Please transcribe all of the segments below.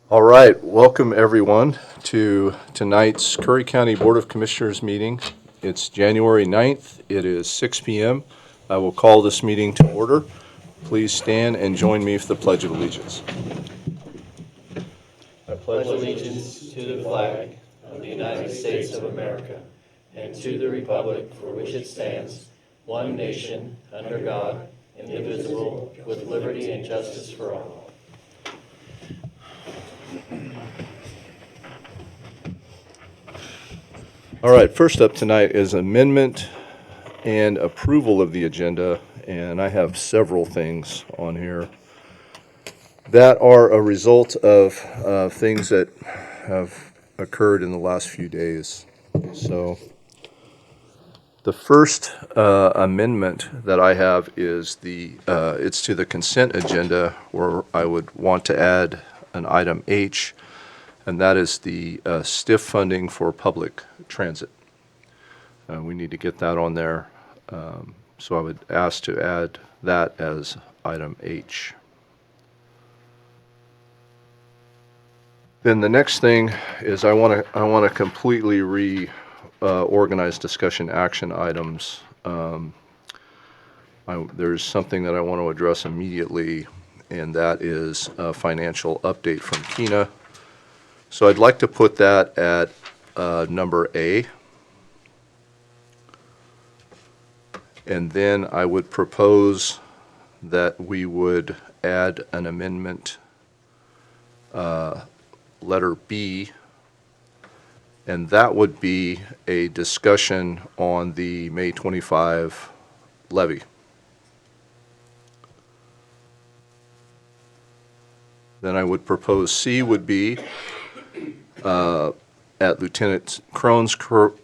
All right, welcome everyone to tonight's Curry County Board of Commissioners meeting. It's January 9th. It is 6 p.m. I will call this meeting to order. Please stand and join me for the Pledge of Allegiance. I pledge allegiance to the flag of the United States of America and to the republic for which it stands, one nation, under God, indivisible, with liberty and justice for all. All right, first up tonight is amendment and approval of the agenda, and I have several things on here that are a result of things that have occurred in the last few days. So the first amendment that I have is it's to the consent agenda where I would want to add an item H, and that is the STIF funding for public transit. We need to get that on there. So I would ask to add that as item H. Then the next thing is I want to completely reorganize discussion action items. There's something that I want to address immediately, and that is a financial update from Kina. So I'd like to put that at number A. And then I would propose that we would add an amendment, letter B, and that would be a discussion on the May 25 levy. Then I would propose C would be at Lieutenant Crone's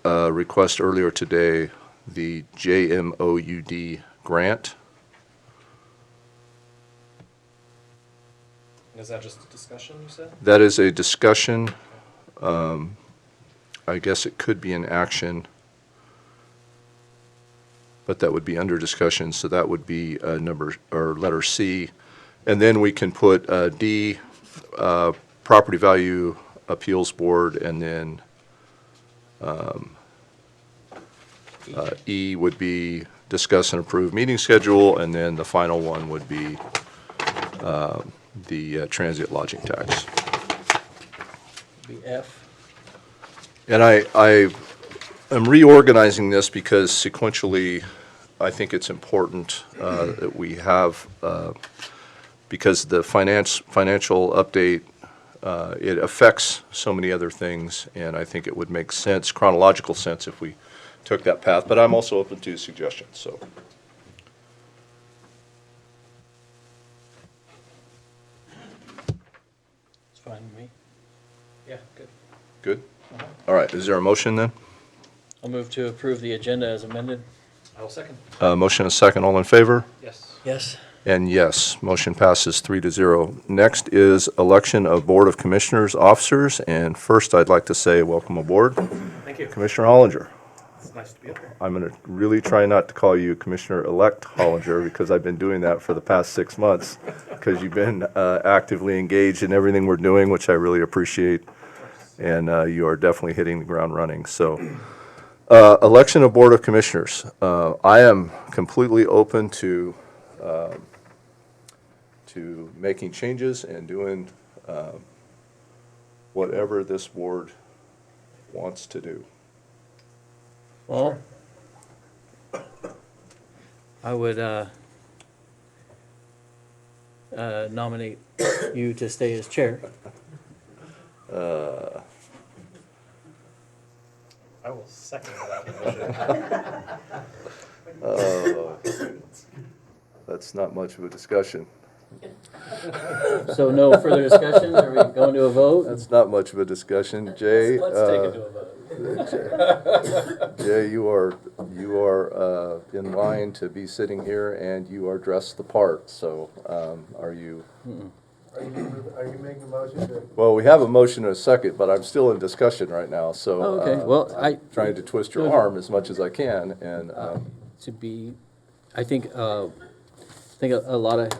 request earlier today, the JMOUD grant. Is that just a discussion, you said? That is a discussion. I guess it could be an action, but that would be under discussion, so that would be letter C. And then we can put D, Property Value Appeals Board, and then E would be discuss and approve meeting schedule, and then the final one would be the transient lodging tax. Be F. And I am reorganizing this because sequentially I think it's important that we have, because the financial update, it affects so many other things, and I think it would make sense, chronological sense, if we took that path. But I'm also open to suggestions, so. It's fine with me. Yeah, good. Good? All right, is there a motion then? I'll move to approve the agenda as amended. I will second. Motion and second, all in favor? Yes. Yes. And yes, motion passes 3-0. Next is election of Board of Commissioners officers, and first I'd like to say welcome aboard, Thank you. Commissioner Hollinger. It's nice to be up here. I'm going to really try not to call you Commissioner-elect Hollinger because I've been doing that for the past 6 months, because you've been actively engaged in everything we're doing, which I really appreciate, and you are definitely hitting the ground running. So, election of Board of Commissioners. I am completely open to making changes and doing whatever this board wants to do. Well, I would nominate you to stay as chair. I will second that motion. That's not much of a discussion. So no further discussion? Are we going to a vote? That's not much of a discussion. Jay, Let's take it to a vote. Jay, you are in line to be sitting here, and you are dressed the part. So, are you? Are you making a motion to? Well, we have a motion and a second, but I'm still in discussion right now. So, Oh, okay. Well, I'm trying to twist your arm as much as I can, and to be, I think a lot of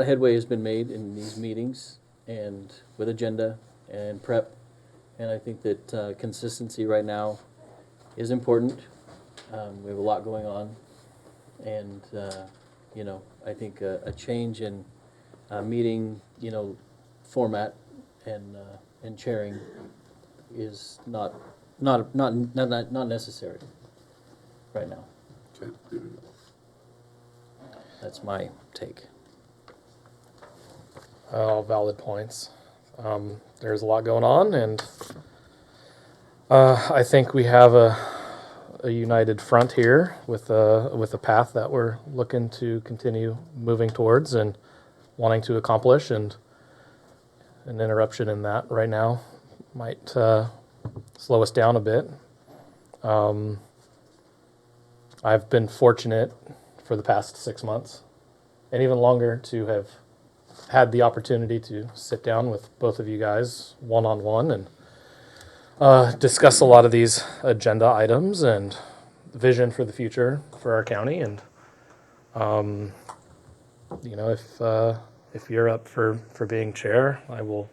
headway has been made in these meetings, and with agenda and prep. And I think that consistency right now is important. We have a lot going on. And, I think a change in meeting, format and chairing is not necessary right now. Okay. That's my take. All valid points. There's a lot going on, and I think we have a united front here with a path that we're looking to continue moving towards and wanting to accomplish. And an interruption in that right now might slow us down a bit. I've been fortunate for the past 6 months, and even longer, to have had the opportunity to sit down with both of you guys one-on-one and discuss a lot of these agenda items and vision for the future for our county. And if you're up for being chair, I will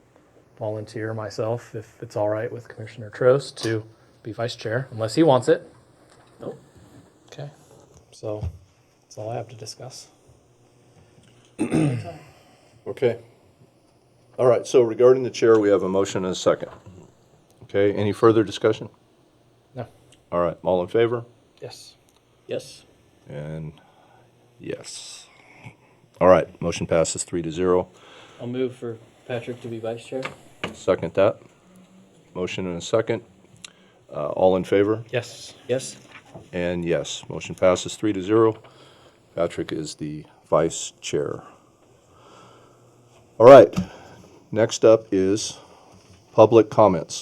volunteer myself, if it's all right with Commissioner Trost, to be vice chair, unless he wants it. Nope. Okay, so that's all I have to discuss. Okay. All right, so regarding the chair, we have a motion and a second. Okay, any further discussion? No. All right, all in favor? Yes. Yes. And yes. All right, motion passes 3-0. I'll move for Patrick to be vice chair. Second that. Motion and a second. All in favor? Yes. Yes. And yes, motion passes 3-0. Patrick is the vice chair. All right, next up is public comments.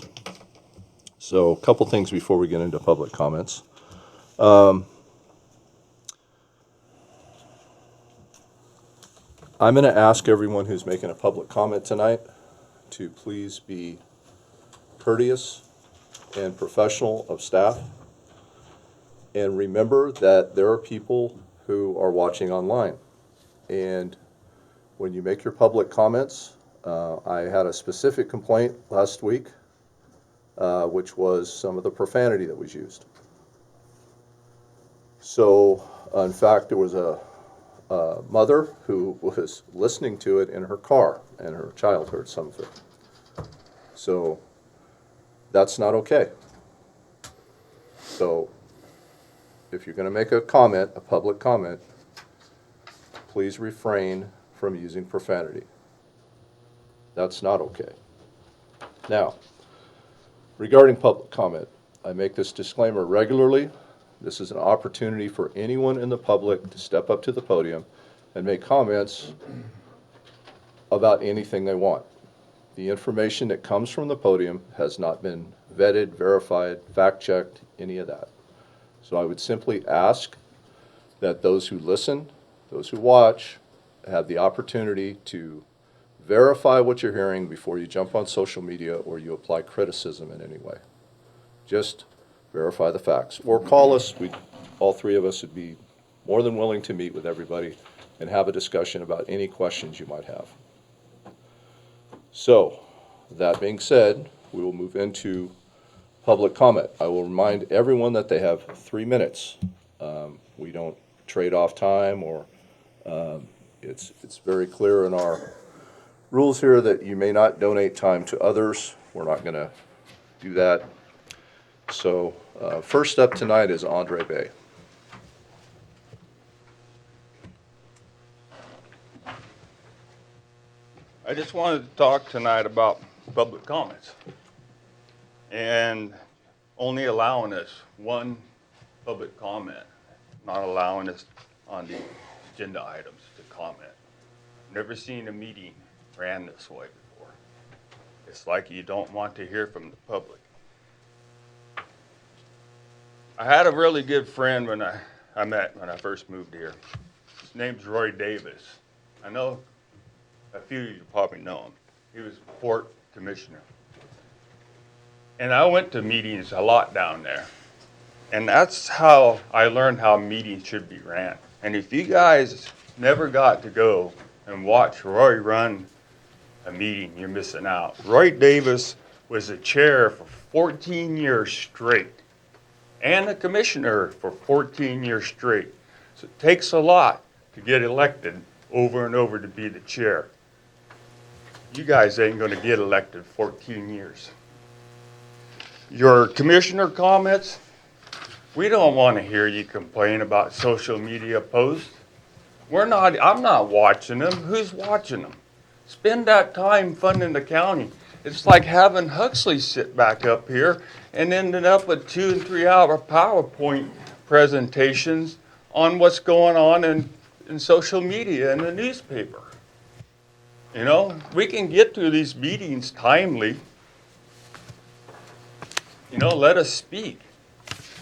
So a couple things before we get into public comments. I'm going to ask everyone who's making a public comment tonight to please be courteous and professional of staff. And remember that there are people who are watching online. And when you make your public comments, I had a specific complaint last week, which was some of the profanity that was used. So, in fact, there was a mother who was listening to it in her car, and her child heard some of it. So, that's not okay. So, if you're going to make a comment, a public comment, please refrain from using profanity. That's not okay. Now, regarding public comment, I make this disclaimer regularly. This is an opportunity for anyone in the public to step up to the podium and make comments about anything they want. The information that comes from the podium has not been vetted, verified, fact-checked, any of that. So I would simply ask that those who listen, those who watch, have the opportunity to verify what you're hearing before you jump on social media or you apply criticism in any way. Just verify the facts. Or call us. All three of us would be more than willing to meet with everybody and have a discussion about any questions you might have. So, that being said, we will move into public comment. I will remind everyone that they have 3 minutes. We don't trade off time, or it's very clear in our rules here that you may not donate time to others. We're not going to do that. So first up tonight is Andre Bay. I just wanted to talk tonight about public comments and only allowing us one public comment, not allowing us on the agenda items to comment. Never seen a meeting ran this way before. It's like you don't want to hear from the public. I had a really good friend when I met when I first moved here. His name's Roy Davis. I know a few of you probably know him. He was port commissioner. And I went to meetings a lot down there. And that's how I learned how meetings should be ran. And if you guys never got to go and watch Roy run a meeting, you're missing out. Roy Davis was the chair for 14 years straight and the commissioner for 14 years straight. So it takes a lot to get elected over and over to be the chair. You guys ain't gonna get elected 14 years. Your commissioner comments, we don't want to hear you complain about social media posts. I'm not watching them. Who's watching them? Spend that time funding the county. It's like having Huxley sit back up here and ended up with 2 and 3 hour PowerPoint presentations on what's going on in social media and the newspaper. You know, we can get to these meetings timely. You know, let us speak.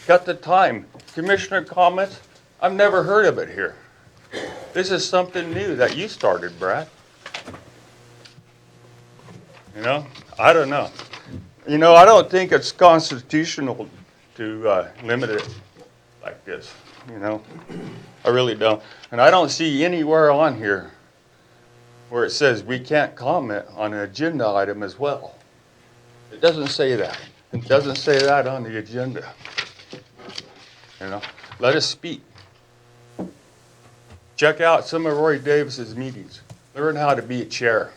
Cut the time. Commissioner comments, I've never heard of it here. This is something new that you started, Brad. You know, I don't know. You know, I don't think it's constitutional to limit it like this, you know. I really don't. And I don't see anywhere on here where it says we can't comment on an agenda item as well. It doesn't say that. It doesn't say that on the agenda. You know, let us speak. Check out some of Roy Davis's meetings. Learn how to be a chair.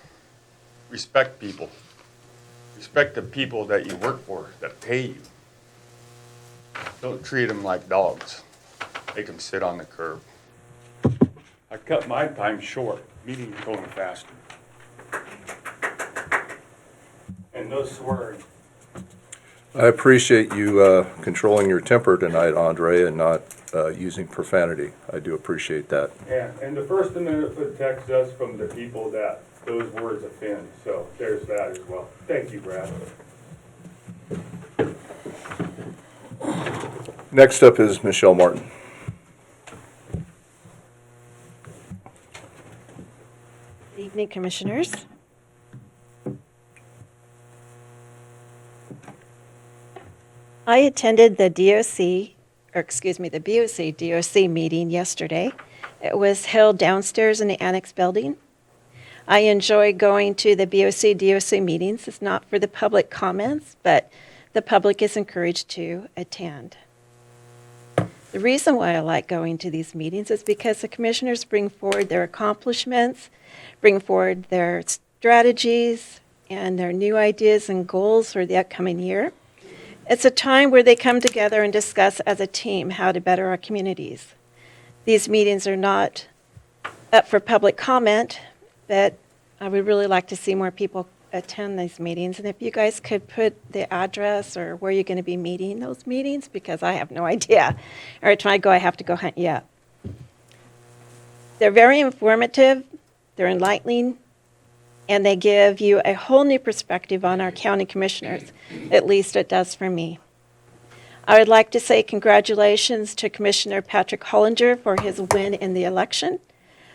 Respect people. Respect the people that you work for, that pay you. Don't treat them like dogs. Make them sit on the curb. I cut my time short. Meeting's going faster. And no swearing. I appreciate you controlling your temper tonight, Andre, and not using profanity. I do appreciate that. Yeah, and the First Amendment protects us from the people that those words offend. So there's that as well. Thank you, Brad. Next up is Michelle Martin. Good evening, Commissioners. I attended the the BOC-DOC meeting yesterday. It was held downstairs in the Annex building. I enjoy going to the BOC-DOC meetings. It's not for the public comments, but the public is encouraged to attend. The reason why I like going to these meetings is because the commissioners bring forward their accomplishments, bring forward their strategies, and their new ideas and goals for the upcoming year. It's a time where they come together and discuss as a team how to better our communities. These meetings are not up for public comment, but I would really like to see more people attend these meetings. And if you guys could put the address or where you're going to be meeting those meetings, because I have no idea. Every time I go, I have to go hunt you up. They're very informative, they're enlightening, and they give you a whole new perspective on our county commissioners. At least it does for me. I would like to say congratulations to Commissioner Patrick Hollinger for his win in the election.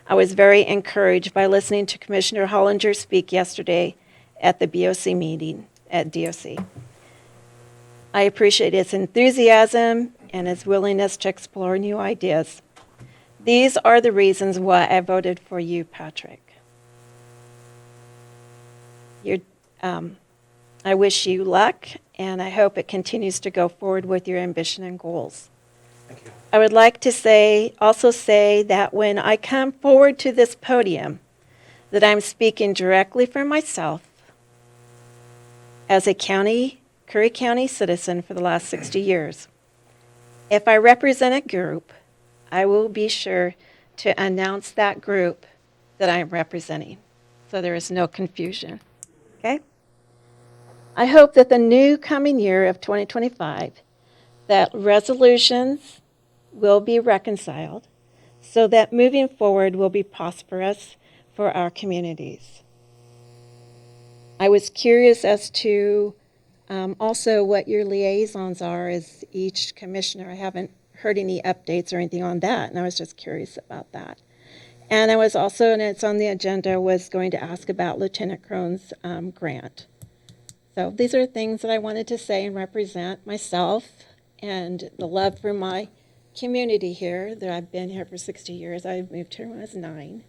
I was very encouraged by listening to Commissioner Hollinger speak yesterday at the BOC meeting at DOC. I appreciate his enthusiasm and his willingness to explore new ideas. These are the reasons why I voted for you, Patrick. I wish you luck, and I hope it continues to go forward with your ambition and goals. Thank you. I would like to also say that when I come forward to this podium, that I'm speaking directly for myself as a Curry County citizen for the last 60 years. If I represent a group, I will be sure to announce that group that I am representing, so there is no confusion. Okay? I hope that the new coming year of 2025, that resolutions will be reconciled so that moving forward will be prosperous for our communities. I was curious as to also what your liaisons are as each commissioner. I haven't heard any updates or anything on that, and I was just curious about that. And I was also, and it's on the agenda, was going to ask about Lieutenant Crone's grant. So these are things that I wanted to say and represent myself and the love for my community here, that I've been here for 60 years. I moved here when I was 9.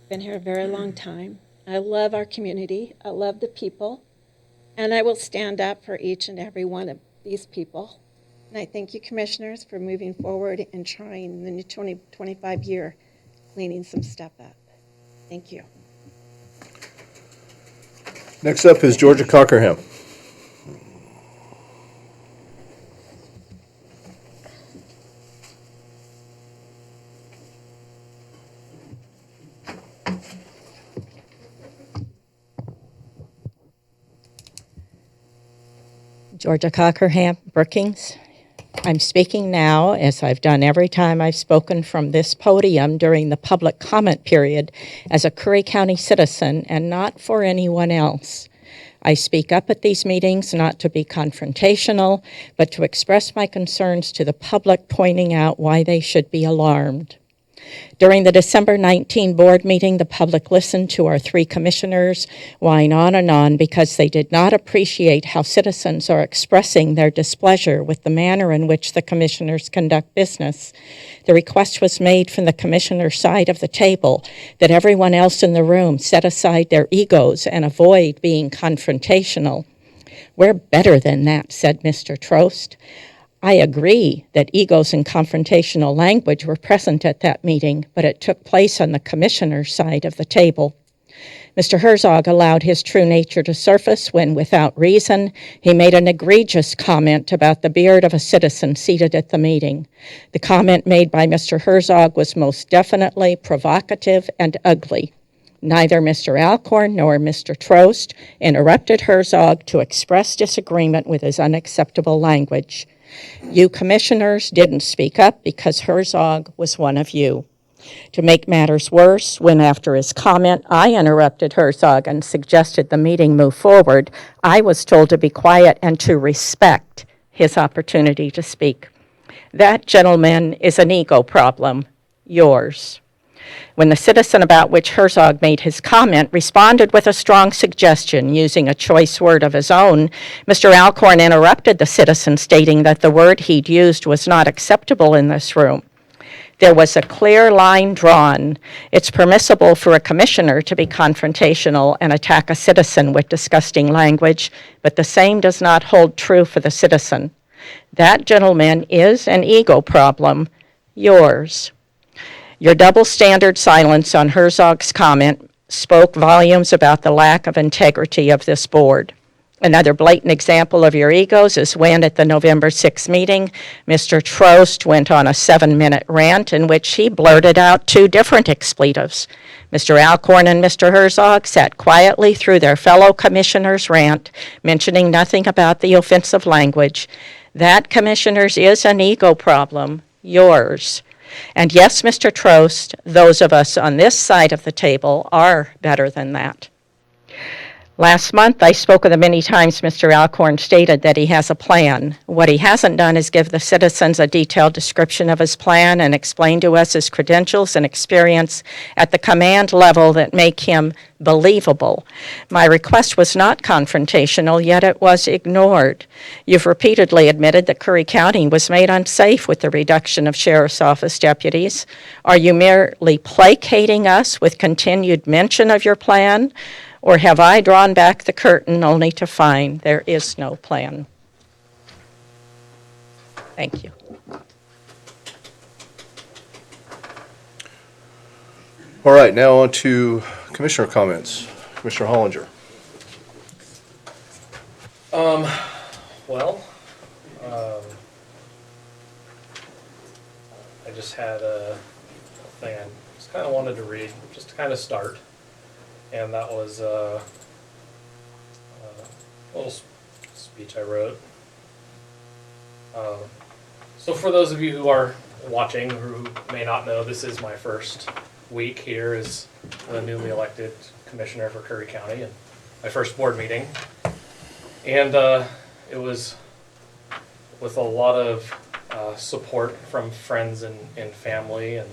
Been here a very long time. I love our community. I love the people. And I will stand up for each and every one of these people. And I thank you, commissioners, for moving forward and trying in the new 2025 year, cleaning some stuff up. Thank you. Next up is Georgia Cockerham. Georgia Cockerham, Brookings. I'm speaking now, as I've done every time I've spoken from this podium during the public comment period, as a Curry County citizen and not for anyone else. I speak up at these meetings not to be confrontational, but to express my concerns to the public, pointing out why they should be alarmed. During the December 19 board meeting, the public listened to our 3 commissioners whine on and on because they did not appreciate how citizens are expressing their displeasure with the manner in which the commissioners conduct business. The request was made from the commissioner side of the table that everyone else in the room set aside their egos and avoid being confrontational. "We're better than that," said Mr. Trost. I agree that egos and confrontational language were present at that meeting, but it took place on the commissioner's side of the table. Mr. Herzog allowed his true nature to surface when, without reason, he made an egregious comment about the beard of a citizen seated at the meeting. The comment made by Mr. Herzog was most definitely provocative and ugly. Neither Mr. Alcorn nor Mr. Trost interrupted Herzog to express disagreement with his unacceptable language. You commissioners didn't speak up because Herzog was one of you. To make matters worse, when after his comment I interrupted Herzog and suggested the meeting move forward, I was told to be quiet and to respect his opportunity to speak. That, gentlemen, is an ego problem, yours. When the citizen about which Herzog made his comment responded with a strong suggestion using a choice word of his own, Mr. Alcorn interrupted the citizen, stating that the word he'd used was not acceptable in this room. There was a clear line drawn. It's permissible for a commissioner to be confrontational and attack a citizen with disgusting language, but the same does not hold true for the citizen. That, gentleman, is an ego problem, yours. Your double-standard silence on Herzog's comment spoke volumes about the lack of integrity of this board. Another blatant example of your egos is when, at the November 6th meeting, Mr. Trost went on a 7-minute rant in which he blurted out 2 different expletives. Mr. Alcorn and Mr. Herzog sat quietly through their fellow commissioners' rant, mentioning nothing about the offensive language. That, commissioners, is an ego problem, yours. And yes, Mr. Trost, those of us on this side of the table are better than that. Last month, I spoke of the many times Mr. Alcorn stated that he has a plan. What he hasn't done is give the citizens a detailed description of his plan and explain to us his credentials and experience at the command level that make him believable. My request was not confrontational, yet it was ignored. You've repeatedly admitted that Curry County was made unsafe with the reduction of sheriff's office deputies. Are you merely placating us with continued mention of your plan? Or have I drawn back the curtain only to find there is no plan? Thank you. All right, now on to commissioner comments. Commissioner Hollinger. Well, I just had a thing I just kind of wanted to read, just to kind of start. And that was a little speech I wrote. So for those of you who are watching, who may not know, this is my first week here as the newly elected commissioner for Curry County, and my first board meeting. And it was with a lot of support from friends and family, and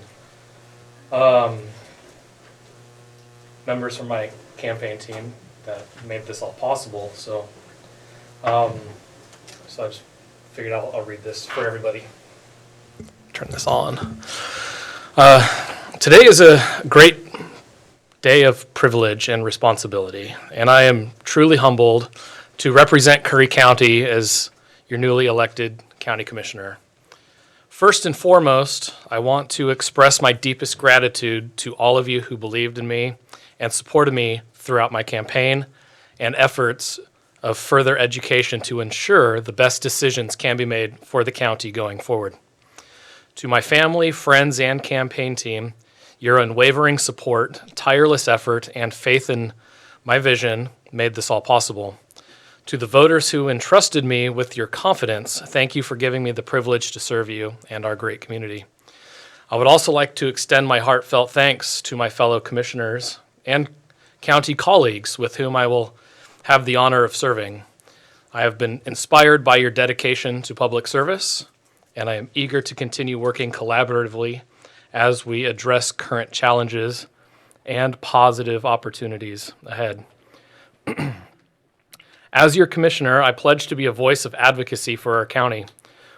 members from my campaign team that made this all possible. So I just figured I'll read this for everybody. Turn this on. Today is a great day of privilege and responsibility, and I am truly humbled to represent Curry County as your newly elected county commissioner. First and foremost, I want to express my deepest gratitude to all of you who believed in me and supported me throughout my campaign and efforts of further education to ensure the best decisions can be made for the county going forward. To my family, friends, and campaign team, your unwavering support, tireless effort, and faith in my vision made this all possible. To the voters who entrusted me with your confidence, thank you for giving me the privilege to serve you and our great community. I would also like to extend my heartfelt thanks to my fellow commissioners and county colleagues with whom I will have the honor of serving. I have been inspired by your dedication to public service, and I am eager to continue working collaboratively as we address current challenges and positive opportunities ahead. As your commissioner, I pledge to be a voice of advocacy for our county.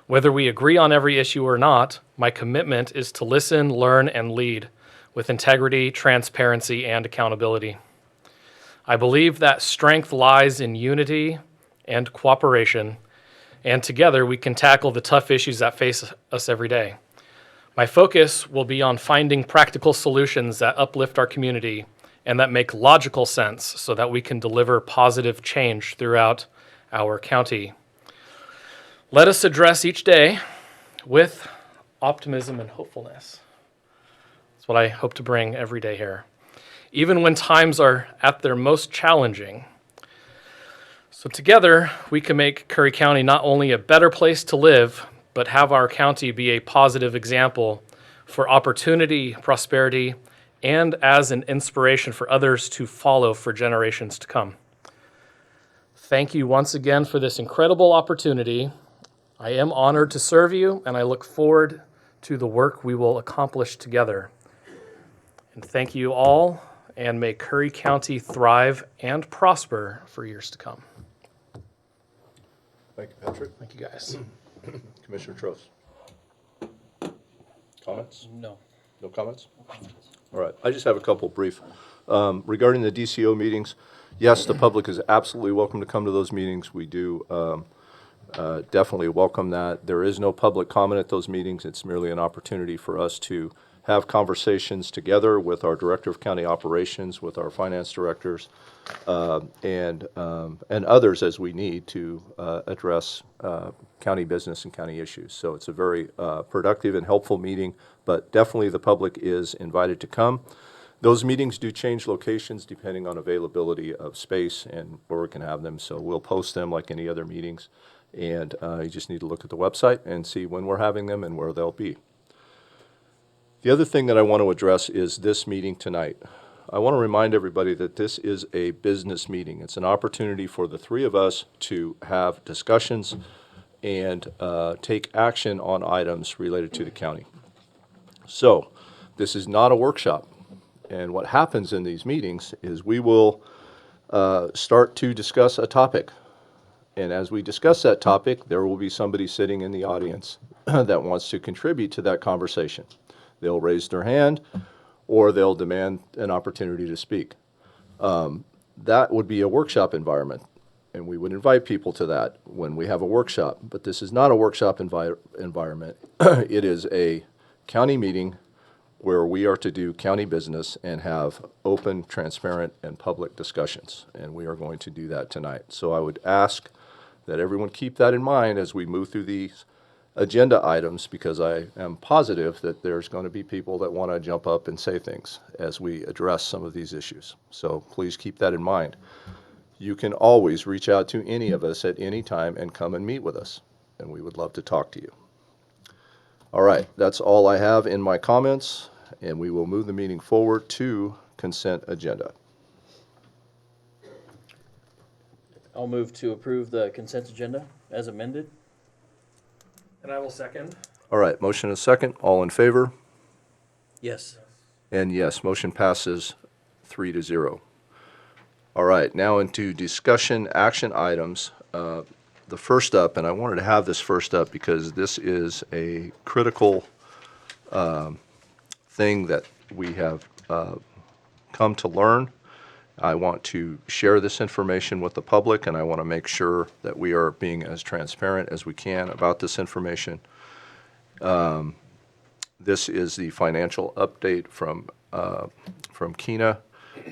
Whether we agree on every issue or not, my commitment is to listen, learn, and lead with integrity, transparency, and accountability. I believe that strength lies in unity and cooperation, and together we can tackle the tough issues that face us every day. My focus will be on finding practical solutions that uplift our community and that make logical sense so that we can deliver positive change throughout our county. Let us address each day with optimism and hopefulness. That's what I hope to bring every day here, even when times are at their most challenging. So together, we can make Curry County not only a better place to live, but have our county be a positive example for opportunity, prosperity, and as an inspiration for others to follow for generations to come. Thank you once again for this incredible opportunity. I am honored to serve you, and I look forward to the work we will accomplish together. And thank you all, and may Curry County thrive and prosper for years to come. Thank you, Patrick. Thank you, guys. Commissioner Trost. Comments? No. No comments? All right, I just have a couple brief. Regarding the DCO meetings, yes, the public is absolutely welcome to come to those meetings. We do definitely welcome that. There is no public comment at those meetings. It's merely an opportunity for us to have conversations together with our Director of County Operations, with our finance directors, and others as we need to address county business and county issues. So it's a very productive and helpful meeting, but definitely the public is invited to come. Those meetings do change locations depending on availability of space and where we can have them, so we'll post them like any other meetings. And you just need to look at the website and see when we're having them and where they'll be. The other thing that I want to address is this meeting tonight. I want to remind everybody that this is a business meeting. It's an opportunity for the three of us to have discussions and take action on items related to the county. So this is not a workshop. And what happens in these meetings is we will start to discuss a topic. And as we discuss that topic, there will be somebody sitting in the audience that wants to contribute to that conversation. They'll raise their hand or they'll demand an opportunity to speak. That would be a workshop environment, and we would invite people to that when we have a workshop. But this is not a workshop environment. It is a county meeting where we are to do county business and have open, transparent, and public discussions. And we are going to do that tonight. So I would ask that everyone keep that in mind as we move through these agenda items, because I am positive that there's going to be people that want to jump up and say things as we address some of these issues. So please keep that in mind. You can always reach out to any of us at any time and come and meet with us, and we would love to talk to you. All right, that's all I have in my comments, and we will move the meeting forward to consent agenda. I'll move to approve the consent agenda as amended. And I will second. All right, motion and a second. All in favor? Yes. And yes, motion passes 3-0. All right, now into discussion action items. The first up, and I wanted to have this first up because this is a critical thing that we have come to learn. I want to share this information with the public, and I want to make sure that we are being as transparent as we can about this information. This is the financial update from Kina.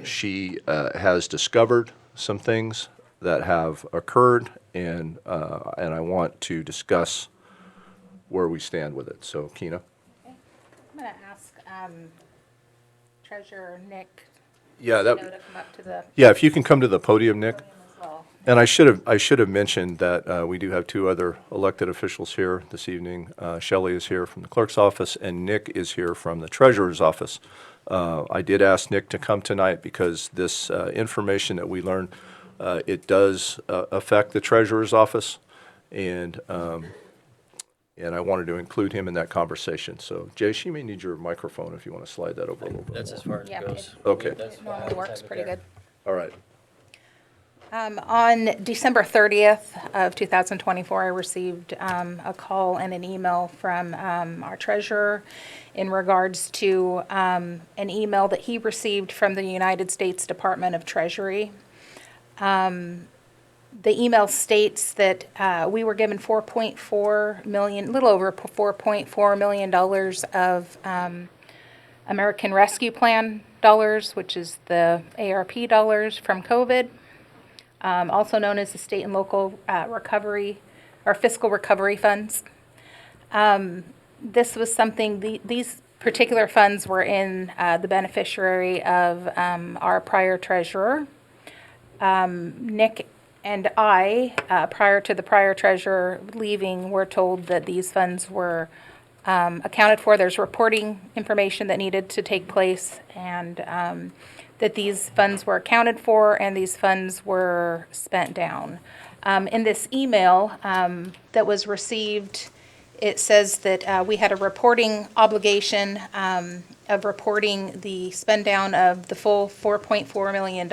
She has discovered some things that have occurred, and I want to discuss where we stand with it. So, Kina? I'm going to ask Treasurer Nick Yeah, to come up to the yeah, if you can come to the podium, Nick. podium as well. And I should have mentioned that we do have two other elected officials here this evening. Shelley is here from the clerk's office, and Nick is here from the treasurer's office. I did ask Nick to come tonight because this information that we learned, it does affect the treasurer's office, and I wanted to include him in that conversation. So, Jace, you may need your microphone if you want to slide that over a little bit. That's as far as Yeah, it goes. Okay. That's It normally works pretty good. All right. On December 30th of 2024, I received a call and an email from our treasurer in regards to an email that he received from the United States Department of Treasury. The email states that we were given $4.4 million, a little over $4.4 million of American Rescue Plan dollars, which is the ARP dollars from COVID. Also known as the state and local recovery or fiscal recovery funds. This was something, these particular funds were in the beneficiary of our prior treasurer. Nick and I, prior to the prior treasurer leaving, were told that these funds were accounted for. There's reporting information that needed to take place, and that these funds were accounted for and these funds were spent down. In this email that was received, it says that we had a reporting obligation of reporting the spend down of the full $4.4 million.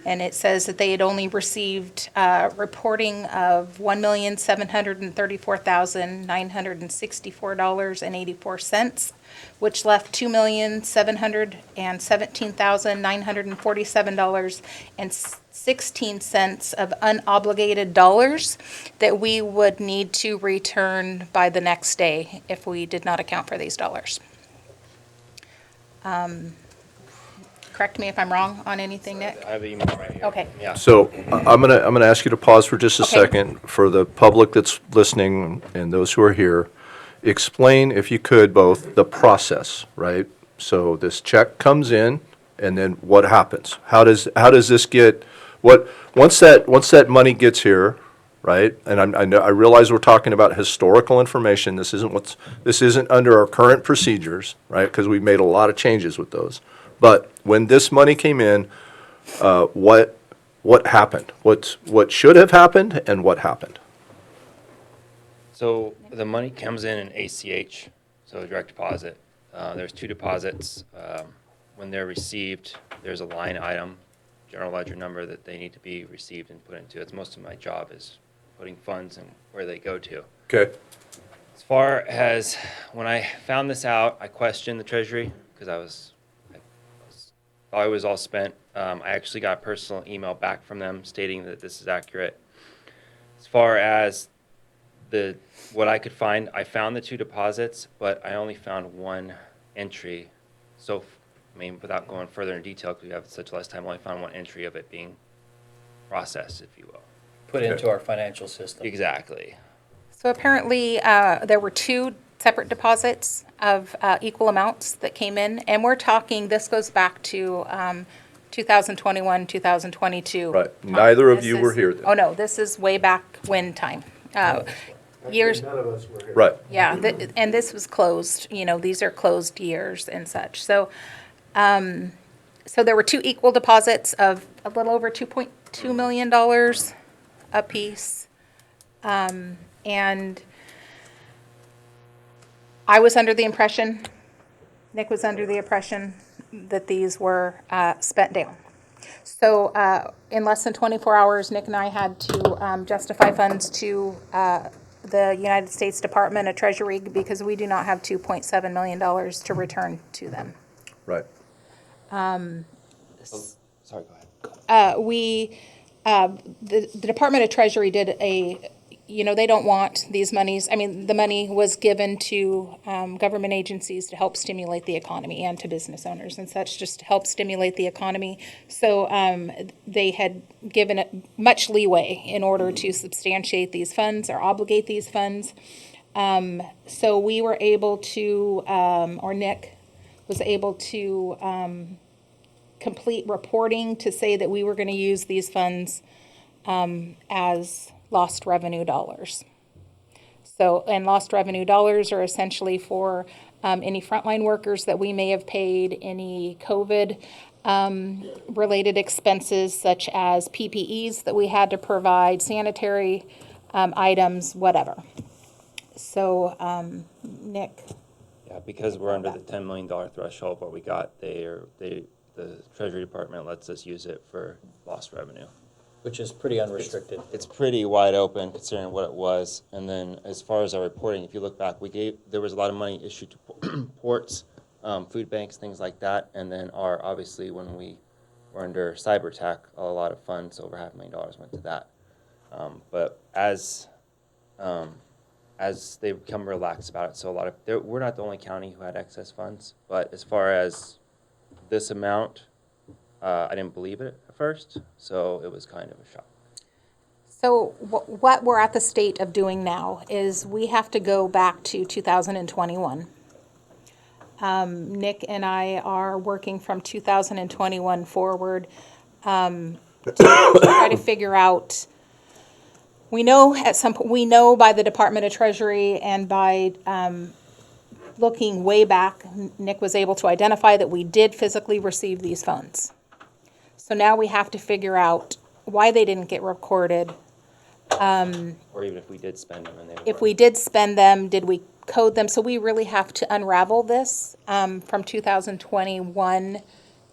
And it says that they had only received reporting of $1,734,964.84, which left $2,717,947.16 of unobligated dollars that we would need to return by the next day if we did not account for these dollars. Correct me if I'm wrong on anything, Nick? I have an email right here. Okay. Yeah. So I'm gonna ask you to pause for just a Okay. second. For the public that's listening and those who are here, explain, if you could, both the process, right? So this check comes in, and then what happens? How does this get, once that money gets here, right? And I realize we're talking about historical information. This isn't under our current procedures, right? Because we've made a lot of changes with those. But when this money came in, what happened? What should have happened, and what happened? So the money comes in ACH, so direct deposit. There's two deposits. When they're received, there's a line item, general ledger number that they need to be received and put into. It's most of my job is putting funds and where they go to. Okay. As far as when I found this out, I questioned the Treasury because I thought it was all spent. I actually got a personal email back from them stating that this is accurate. As far as what I could find, I found the two deposits, but I only found one entry. So, I mean, without going further in detail, because we have such less time, I only found one entry of it being processed, if you will. Put into our financial system. Exactly. So apparently, there were two separate deposits of equal amounts that came in, and we're talking, this goes back to 2021, 2022. Right. Neither of This you were is- here then. Oh, no, this is way back when time. Years, None of us were here. Right. yeah, and this was closed, these are closed years and such. So, so there were two equal deposits of a little over $2.2 million apiece. And I was under the impression, Nick was under the impression that these were spent down. So in less than 24 hours, Nick and I had to justify funds to the United States Department of Treasury because we do not have $2.7 million to return to them. Right. Sorry, go ahead. The Department of Treasury did they don't want these monies. I mean, the money was given to government agencies to help stimulate the economy and to business owners and such, just to help stimulate the economy. So they had given it much leeway in order to substantiate these funds or obligate these funds. So we were able to, or Nick was able to complete reporting to say that we were going to use these funds as lost revenue dollars. So, and lost revenue dollars are essentially for any frontline workers that we may have paid, any COVID related expenses such as PPEs that we had to provide, sanitary items, whatever. So, Nick, Yeah, because we're under the $10 million threshold, what we got, the Treasury Department lets us use it for lost revenue. Which is pretty unrestricted. It's pretty wide open considering what it was. And then as far as our reporting, if you look back, there was a lot of money issued to ports, food banks, things like that. And then obviously when we were under cyber attack, a lot of funds, over $500,000 went to that. But as they become relaxed about it, so we're not the only county who had excess funds, but as far as this amount, I didn't believe it at first, so it was kind of a shock. so what we're at the state of doing now is we have to go back to 2021. Nick and I are working from 2021 forward to try to figure out. We know at some point, we know by the Department of Treasury and by looking way back, Nick was able to identify that we did physically receive these funds. So now we have to figure out why they didn't get recorded. Or even if we did spend them and they If we did spend them, did we code them? So we really have to unravel this from 2021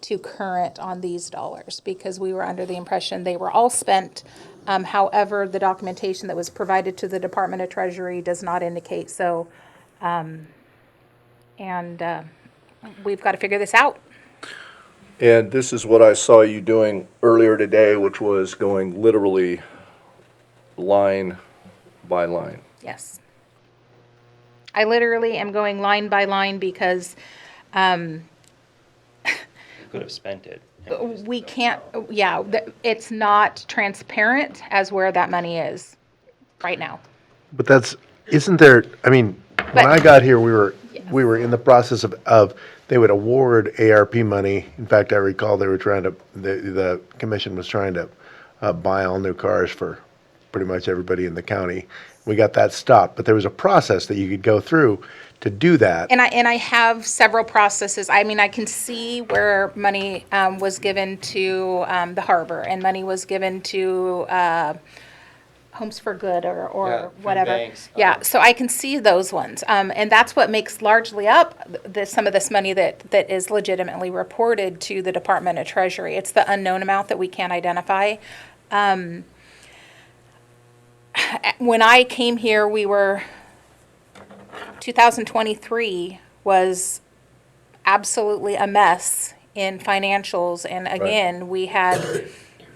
to current on these dollars because we were under the impression they were all spent. However, the documentation that was provided to the Department of Treasury does not indicate so. We've got to figure this out. And this is what I saw you doing earlier today, which was going literally line by line. Yes. I literally am going line by line because could have spent it. we can't, it's not transparent as where that money is right now. But isn't there, I mean, when I got here, we were in the process of they would award ARP money. In fact, I recall they were the commission was trying to buy all new cars for pretty much everybody in the county. We got that stopped, but there was a process that you could go through to do that. And I have several processes. I mean, I can see where money was given to the harbor and money was given to Homes for Good or food whatever. banks, Yeah, so I can see those ones. And that's what makes largely up some of this money that is legitimately reported to the Department of Treasury. It's the unknown amount that we can't identify. When I came here, 2023 was absolutely a mess in financials. And again, we had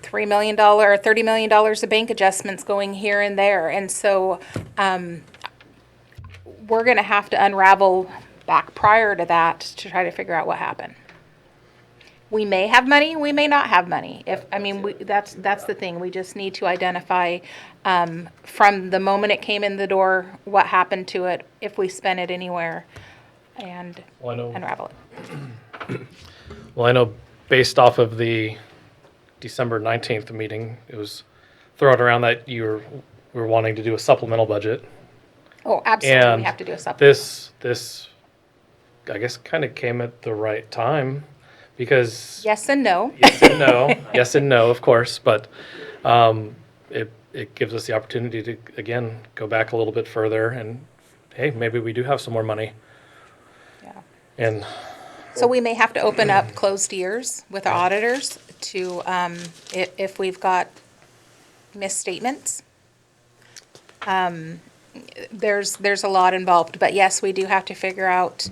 $3 million or $30 million of bank adjustments going here and there. And so we're going to have to unravel back prior to that to try to figure out what happened. We may have money, we may not have money. That's the thing. We just need to identify from the moment it came in the door, what happened to it, if we spent it anywhere, and unravel it. Well, I know based off of the December 19th meeting, it was thrown around that we were wanting to do a supplemental budget. Oh, absolutely, And we have to do a supplement. This, I guess, kind of came at the right time because Yes and no. yes and no, yes and no, of course, but it gives us the opportunity to again go back a little bit further and hey, maybe we do have some more money. Yeah. And So we may have to open up closed ears with our auditors to, if we've got misstatements. There's a lot involved, but yes, we do have to figure out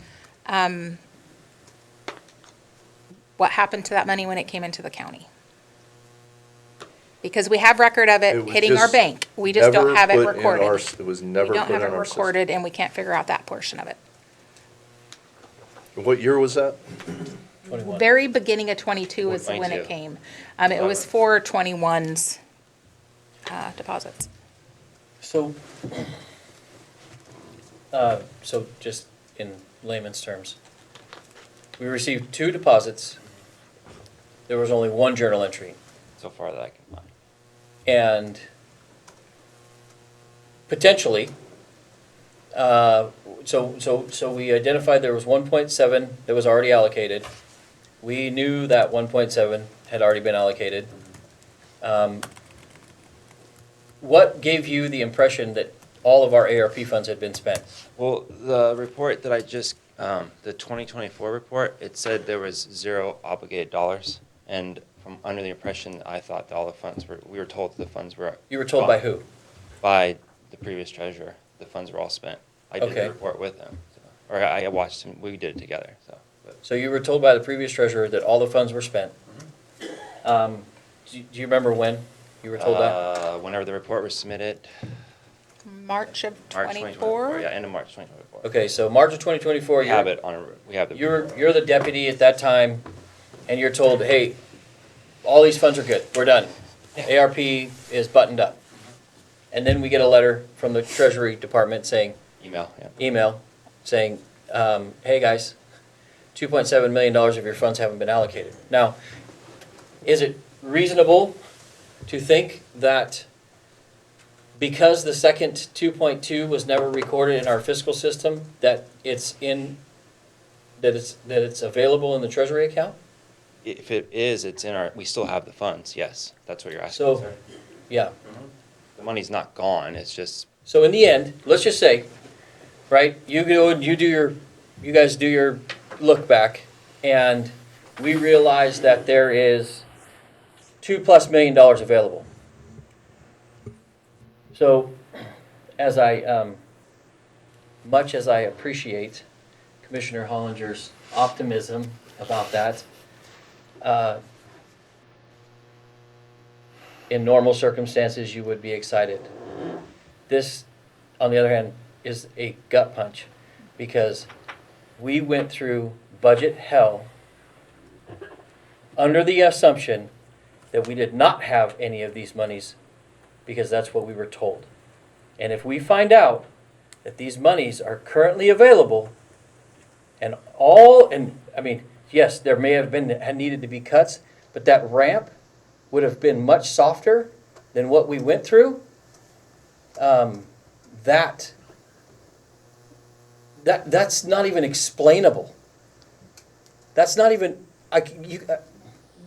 what happened to that money when it came into the county. Because we have record of It it was hitting our just bank. We just don't never have it put in our recorded. s- It was We never don't put have in it our system. recorded, and we can't figure out that portion of it. What year was that? 21. Very beginning of 22 is when 22. it came. It was for 21's deposits. So, so just in layman's terms, we received 2 deposits. There was only 1 journal entry. So far that I can find. And potentially, so we identified there was 1.7 that was already allocated. We knew that 1.7 had already been allocated. What gave you the impression that all of our ARP funds had been spent? Well, the report that I just, the 2024 report, it said there was 0 obligated dollars. And from under the impression, I thought that all the funds were, we were told the funds were. You were told by who? By the previous treasurer. The funds were all spent. I did Okay. the report with him. So. Or I watched him, we did it together, so. But So you were told by the previous treasurer that all the funds were spent. Do you remember when you were told that? Whenever the report was submitted, March of March 2024. 24? Yeah, end of March 2024. Okay, so March of 2024. We have it on, we have the. You're the deputy at that time, and you're told, hey, all these funds are good, we're done. ARP is buttoned up. And then we get a letter from the Treasury Department saying, Email, saying, hey, guys, $2.7 million of your funds haven't been allocated. Now, is it reasonable to think that because the second 2.2 was never recorded in our fiscal system, that it's available in the Treasury account? If it is, it's in our, we still have the funds, yes. That's what you're asking, So, sir. yeah. The money's not gone, it's just, So in the end, let's just say, right, you go and you guys do your look back, and we realize that there is $2+ million available. So, as much as I appreciate Commissioner Hollinger's optimism about that, in normal circumstances, you would be excited. This, on the other hand, is a gut punch, because we went through budget hell under the assumption that we did not have any of these monies, because that's what we were told. And if we find out that these monies are currently available, and I mean, yes, there may have needed to be cuts, but that ramp would have been much softer than what we went through. That's not even explainable. That's not even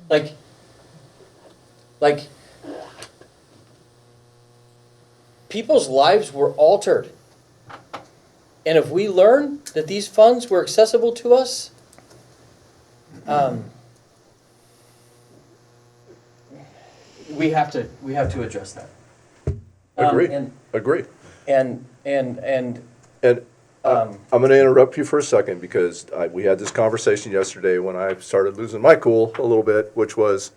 like people's lives were altered. And if we learn that these funds were accessible to us, we have to address that. Agree, And agree. and And I'm going to interrupt you for a second because we had this conversation yesterday when I started losing my cool a little bit, which was,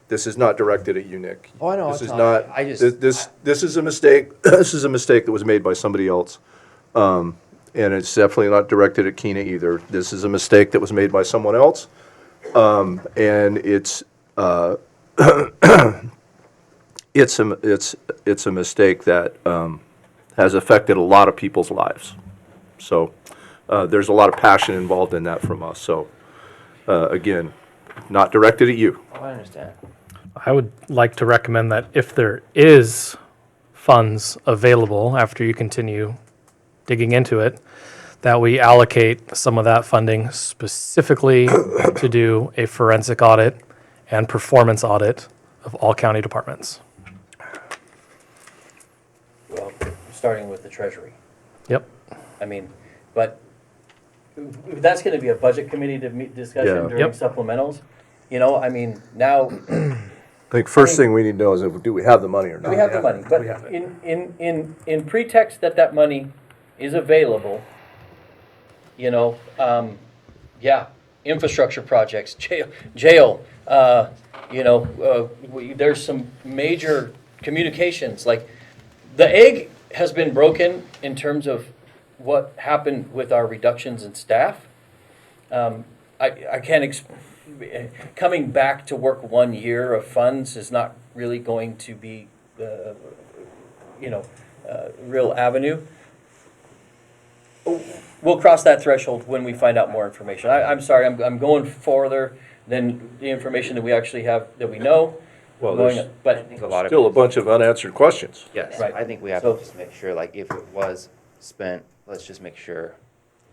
this is not directed at you, Nick. Oh, I know, This it's is not. not, I just- this is a mistake, this is a mistake that was made by somebody else. And it's definitely not directed at Keena either. This is a mistake that was made by someone else. And it's it's a mistake that has affected a lot of people's lives. So there's a lot of passion involved in that from us. So again, not directed at you. oh, I understand. I would like to recommend that if there is funds available after you continue digging into it, that we allocate some of that funding specifically to do a forensic audit and performance audit of all county departments. well, starting with the Treasury. Yep. I mean, but that's going to be a budget committee discussion Yeah. during Yep. supplementals. You know, I mean, now I think first thing we need to know is do we have the money or not? we have the money, but in pretext that money is available, you know, yeah, infrastructure projects, jail, there's some major communications, like the egg has been broken in terms of what happened with our reductions in staff. I can't, coming back to work 1 year of funds is not really going to be, real avenue. We'll cross that threshold when we find out more information. I'm sorry, I'm going further than the information that we actually have, that we know. Well, Going- there's But, A lot of still a bunch of unanswered questions. Yes, Right. I think we have So- to just make sure, like, if it was spent, let's just make sure,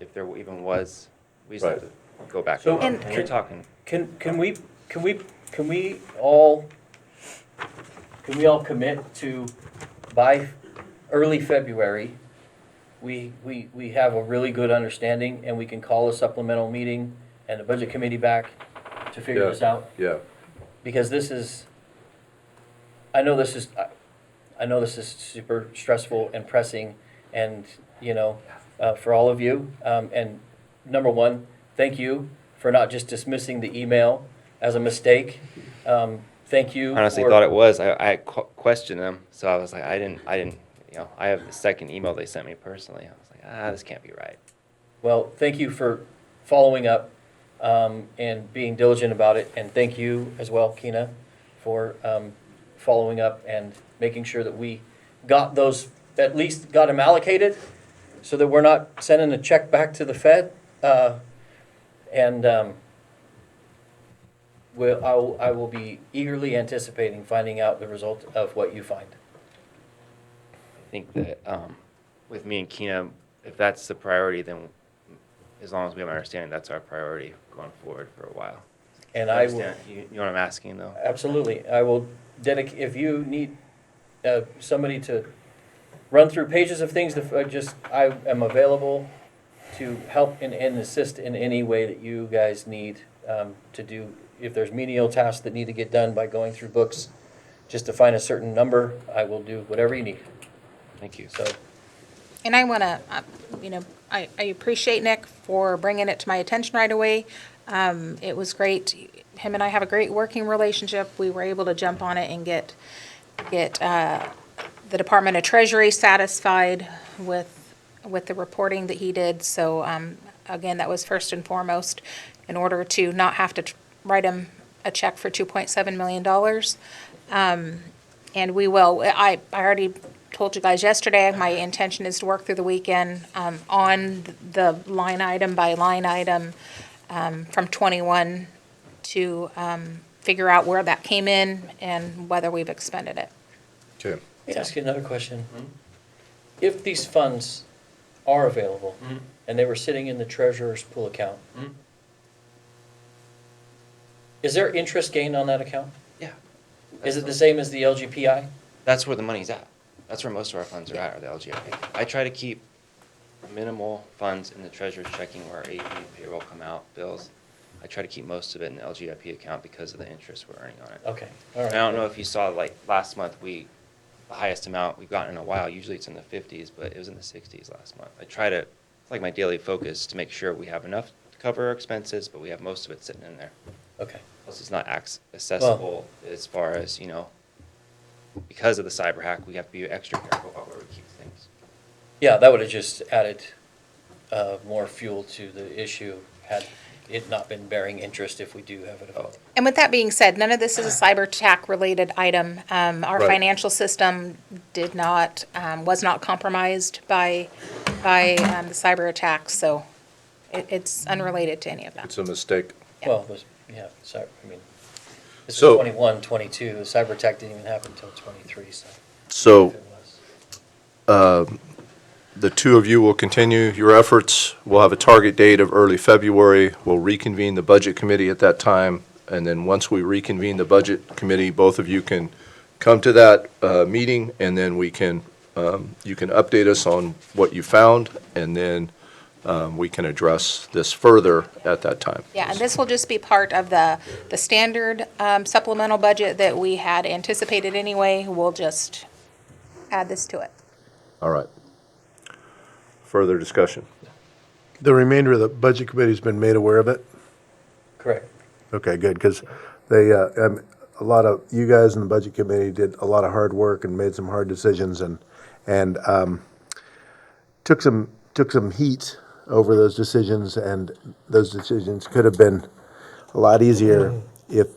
if there even was, we just have to go back. So- and And- you're talking, can we all commit to, by early February, we have a really good understanding, and we can call a supplemental meeting and the budget committee back to figure Yeah. this out? Yeah, Because this is, I know this is super stressful and pressing, and, for all of you. And number one, thank you for not just dismissing the email as a mistake. Thank you. honestly for- thought it was, I questioned them, so I was like, I didn't, I have the second email they sent me personally. I was like, this can't be right. Well, thank you for following up, and being diligent about it. And thank you as well, Keena, for following up and making sure that we got those, at least got them allocated, so that we're not sending a check back to the Fed. I will be eagerly anticipating finding out the result of what you find. I think that, with me and Keena, if that's the priority, then as long as we have an understanding, that's our priority going forward for a while. And I will. Understand. You know what I'm asking, though? Absolutely. I will dedicate, if you need somebody to run through pages of things, I am available to help and assist in any way that you guys need to do. If there's menial tasks that need to get done by going through books, just to find a certain number, I will do whatever you need. Thank you. So, And I want to, I appreciate Nick for bringing it to my attention right away. It was great. Him and I have a great working relationship. We were able to jump on it and get the Department of Treasury satisfied with the reporting that he did. So, again, that was first and foremost, in order to not have to write him a check for $2.7 million. And we will. I already told you guys yesterday, my intention is to work through the weekend on the line item by line item from 21 to figure out where that came in and whether we've expended it. okay. let me ask you another question. If these funds are available and they were sitting in the treasurer's pool account, is there interest gained on that account? Yeah. Is it the same as the LGPI? That's where the money's at. That's where most of our funds are at, are the LGIP. I try to keep minimal funds in the treasurer's checking where our AP, payroll come out, bills. I try to keep most of it in the LGIP account because of the interest we're earning on it. Okay, all And right. I don't know if you saw, like, last month, the highest amount we've gotten in a while, usually it's in the 50s, but it was in the 60s last month. I try to, it's like my daily focus, to make sure we have enough to cover our expenses, but we have most of it sitting in there. Okay. Plus, it's not accessible as far as, because of the cyber hack, we have to be extra careful about where we keep things. Yeah, that would have just added more fuel to the issue had it not been bearing interest if we do have it available. And with that being said, none of this is a cyber attack related item. Our Right. financial system was not compromised by the cyber attack, so it's unrelated to any of that. It's a mistake. Well, yeah, sorry, this is So- 21, 22, the cyber attack didn't even happen until 23, so. So if it was. the two of you will continue your efforts. We'll have a target date of early February. We'll reconvene the budget committee at that time. And then once we reconvene the budget committee, both of you can come to that meeting, and then you can update us on what you found, and then we can address this further at that time. Yeah, and this will just be part of the standard supplemental budget that we had anticipated anyway. We'll just add this to it. All right. Further discussion. The remainder of the budget committee's been made aware of it? Correct. Okay, good, because they, a lot of, you guys in the Budget Committee did a lot of hard work and made some hard decisions and took some heat over those decisions, and those decisions could have been a lot easier if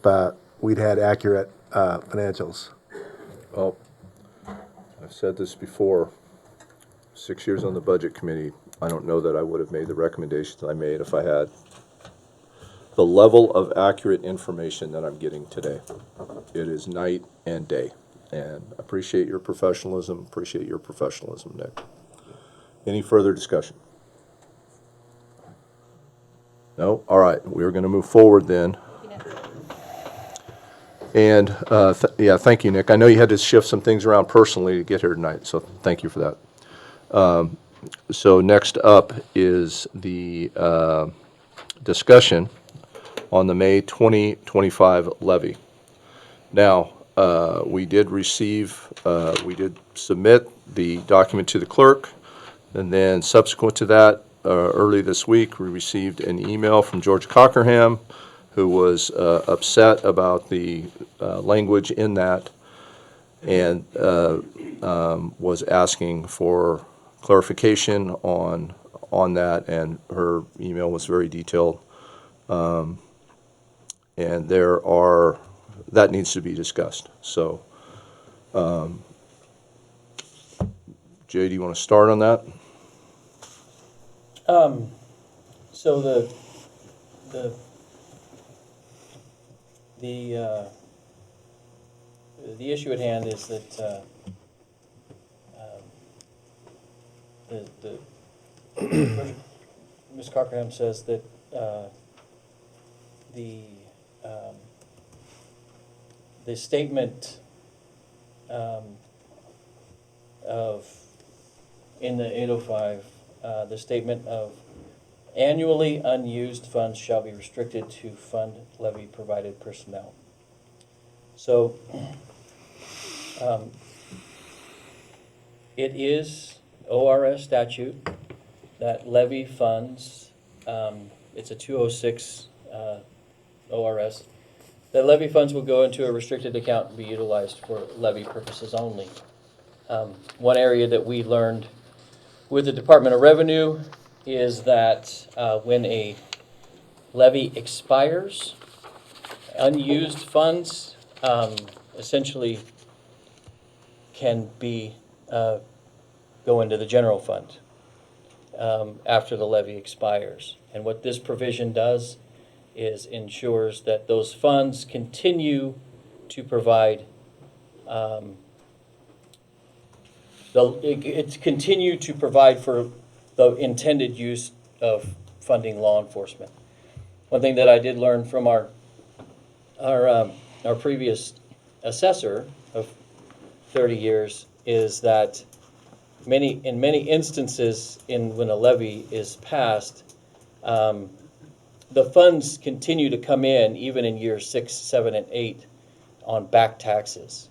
we'd had accurate financials. Well, I've said this before, 6 years on the Budget Committee, I don't know that I would have made the recommendations I made if I had the level of accurate information that I'm getting today. It is night and day, and appreciate your professionalism, Nick. Any further discussion? No? All right, we're going to move forward then. And, yeah, thank you, Nick. I know you had to shift some things around personally to get here tonight, so thank you for that. So next up is the discussion on the May 2025 levy. Now, we did submit the document to the clerk, and then subsequent to that, early this week, we received an email from George Cockerham, who was upset about the language in that, and was asking for clarification on that, and her email was very detailed. And that needs to be discussed. So, Jay, do you want to start on that? So the issue at hand is that Ms. Cockerham says that the statement of in the 805, the statement of annually unused funds shall be restricted to fund levy provided personnel. So it is ORS statute that levy funds, it's a 206 ORS, that levy funds will go into a restricted account and be utilized for levy purposes only. One area that we learned with the Department of Revenue is that when a levy expires, unused funds essentially can be go into the general fund after the levy expires. And what this provision does is ensures that those funds continue to provide continue to provide for the intended use of funding law enforcement. One thing that I did learn from our previous assessor of 30 years is that in many instances when a levy is passed, the funds continue to come in even in years 6, 7, and 8 on back taxes.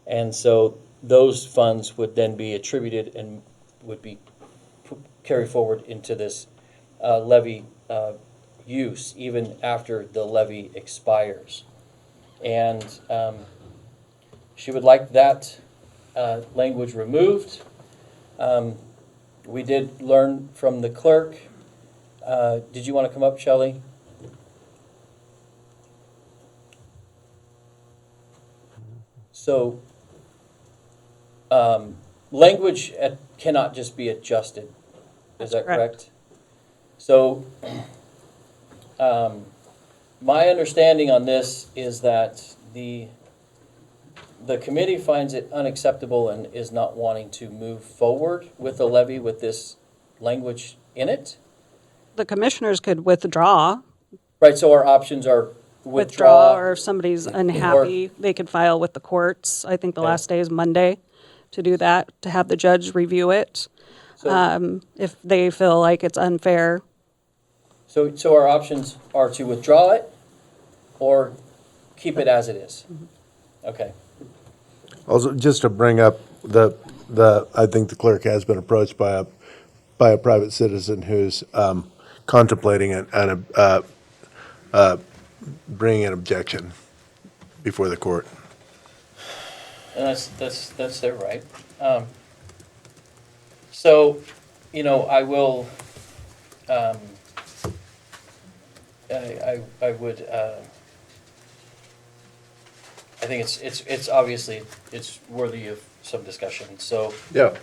And so those funds would then be attributed and would be carried forward into this levy use even after the levy expires. And she would like that language removed. We did learn from the clerk. Did you want to come up, Shelley? So language cannot just be adjusted. Is that correct? So my understanding on this is that the committee finds it unacceptable and is not wanting to move forward with the levy with this language in it. The commissioners could withdraw. Right, so our options are Withdraw, or if somebody's unhappy, they could file with the courts. I think the last day is Monday to do that, to have the judge review it, if they feel like it's unfair. So our options are to withdraw it or keep it as it is. Okay. Also, just to bring up I think the clerk has been approached by a private citizen who's contemplating bring an objection before the court. And that's their right. So, I will, I would, I think it's obviously, it's worthy of some discussion, so, Yeah.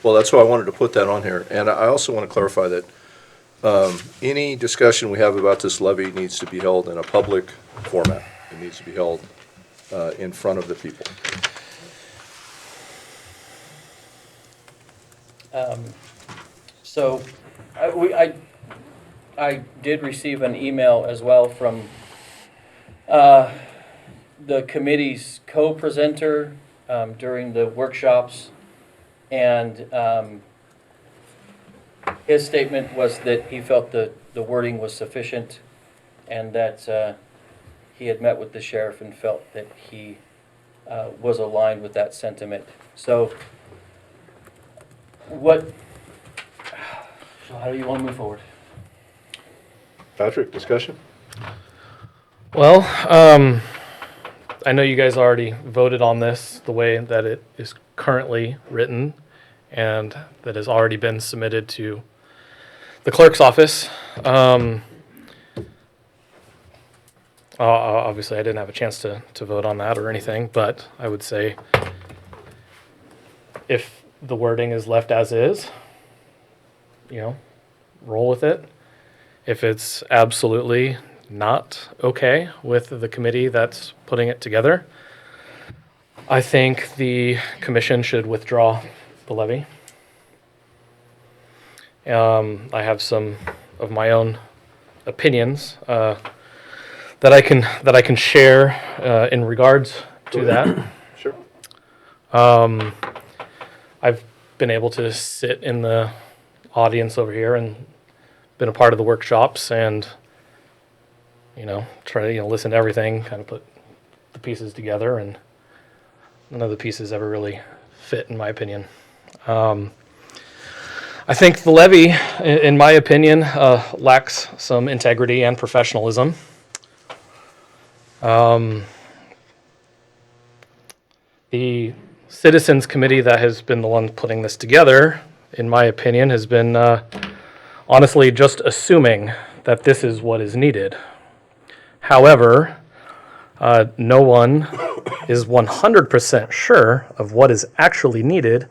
Well, that's why I wanted to put that on here. And I also want to clarify that any discussion we have about this levy needs to be held in a public format. It needs to be held in front of the people. So, I did receive an email as well from the committee's co-presenter during the workshops, and his statement was that he felt the wording was sufficient, and that he had met with the sheriff and felt that he was aligned with that sentiment. So, how do you want to move forward? Patrick, discussion? Well, I know you guys already voted on this the way that it is currently written and that has already been submitted to the clerk's office. Obviously, I didn't have a chance to vote on that or anything, but I would say if the wording is left as is, roll with it. If it's absolutely not okay with the committee that's putting it together, I think the commission should withdraw the levy. I have some of my own opinions that I can share in regards to that. Sure. I've been able to sit in the audience over here and been a part of the workshops and try to listen to everything, kind of put the pieces together, and none of the pieces ever really fit, in my opinion. I think the levy, in my opinion, lacks some integrity and professionalism. The Citizens Committee that has been the one putting this together, in my opinion, has been honestly just assuming that this is what is needed. However, no one is 100% sure of what is actually needed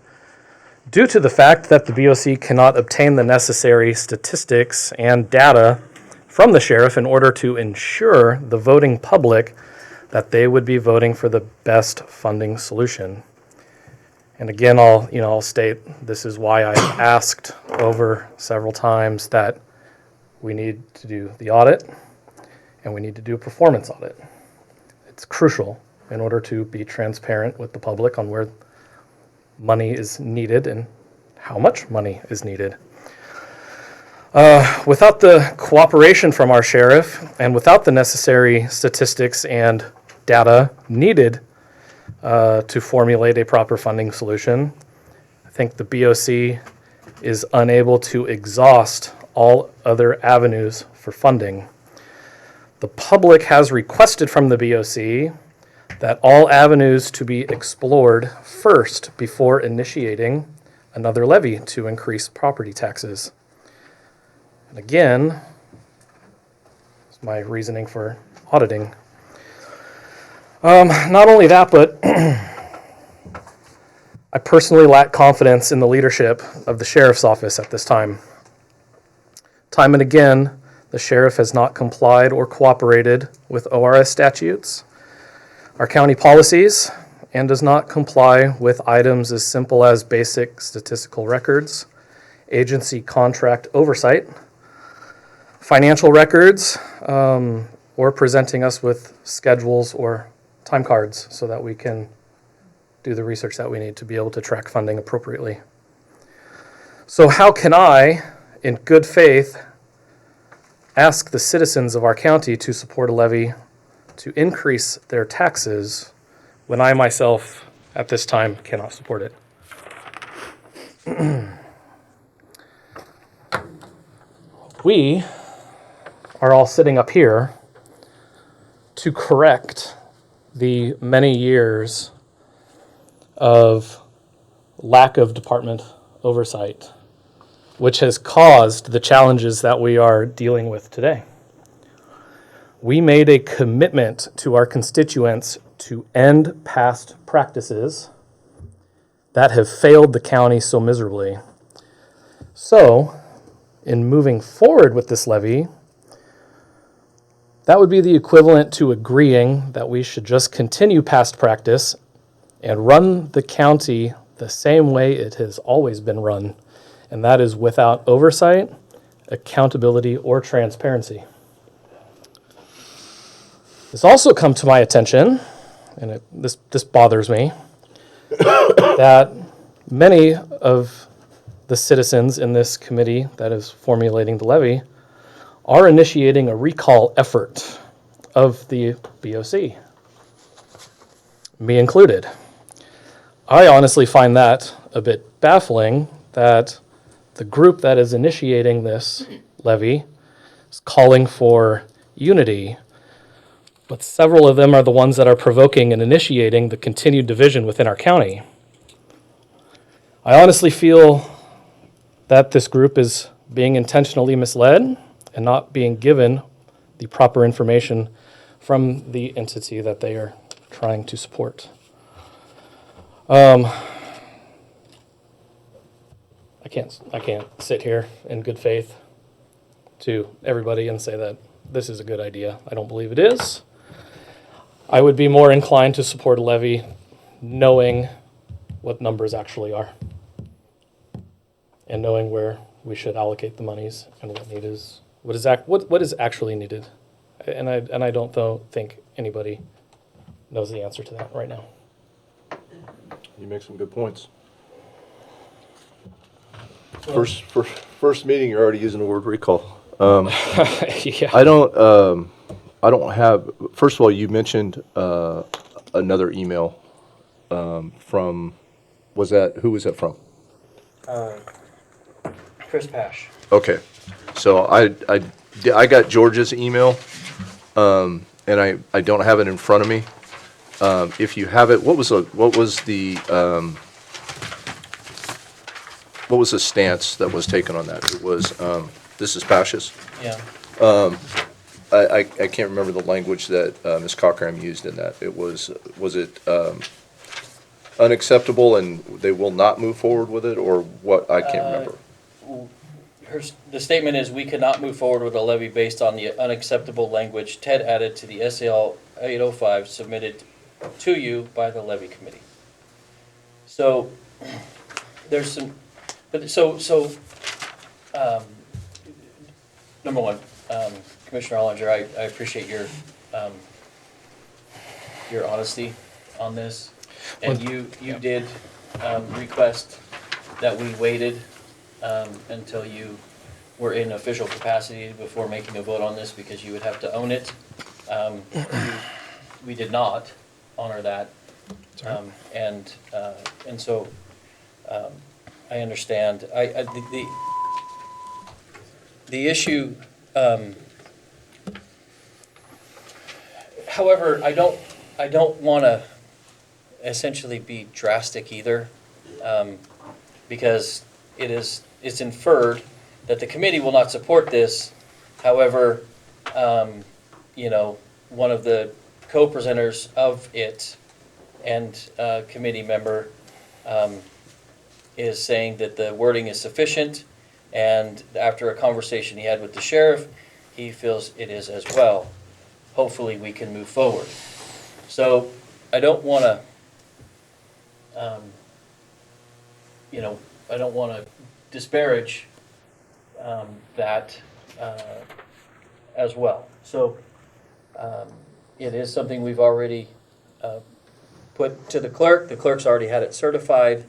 due to the fact that the BOC cannot obtain the necessary statistics and data from the sheriff in order to ensure the voting public that they would be voting for the best funding solution. And again, I'll state this is why I asked over several times that we need to do the audit and we need to do a performance audit. It's crucial in order to be transparent with the public on where money is needed and how much money is needed. Without the cooperation from our sheriff and without the necessary statistics and data needed to formulate a proper funding solution, I think the BOC is unable to exhaust all other avenues for funding. The public has requested from the BOC that all avenues to be explored first before initiating another levy to increase property taxes. And again, it's my reasoning for auditing. Not only that, but I personally lack confidence in the leadership of the sheriff's office at this time. Time and again, the sheriff has not complied or cooperated with ORS statutes, our county policies, and does not comply with items as simple as basic statistical records, agency contract oversight, financial records, or presenting us with schedules or time cards so that we can do the research that we need to be able to track funding appropriately. So how can I, in good faith, ask the citizens of our county to support a levy to increase their taxes when I myself, at this time, cannot support it? We are all sitting up here to correct the many years of lack of department oversight, which has caused the challenges that we are dealing with today. We made a commitment to our constituents to end past practices that have failed the county so miserably. So, in moving forward with this levy, that would be the equivalent to agreeing that we should just continue past practice and run the county the same way it has always been run, and that is without oversight, accountability, or transparency. This also come to my attention, and this bothers me, that many of the citizens in this committee that is formulating the levy are initiating a recall effort of the BOC, me included. I honestly find that a bit baffling that the group that is initiating this levy is calling for unity, but several of them are the ones that are provoking and initiating the continued division within our county. I honestly feel that this group is being intentionally misled and not being given the proper information from the entity that they are trying to support. I can't sit here in good faith to everybody and say that this is a good idea. I don't believe it is. I would be more inclined to support a levy knowing what numbers actually are and knowing where we should allocate the monies and what is actually needed. And I don't think anybody knows the answer to that right now. You make some good points. First meeting, you're already using the word recall. Yeah. I don't have, first of all, you mentioned another email from, who was that from? Chris Pash. Okay, so I got George's email, and I don't have it in front of me. If you have it, what was the stance that was taken on that? It was, this is Pash's. Yeah. I can't remember the language that Ms. Cochran used in that. It was it unacceptable and they will not move forward with it, or what? I can't remember. The statement is, we cannot move forward with a levy based on the unacceptable language Ted added to the SAL 805 submitted to you by the levy committee. So there's some, but number one, Commissioner Ollinger, I appreciate your honesty on this. And you did request that we waited until you were in official capacity before making a vote on this, because you would have to own it. We did not honor that. And so I understand. The issue, however, I don't want to essentially be drastic either, because it's inferred that the committee will not support this. However, one of the co-presenters of it and committee member is saying that the wording is sufficient, and after a conversation he had with the sheriff, he feels it is as well. Hopefully we can move forward. So I don't want to, I don't want to disparage that as well. So it is something we've already put to the clerk. The clerk's already had it certified.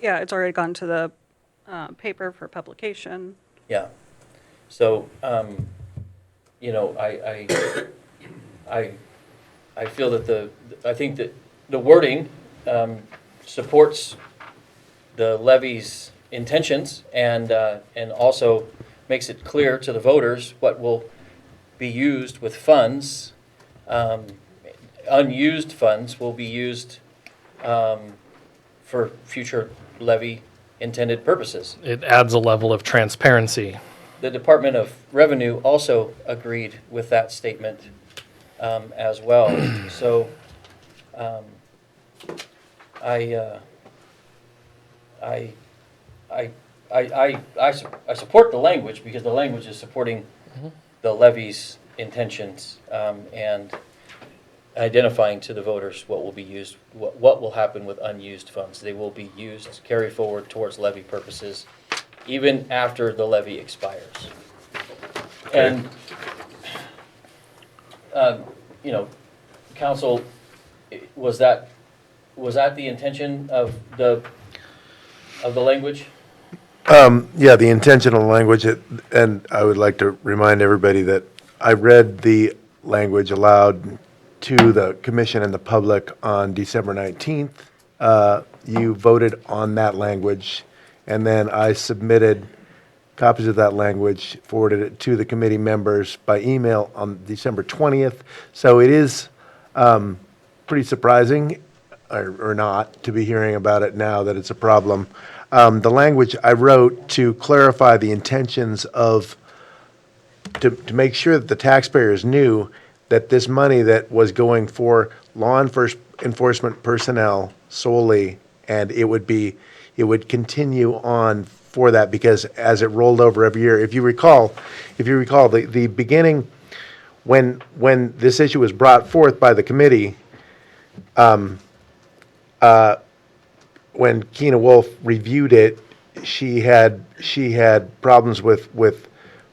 Yeah, it's already gone to the paper for publication. Yeah. So, I feel that I think that the wording supports the levy's intentions and also makes it clear to the voters what will be used with funds. Unused funds will be used for future levy intended purposes. It adds a level of transparency. The Department of Revenue also agreed with that statement as well. So I support the language because the language is supporting the levy's intentions and identifying to the voters what will be used, what will happen with unused funds. They will be used, carry forward towards levy purposes, even after the levy expires. And, council, was that the intention of the language? Yeah, the intentional language, and I would like to remind everybody that I read the language aloud to the commission and the public on December 19th. You voted on that language, and then I submitted copies of that language, forwarded it to the committee members by email on December 20th. So it is pretty surprising, or not, to be hearing about it now that it's a problem. The language I wrote to clarify the intentions of, to make sure that the taxpayers knew that this money that was going for law enforcement personnel solely, and it would continue on for that, because as it rolled over every year, if you recall, the beginning, when this issue was brought forth by the committee, when Keena Wolf reviewed it, she had problems with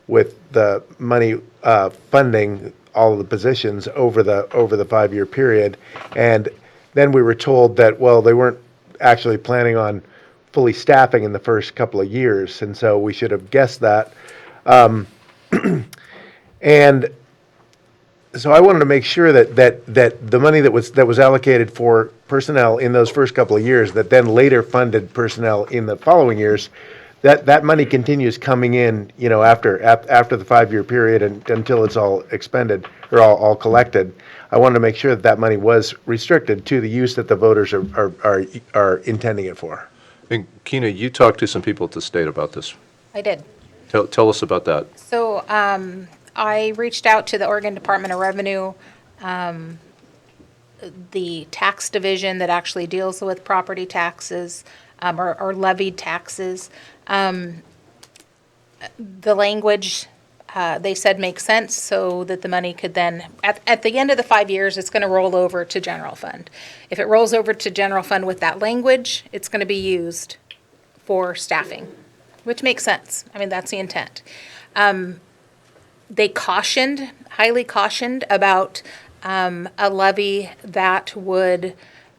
the money funding all of the positions over the 5-year period, and then we were told that, well, they weren't actually planning on fully staffing in the first couple of years, and so we should have guessed that. And so I wanted to make sure that the money that was allocated for personnel in those first couple of years, that then later funded personnel in the following years, that money continues coming in, after the 5-year period and until it's all expended or all collected. I wanted to make sure that money was restricted to the use that the voters are intending it for. And Keena, you talked to some people at the state about this. I did. Tell us about that. So I reached out to the Oregon Department of Revenue, the tax division that actually deals with property taxes or levied taxes. The language, they said, makes sense so that the money could then, at the end of the 5 years, it's going to roll over to general fund. If it rolls over to general fund with that language, it's going to be used for staffing, which makes sense. I mean, that's the intent. They highly cautioned about a levy that would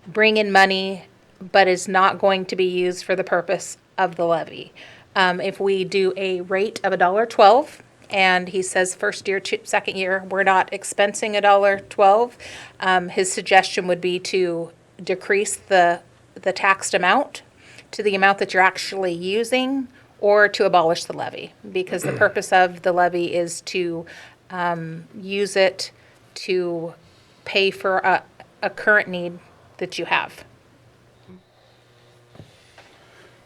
bring in money but is not going to be used for the purpose of the levy. If we do a rate of $1.12, and he says first year, second year, we're not expensing $1.12, his suggestion would be to decrease the taxed amount to the amount that you're actually using, or to abolish the levy, because the purpose of the levy is to use it to pay for a current need that you have.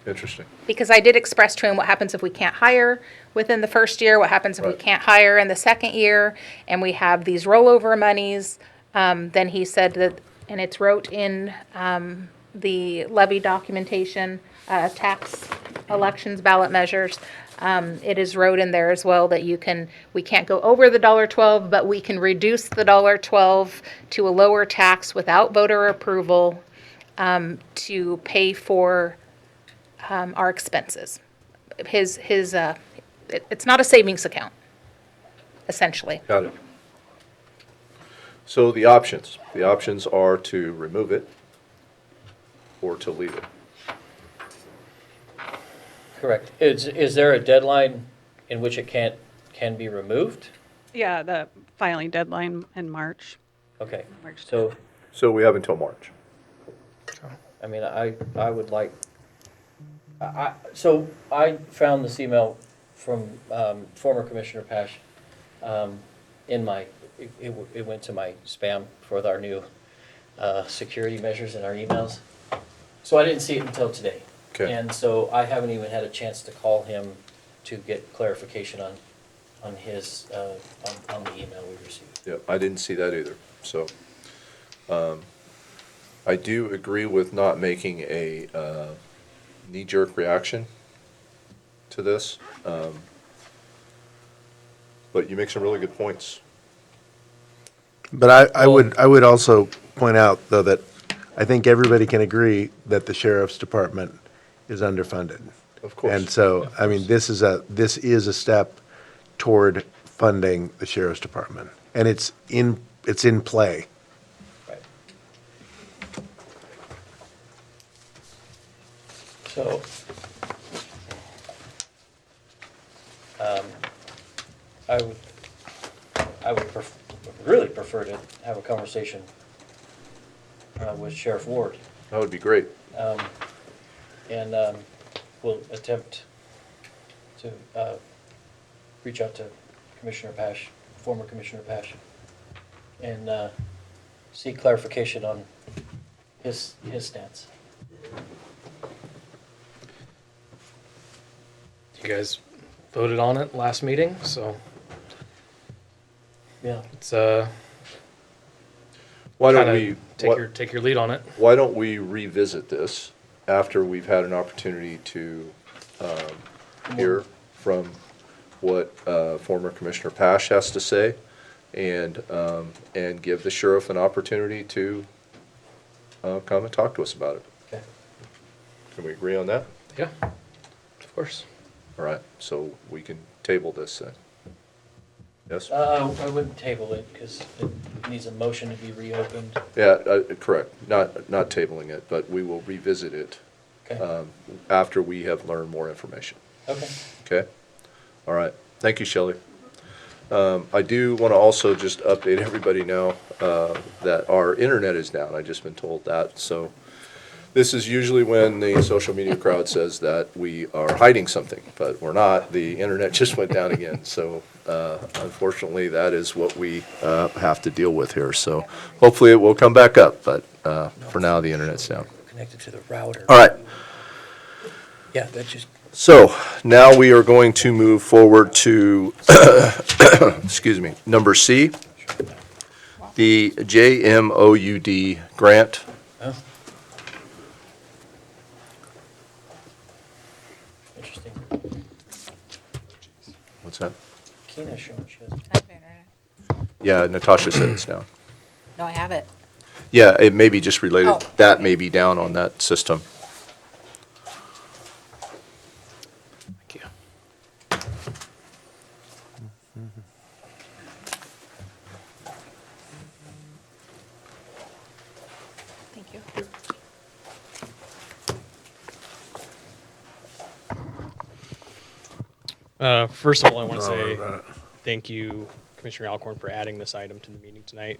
Interesting. Because I did express to him what happens if we can't hire within the first year, what happens if we Right. can't hire in the second year, and we have these rollover monies. Then he said that, and it's wrote in the levy documentation, tax elections ballot measures. It is wrote in there as well that we can't go over the $1.12, but we can reduce the $1.12 to a lower tax without voter approval to pay for our expenses. It's not a savings account, essentially. Got it. So the options are to remove it or to leave it. Correct. Is there a deadline in which it can be removed? Yeah, the filing deadline in March. Okay, March so, So we have until March. I mean, I would like, so I found this email from former Commissioner Pash in my, it went to my spam for our new security measures in our emails. So I didn't see it until today. Okay. And so I haven't even had a chance to call him to get clarification on his, on the email we received. Yep, I didn't see that either, so. I do agree with not making a knee-jerk reaction to this. But you make some really good points. But I would also point out, though, that I think everybody can agree that the sheriff's department is underfunded. Of course. And so, I mean, this is a step toward funding the sheriff's department. And it's in play. Right. So, I would really prefer to have a conversation with Sheriff Ward. That would be great. And we'll attempt to reach out to Commissioner Pash, former Commissioner Pash, and seek clarification on his stance. You guys voted on it last meeting, so Yeah. it's Why don't kinda we, take your lead on it. why don't we revisit this after we've had an opportunity to hear from what former Commissioner Pash has to say, and give the sheriff an opportunity to come and talk to us about it. Okay. Can we agree on that? Yeah, of course. All right, so we can table this then. Yes? I wouldn't table it because it needs a motion to be reopened. Yeah, correct. Not tabling it, but we will revisit it Okay. after we have learned more information. Okay. Okay? All right. Thank you, Shelley. I do want to also just update everybody now that our internet is down. I've just been told that. So this is usually when the social media crowd says that we are hiding something, but we're not. The internet just went down again. So unfortunately, that is what we have to deal with here. So hopefully it will come back up, but for now, the internet's down. Connected to the router. All right. Yeah, that just. So now we are going to move forward to, excuse me, number C, the JMOUD grant. Oh. Interesting. What's that? Keena's showing she has. Yeah, Natasha said it's down. No, I have it. Yeah, it may be just related, Oh. that may be down on that system. Thank you. Thank you. First of all, I want to say thank you, Commissioner Alcorn, for adding this item to the meeting tonight.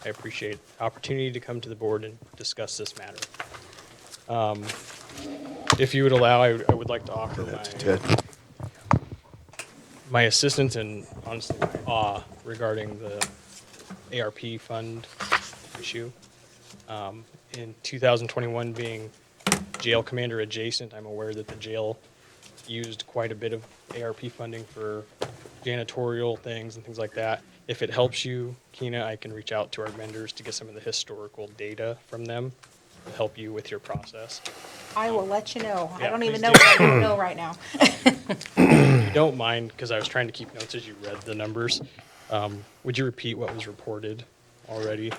I appreciate the opportunity to come to the board and discuss this matter. If you would allow, I would like to offer my assistance and honestly my awe regarding the ARP fund issue. In 2021 being jail commander adjacent, I'm aware that the jail used quite a bit of ARP funding for janitorial things and things like that. If it helps you, Keena, I can reach out to our vendors to get some of the historical data from them to help you with your process. I will let you know. I Yeah, don't even please know do. what I don't know right now. If you don't mind, because I was trying to keep notes as you read the numbers, would you repeat what was reported already?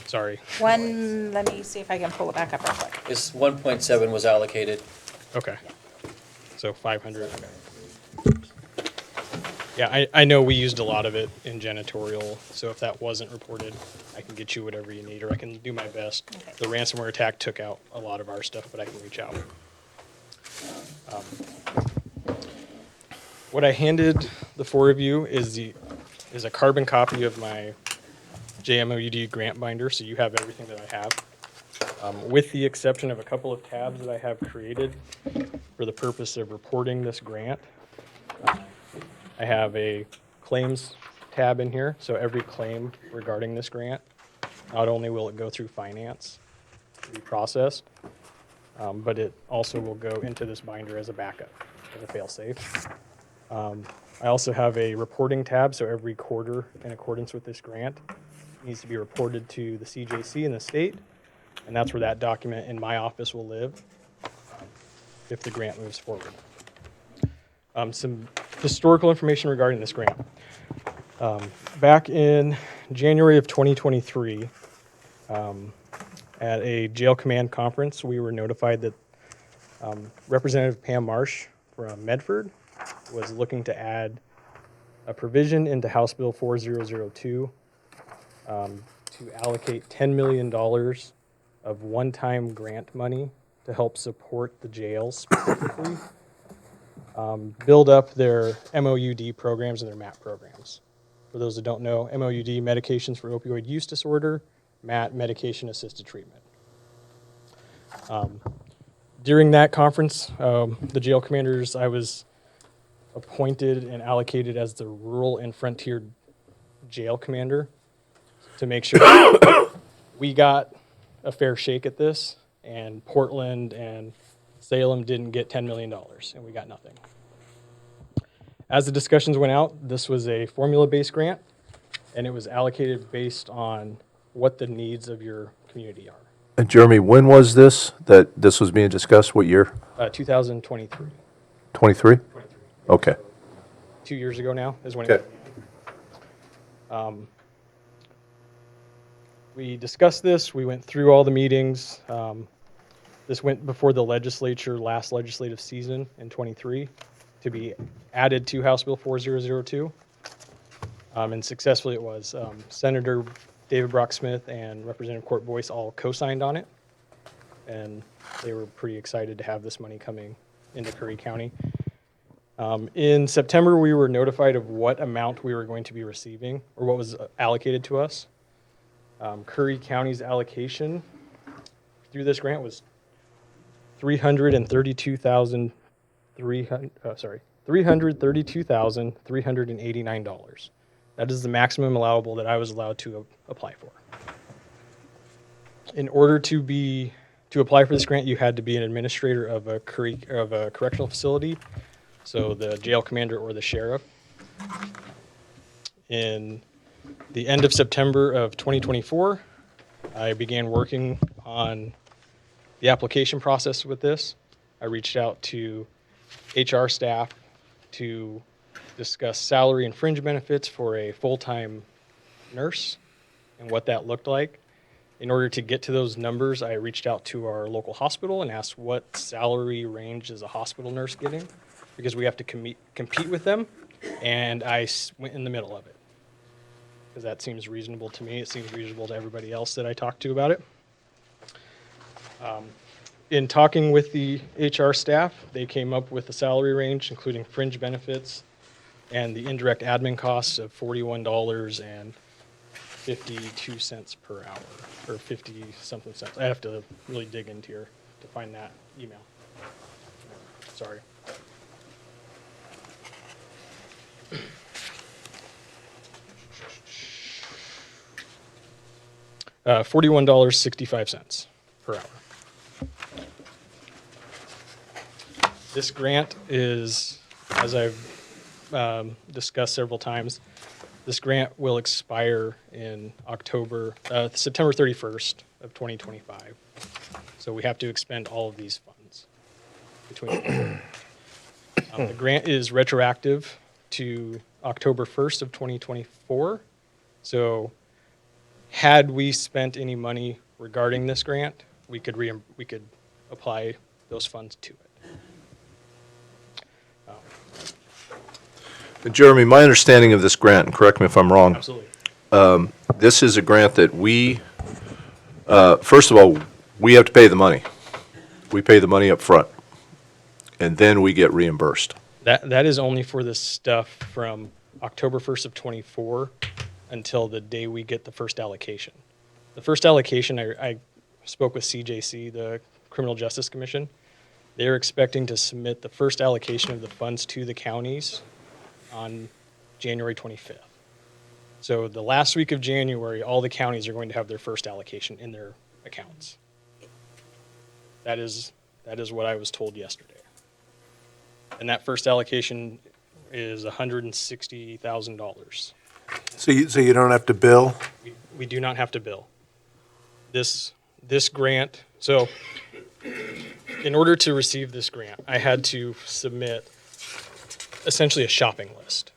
Sorry. Let me see if I can pull it back up real quick. This 1.7 was allocated. Okay. So 500. Yeah, I know we used a lot of it in janitorial, so if that wasn't reported, I can get you whatever you need, or I can do my best. Okay. The ransomware attack took out a lot of our stuff, but I can reach out. What I handed the four of you is a carbon copy of my JMOUD grant binder, so you have everything that I have. With the exception of a couple of tabs that I have created for the purpose of reporting this grant. I have a claims tab in here, so every claim regarding this grant, not only will it go through finance to be processed, but it also will go into this binder as a backup, as a fail-safe. I also have a reporting tab, so every quarter, in accordance with this grant, needs to be reported to the CJC in the state, and that's where that document in my office will live if the grant moves forward. Some historical information regarding this grant. Back in January of 2023, at a jail command conference, we were notified that Representative Pam Marsh from Medford was looking to add a provision into House Bill 4002 to allocate $10 million of one-time grant money to help support the jails specifically, build up their MOUD programs and their MAT programs. For those that don't know, MOUD, medications for opioid use disorder, MAT, medication-assisted treatment. During that conference, the jail commanders, I was appointed and allocated as the rural and frontier jail commander to make sure we got a fair shake at this, and Portland and Salem didn't get $10 million, and we got nothing. As the discussions went out, this was a formula-based grant, and it was allocated based on what the needs of your community are. And Jeremy, when was this, that this was being discussed? What year? 2023. 23? Okay. 2 years ago now is when Okay. it began. We discussed this. We went through all the meetings. This went before the legislature last legislative season in 23 to be added to House Bill 4002. And successfully it was. Senator David Brock Smith and Representative Court Boyce all co-signed on it. And they were pretty excited to have this money coming into Curry County. In September, we were notified of what amount we were going to be receiving, or what was allocated to us. Curry County's allocation through this grant was $332,389. That is the maximum allowable that I was allowed to apply for. In order to apply for this grant, you had to be an administrator of a correctional facility, so the jail commander or the sheriff. In the end of September of 2024, I began working on the application process with this. I reached out to HR staff to discuss salary and fringe benefits for a full-time nurse and what that looked like. In order to get to those numbers, I reached out to our local hospital and asked what salary range is a hospital nurse getting, because we have to compete with them, and I went in the middle of it, because that seems reasonable to me. It seems reasonable to everybody else that I talked to about it. In talking with the HR staff, they came up with a salary range, including fringe benefits and the indirect admin costs of $41.52 per hour, or 50-something cents. I have to really dig into here to find that email. Sorry. $41.65 per hour. This grant is, as I've discussed several times, this grant will expire in September 31st of 2025. So we have to expend all of these funds between. The grant is retroactive to October 1st of 2024. So had we spent any money regarding this grant, we could apply those funds to it. Jeremy, my understanding of this grant, and correct me if I'm wrong, Absolutely. this is a grant that we, first of all, we have to pay the money. We pay the money up front, and then we get reimbursed. That is only for the stuff from October 1st of 24 until the day we get the first allocation. The first allocation, I spoke with CJC, the Criminal Justice Commission. They're expecting to submit the first allocation of the funds to the counties on January 25th. So the last week of January, all the counties are going to have their first allocation in their accounts. That is what I was told yesterday. And that first allocation is $160,000. So you don't have to bill? We do not have to bill. This grant, so in order to receive this grant, I had to submit essentially a shopping list.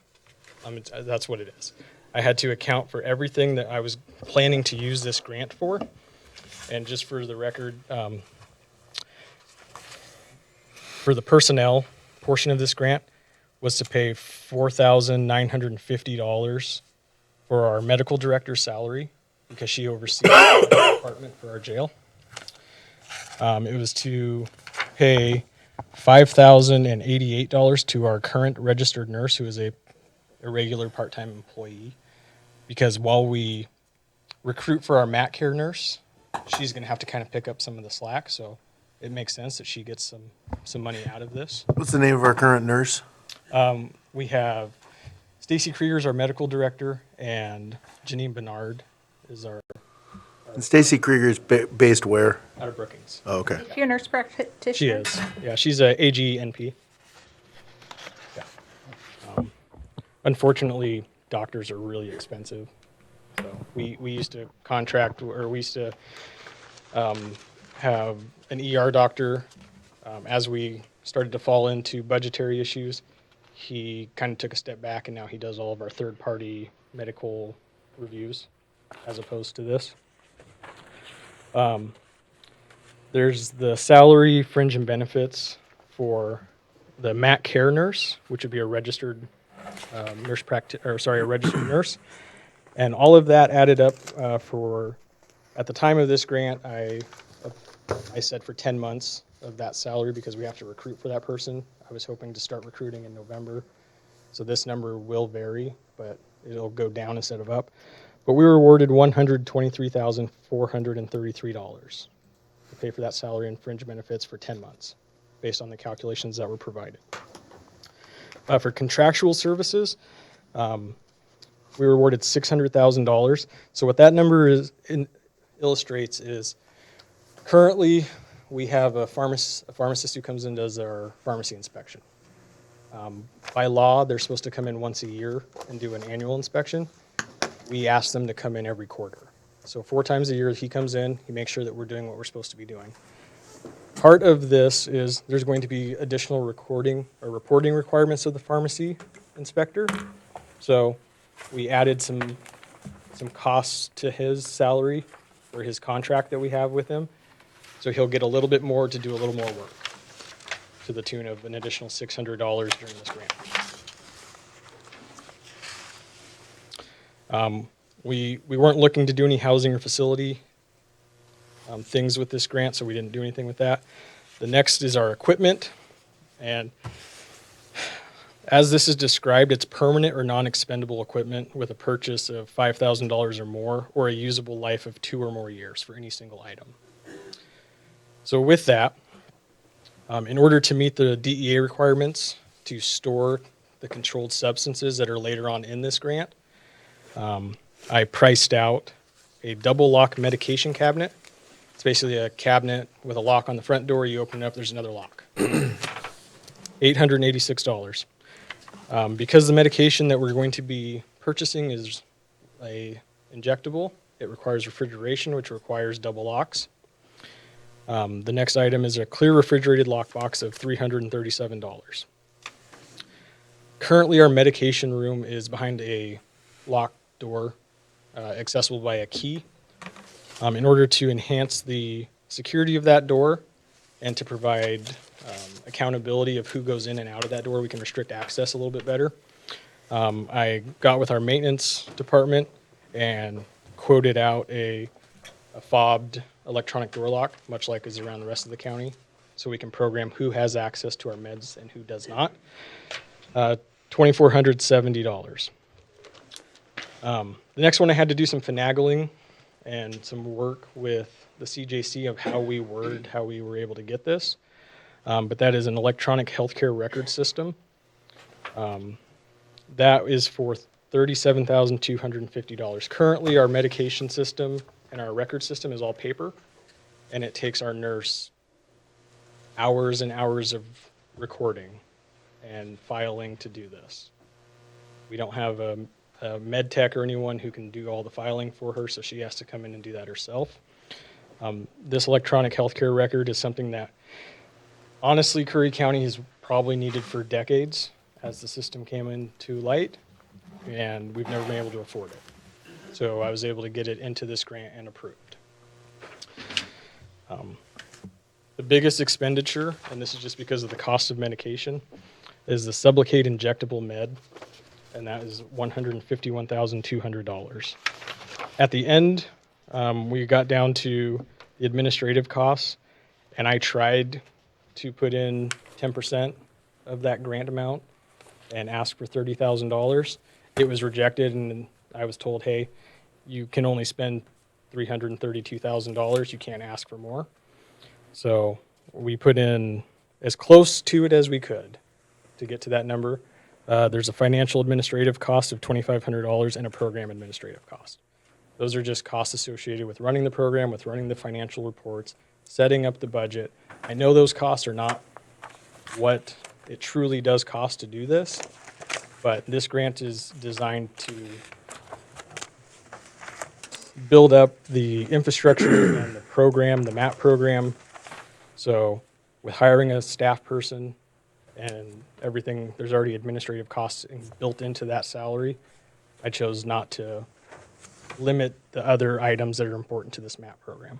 That's what it is. I had to account for everything that I was planning to use this grant for. And just for the record, for the personnel portion of this grant was to pay $4,950 for our medical director's salary because she oversees the department for our jail. It was to pay $5,088 to our current registered nurse, who is a regular part-time employee, because while we recruit for our mat care nurse, she's going to have to kind of pick up some of the slack. So it makes sense that she gets some money out of this. What's the name of our current nurse? We have Stacy Krieger's our medical director, and Janine Bernard is our And Stacy Krieger's based where? out of Brookings. Oh, okay. If you're a nurse practitioner. She is. Yeah, she's a AGNP. Yeah. Unfortunately, doctors are really expensive. So we used to contract, or we used to have an ER doctor. As we started to fall into budgetary issues, he kind of took a step back, and now he does all of our third-party medical reviews as opposed to this. There's the salary, fringe, and benefits for the mat care nurse, which would be a registered a registered nurse, and all of that added up for, at the time of this grant, I said for 10 months of that salary because we have to recruit for that person. I was hoping to start recruiting in November, so this number will vary, but it'll go down instead of up. But we were awarded $123,433 to pay for that salary and fringe benefits for 10 months, based on the calculations that were provided. For contractual services, we were awarded $600,000. So what that number illustrates is currently we have a pharmacist who comes in and does our pharmacy inspection. By law, they're supposed to come in once a year and do an annual inspection. We ask them to come in every quarter. So 4 times a year he comes in, he makes sure that we're doing what we're supposed to be doing. Part of this is there's going to be additional reporting requirements of the pharmacy inspector. So we added some costs to his salary for his contract that we have with him. So he'll get a little bit more to do a little more work, to the tune of an additional $600 during this grant. We weren't looking to do any housing or facility things with this grant, so we didn't do anything with that. The next is our equipment, and as this is described, it's permanent or non-expendable equipment with a purchase of $5,000 or more, or a usable life of 2 or more years for any single item. So with that, in order to meet the DEA requirements to store the controlled substances that are later on in this grant, I priced out a double lock medication cabinet. It's basically a cabinet with a lock on the front door. You open it up, there's another lock. $886. Because the medication that we're going to be purchasing is a injectable, it requires refrigeration, which requires double locks. The next item is a clear refrigerated lockbox of $337. Currently, our medication room is behind a locked door, accessible by a key. In order to enhance the security of that door and to provide accountability of who goes in and out of that door, we can restrict access a little bit better. I got with our maintenance department and quoted out a fobbed electronic door lock, much like is around the rest of the county, so we can program who has access to our meds and who does not. $2,470. The next one, I had to do some finagling and some work with the CJC of how we were able to get this. But that is an electronic healthcare record system. That is for $37,250. Currently, our medication system and our record system is all paper, and it takes our nurse hours and hours of recording and filing to do this. We don't have a med tech or anyone who can do all the filing for her, so she has to come in and do that herself. This electronic healthcare record is something that honestly Curry County has probably needed for decades as the system came into light, and we've never been able to afford it. So I was able to get it into this grant and approved. The biggest expenditure, and this is just because of the cost of medication, is the Sublocade injectable med, and that is $151,200. At the end, we got down to the administrative costs, and I tried to put in 10% of that grant amount and ask for $30,000. It was rejected, and I was told, hey, you can only spend $332,000. You can't ask for more. So we put in as close to it as we could to get to that number. There's a financial administrative cost of $2,500 and a program administrative cost. Those are just costs associated with running the program, with running the financial reports, setting up the budget. I know those costs are not what it truly does cost to do this, but this grant is designed to build up the infrastructure and the program, the MAP program. So with hiring a staff person and everything, there's already administrative costs built into that salary. I chose not to limit the other items that are important to this MAP program.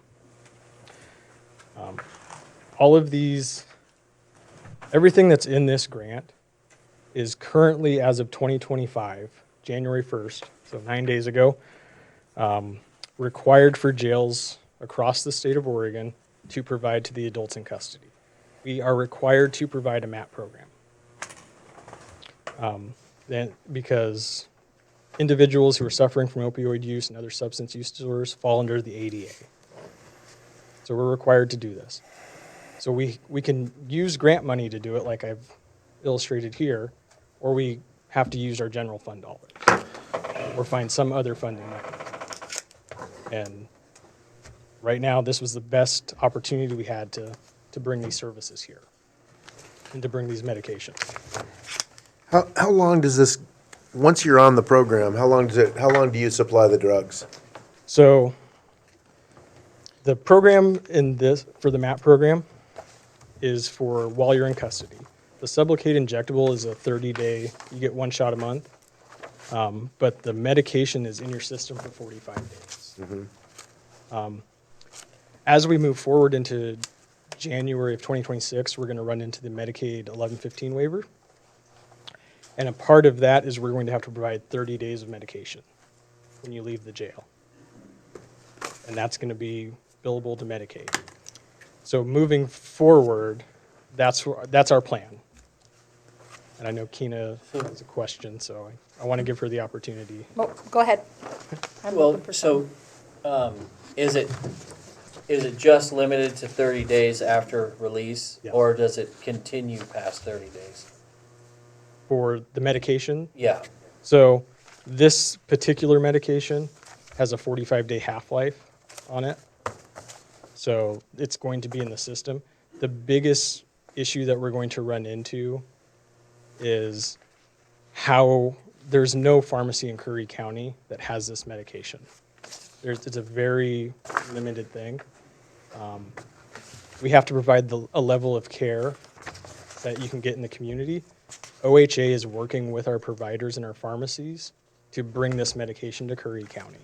All of these, everything that's in this grant is currently, as of 2025, January 1st, so 9 days ago, required for jails across the state of Oregon to provide to the adults in custody. We are required to provide a MAP program. Then, because individuals who are suffering from opioid use and other substance use disorders fall under the ADA. So we're required to do this. So we can use grant money to do it like I've illustrated here, or we have to use our general fund dollars or find some other funding mechanism. And right now, this was the best opportunity we had to bring these services here and to bring these medications. How long does this, once you're on the program, how long do you supply the drugs? So the program for the MAP program is for while you're in custody. The Sublocade injectable is a 30-day, you get one shot a month, but the medication is in your system for 45 days. Mm-hmm. As we move forward into January of 2026, we're going to run into the Medicaid 1115 waiver. And a part of that is we're going to have to provide 30 days of medication when you leave the jail. And that's going to be billable to Medicaid. So moving forward, that's our plan. And I know Keena has a question, so I want to give her the opportunity. Well, go ahead. Well, so, is it just limited to 30 days after release? Yes. Or does it continue past 30 days? For the medication, Yeah, so this particular medication has a 45-day half-life on it. So it's going to be in the system. The biggest issue that we're going to run into is how there's no pharmacy in Curry County that has this medication. It's a very limited thing. We have to provide a level of care that you can get in the community. OHA is working with our providers and our pharmacies to bring this medication to Curry County.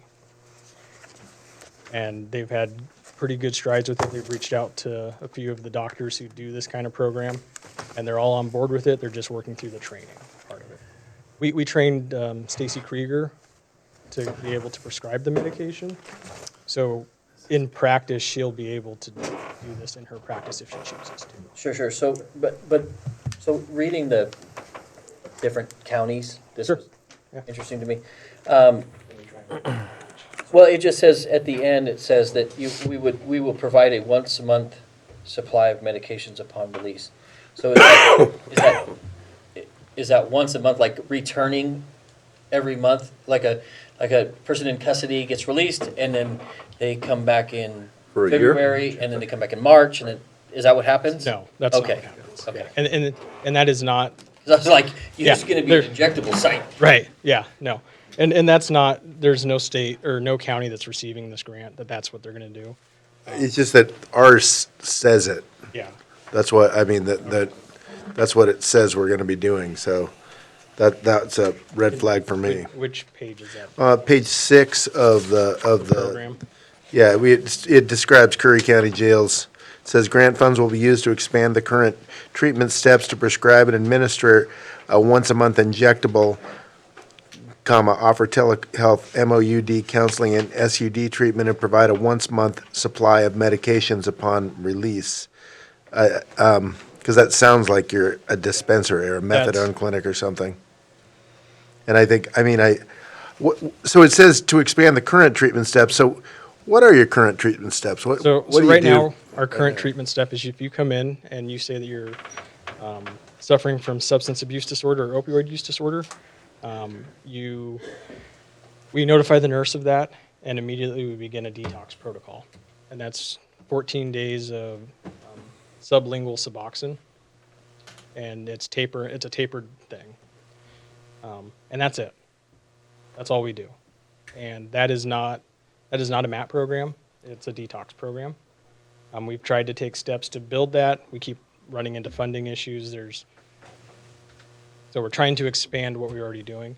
And they've had pretty good strides with it. They've reached out to a few of the doctors who do this kind of program, and they're all on board with it. They're just working through the training part of it. We trained Stacy Krieger to be able to prescribe the medication. So in practice, she'll be able to do this in her practice if she chooses to. sure. So, so reading the different counties, this Sure. was Yeah. interesting to me. Well, it just says, at the end, it says that we will provide a once-a-month supply of medications upon release. So is that once a month, like returning every month, like a person in custody gets released, and then they come back in For a year? February, and then they come back in March, and then, is that what happens? No, that's not Okay. what happens. Okay. Yeah. And that is not, 'Cause I was like, you're Yeah, just gonna be an there- injectable site. right, yeah, no. And that's not, there's no state or no county that's receiving this grant, that's what they're gonna do. It's just that ours says it. Yeah. That's what, I mean, that's what it says we're gonna be doing, so that's a red flag for me. Which page is that? Page 6 of the Program? yeah, it describes Curry County jails. It says grant funds will be used to expand the current treatment steps to prescribe and administer a once-a-month injectable, offer telehealth, MOUD counseling and SUD treatment, and provide a once-month supply of medications upon release. Because that sounds like you're a dispensary or a methadone clinic or something. And I think, so it says to expand the current treatment steps, so what are your current treatment steps? What So do you right do? now, our current treatment step is if you come in and you say that you're suffering from substance abuse disorder or opioid use disorder, we notify the nurse of that, and immediately we begin a detox protocol. And that's 14 days of sublingual Suboxone, and it's a tapered thing. And that's it. That's all we do. And that is not a MAP program. It's a detox program. We've tried to take steps to build that. We keep running into funding issues. So we're trying to expand what we're already doing.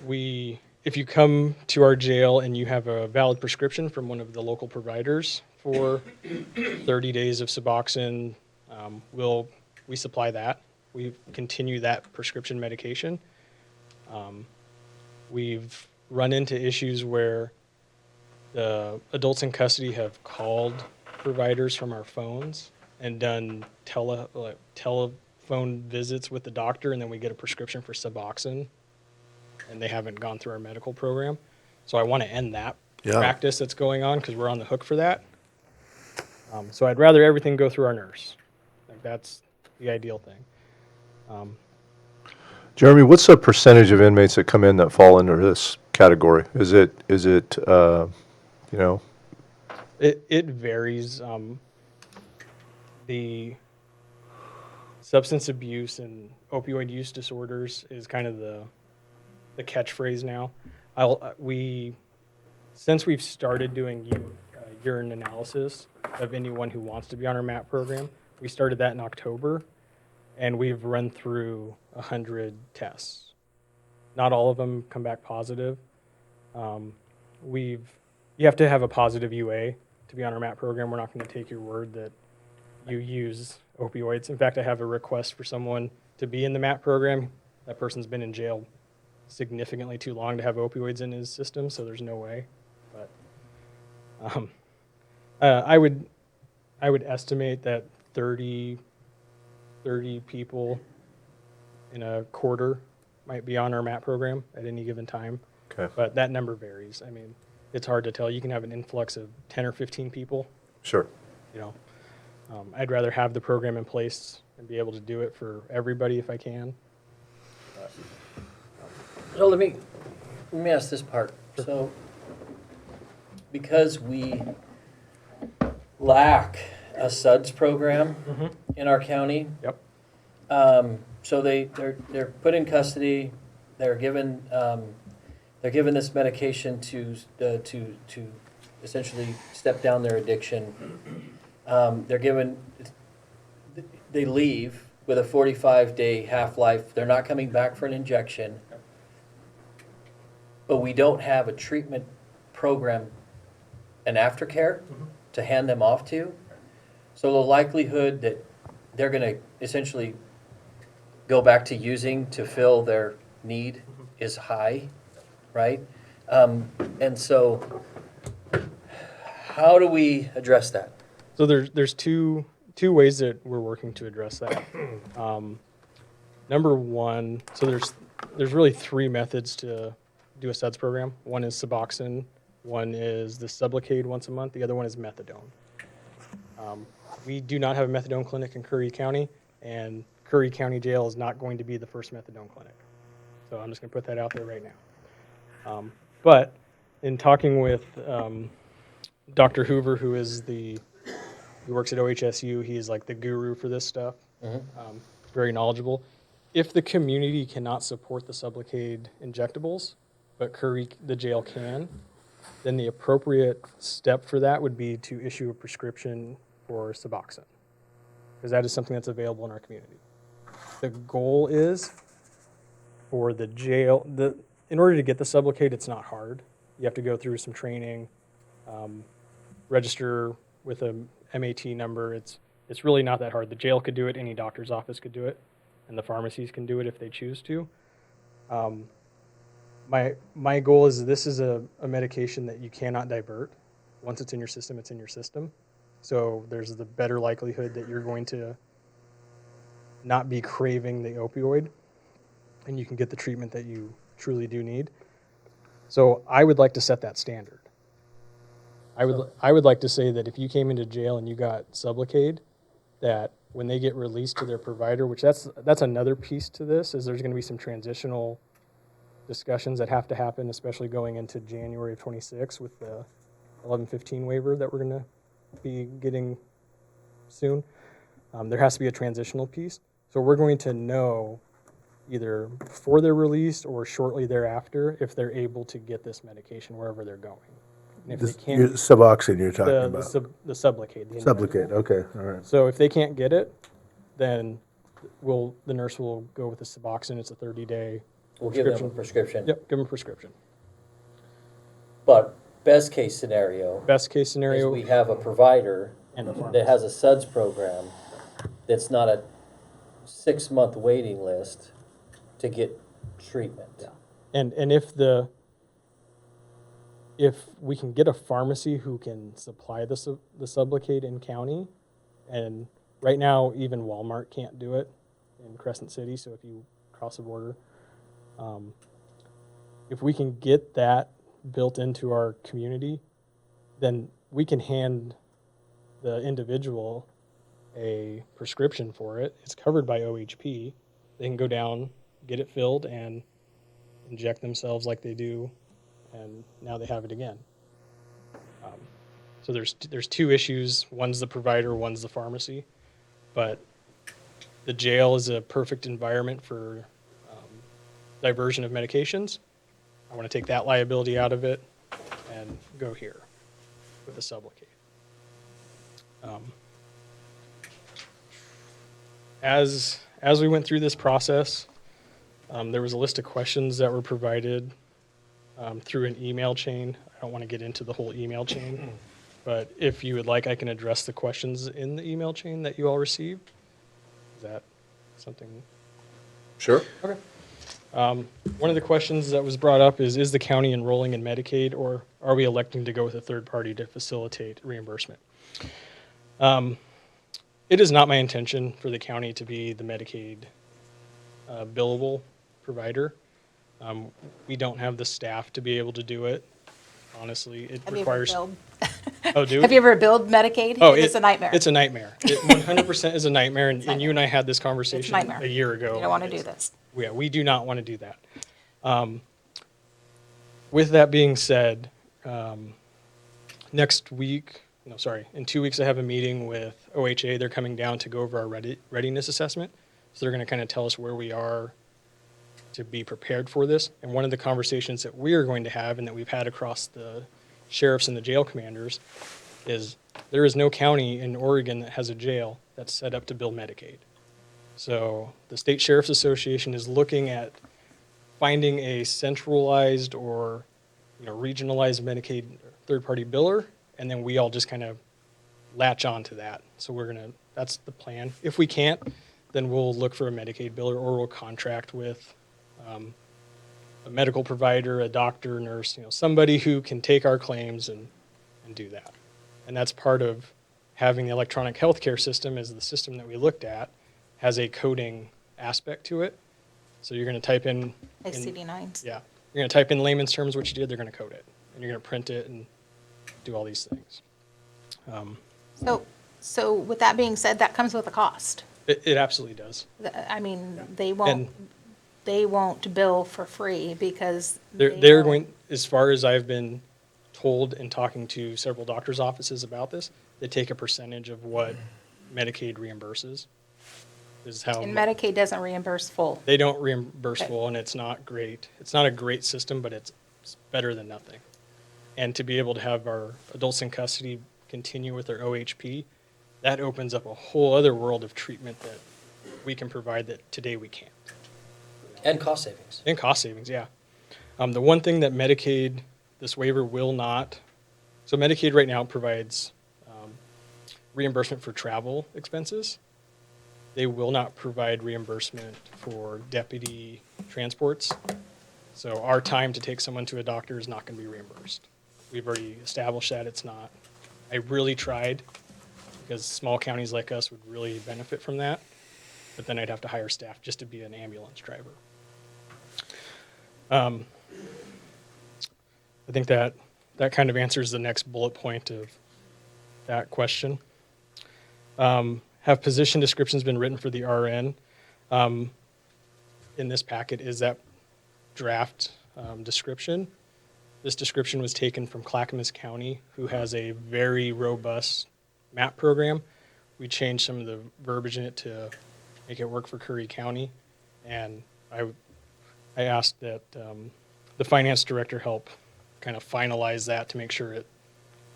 If you come to our jail and you have a valid prescription from one of the local providers for 30 days of Suboxone, we supply that. We continue that prescription medication. We've run into issues where the adults in custody have called providers from our phones and done telephone visits with the doctor, and then we get a prescription for Suboxone, and they haven't gone through our medical program. So I want to end that practice that's going on because we're on the hook for that. So I'd rather everything go through our nurse. Like that's the ideal thing. Jeremy, what's the percentage of inmates that come in that fall under this category? Is it, you know? It varies. The substance abuse and opioid use disorders is kind of the catchphrase now. Since we've started doing urine analysis of anyone who wants to be on our MAP program, we started that in October, and we've run through 100 tests. Not all of them come back positive. You have to have a positive UA to be on our MAP program. We're not going to take your word that you use opioids. In fact, I have a request for someone to be in the MAP program. That person's been in jail significantly too long to have opioids in his system, so there's no way. But I would estimate that 30 people in a quarter might be on our MAP program at any given time. Okay. But that number varies. I mean, it's hard to tell. You can have an influx of 10 or 15 people. Sure. You know, I'd rather have the program in place and be able to do it for everybody if I can. So let me ask this part. So, because we lack a SUDS program in our county. Yep. So they're put in custody. They're given this medication to essentially step down their addiction. They leave with a 45-day half-life. They're not coming back for an injection. But we don't have a treatment program and aftercare to hand them off to. So the likelihood that they're going to essentially go back to using to fill their need is high, right? And so how do we address that? So there's two ways that we're working to address that. Number one, so there's really three methods to do a SUDS program. One is Suboxone, one is the Sublocade once a month, the other one is methadone. We do not have a methadone clinic in Curry County, and Curry County Jail is not going to be the first methadone clinic. So I'm just going to put that out there right now. But in talking with Dr. Hoover, who works at OHSU, he's like the guru for this stuff, very knowledgeable. If the community cannot support the Sublocade injectables, but Curry, the jail can, then the appropriate step for that would be to issue a prescription for Suboxone, because that is something that's available in our community. The goal is for the jail, in order to get the Sublocade, it's not hard. You have to go through some training, register with a MAT number. It's really not that hard. The jail could do it, any doctor's office could do it, and the pharmacies can do it if they choose to. My goal is this is a medication that you cannot divert. Once it's in your system, it's in your system. So there's the better likelihood that you're going to not be craving the opioid, and you can get the treatment that you truly do need. So I would like to set that standard. I would like to say that if you came into jail and you got Sublocade, that when they get released to their provider, which that's another piece to this, is there's going to be some transitional discussions that have to happen, especially going into January of 26 with the 1115 waiver that we're going to be getting soon. There has to be a transitional piece. So we're going to know either before they're released or shortly thereafter if they're able to get this medication wherever they're going. And if they can't, Suboxone you're talking about. the Sublocade. The Sublocade, injectable. okay, all right. So if they can't get it, then the nurse will go with the Suboxone. It's a 30-day. We'll give them a prescription. Yep, give them a prescription. But best case scenario Best case is scenario. we have a provider And a that pharmacy. has a SUDS program that's not a 6-month waiting list to get treatment. And if we can get a pharmacy who can supply the Sublocade in county, and right now even Walmart can't do it in Crescent City, so if you cross the border, if we can get that built into our community, then we can hand the individual a prescription for it. It's covered by OHP. They can go down, get it filled, and inject themselves like they do, and now they have it again. So there's two issues. One's the provider, one's the pharmacy. But the jail is a perfect environment for diversion of medications. I want to take that liability out of it and go here with the Sublocade. As we went through this process, there was a list of questions that were provided through an email chain. I don't want to get into the whole email chain, but if you would like, I can address the questions in the email chain that you all received. Is that something? Sure. Okay. One of the questions that was brought up is the county enrolling in Medicaid, or are we electing to go with a third party to facilitate reimbursement? It is not my intention for the county to be the Medicaid billable provider. We don't have the staff to be able to do it. Honestly, it requires. Oh, do Have you ever billed Medicaid? Oh, It's a nightmare. It's a nightmare. It 100% is a nightmare, and you and I had this conversation nightmare. a year ago. You don't want to do this. Yeah, we do not want to do that. With that being said, in 2 weeks I have a meeting with OHA. They're coming down to go over our readiness assessment. So they're going to kind of tell us where we are to be prepared for this. And one of the conversations that we are going to have and that we've had across the sheriffs and the jail commanders is there is no county in Oregon that has a jail that's set up to bill Medicaid. So the State Sheriff's Association is looking at finding a centralized or regionalized Medicaid third-party biller, and then we all just kind of latch on to that. So that's the plan. If we can't, then we'll look for a Medicaid biller, or we'll contract with a medical provider, a doctor, nurse, somebody who can take our claims and do that. And that's part of having the electronic healthcare system, is the system that we looked at has a coding aspect to it. So you're going to type in CD9s. Yeah. You're going to type in layman's terms what you did, they're going to code it. And you're going to print it and do all these things. So with that being said, that comes with a cost. It absolutely does. I mean, they And won't bill for free because they're won't- going, as far as I've been told and talking to several doctors' offices about this, they take a percentage of what Medicaid reimburses. Is how And Medicaid doesn't reimburse full. they don't reimburse Okay. full, and it's not great. It's not a great system, but it's better than nothing. And to be able to have our adults in custody continue with their OHP, that opens up a whole other world of treatment that we can provide that today we can't. And cost savings. And cost savings, yeah. The one thing that Medicaid, this waiver will not, so Medicaid right now provides reimbursement for travel expenses. They will not provide reimbursement for deputy transports. So our time to take someone to a doctor is not going to be reimbursed. We've already established that it's not. I really tried because small counties like us would really benefit from that. But then I'd have to hire staff just to be an ambulance driver. I think that kind of answers the next bullet point of that question. Have position descriptions been written for the RN? In this packet is that draft description. This description was taken from Clackamas County, who has a very robust MAP program. We changed some of the verbiage in it to make it work for Curry County. And I asked that the finance director help kind of finalize that to make sure it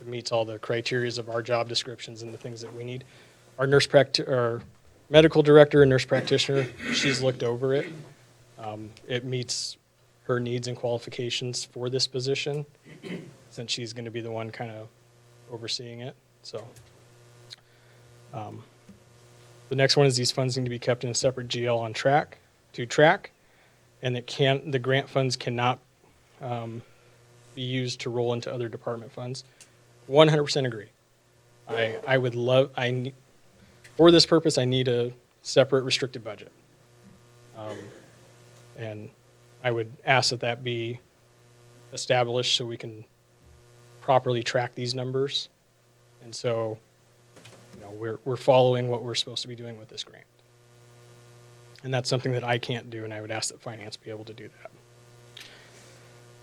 meets all the criterias of our job descriptions and the things that we need. Our medical director and nurse practitioner, she's looked over it. It meets her needs and qualifications for this position, since she's going to be the one kind of overseeing it. So the next one is these funds need to be kept in a separate GL on track, and the grant funds cannot be used to roll into other department funds. 100% agree. For this purpose, I need a separate restricted budget. And I would ask that that be established so we can properly track these numbers. And so, we're following what we're supposed to be doing with this grant. And that's something that I can't do, and I would ask that finance be able to do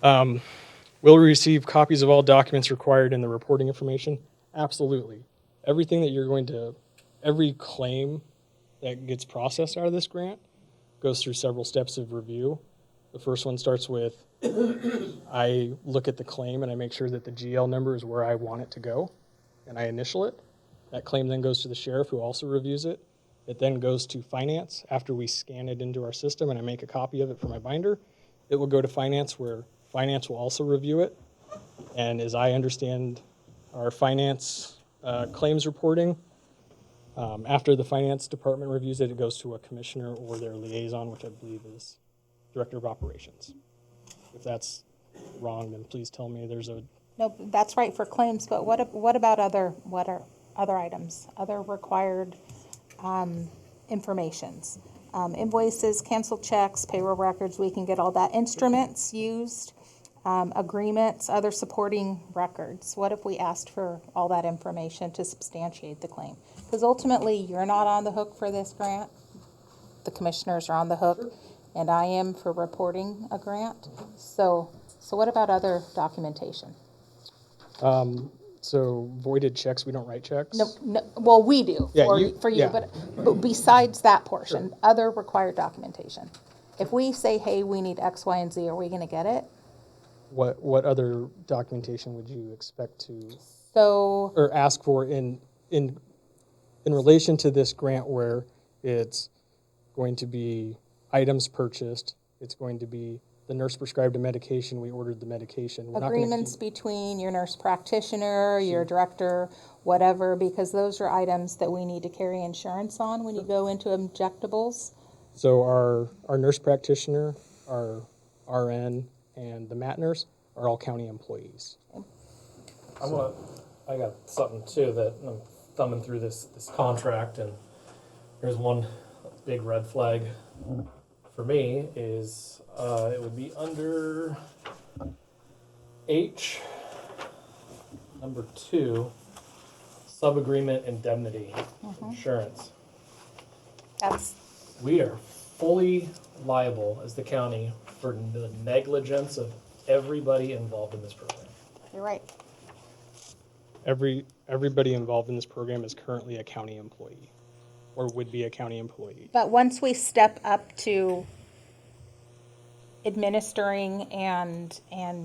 that. Will we receive copies of all documents required in the reporting information? Absolutely. Every claim that gets processed out of this grant goes through several steps of review. The first one starts with, I look at the claim and I make sure that the GL number is where I want it to go, and I initial it. That claim then goes to the sheriff, who also reviews it. It then goes to finance after we scan it into our system and I make a copy of it for my binder. It will go to finance, where finance will also review it. And as I understand our finance claims reporting, after the finance department reviews it, it goes to a commissioner or their liaison, which I believe is director of operations. If that's wrong, then please tell me. No, that's right for claims, but what about other items, other required informations? Invoices, canceled checks, payroll records, we can get all that. Instruments used, agreements, other supporting records. What if we asked for all that information to substantiate the claim? Because ultimately, you're not on the hook for this grant. The commissioners are on the hook, and I am for reporting a grant. So what about other documentation? So voided checks, we don't write checks? No, well, we do Yeah, for you, yeah. but besides that portion, other required documentation. If we say, hey, we need X, Y, and Z, are we gonna get it? What other documentation would you expect to, So, or ask for in relation to this grant, where it's going to be items purchased, it's going to be the nurse prescribed a medication, we ordered the medication. We're not gonna agreements between your nurse practitioner, your director, whatever, because those are items that we need to carry insurance on when you go into injectables. So our nurse practitioner, our RN, and the mat nurse are all county employees. I got something too that I'm thumbing through this contract, and here's one big red flag for me is it would be under H, number 2, sub-agreement indemnity insurance. That's, We are fully liable as the county for the negligence of everybody involved in this program. you're right. Everybody involved in this program is currently a county employee or would be a county employee. But once we step up to administering and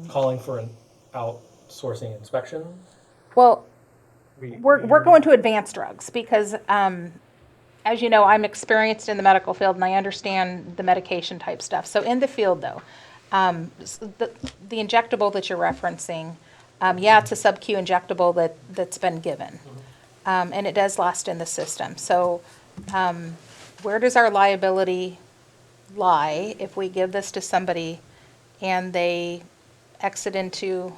Calling for an outsourcing inspection. well, We- we're going to advanced drugs because, as you know, I'm experienced in the medical field and I understand the medication type stuff. So in the field, though, the injectable that you're referencing, yeah, it's a sub-Q injectable that's been given, and it does last in the system. So, where does our liability lie if we give this to somebody and they exit into,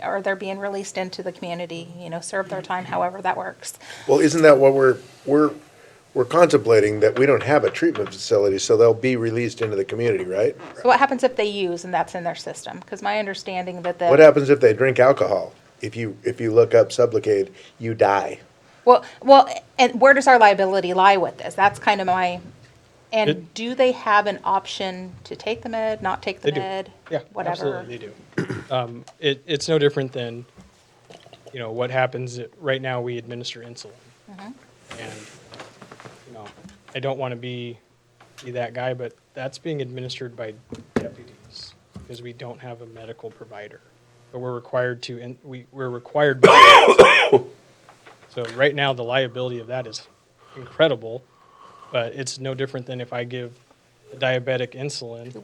or they're being released into the community, serve their time, however that works? Well, isn't that what we're contemplating, that we don't have a treatment facility, so they'll be released into the community, right? So what happens if they use and that's in their system? Because my understanding that What happens if they drink alcohol? If you look up Sublocade, you die. well, and where does our liability lie with this? That's kind of my, and do they have an option to take the med, not take the They do. med? Yeah, Whatever. absolutely, they do. It's no different than, what happens, right now we administer insulin. And, I don't want to be that guy, but that's being administered by deputies because we don't have a medical provider. But we're required to, and we're required by So right now, the liability of that is incredible, but it's no different than if I give a diabetic insulin.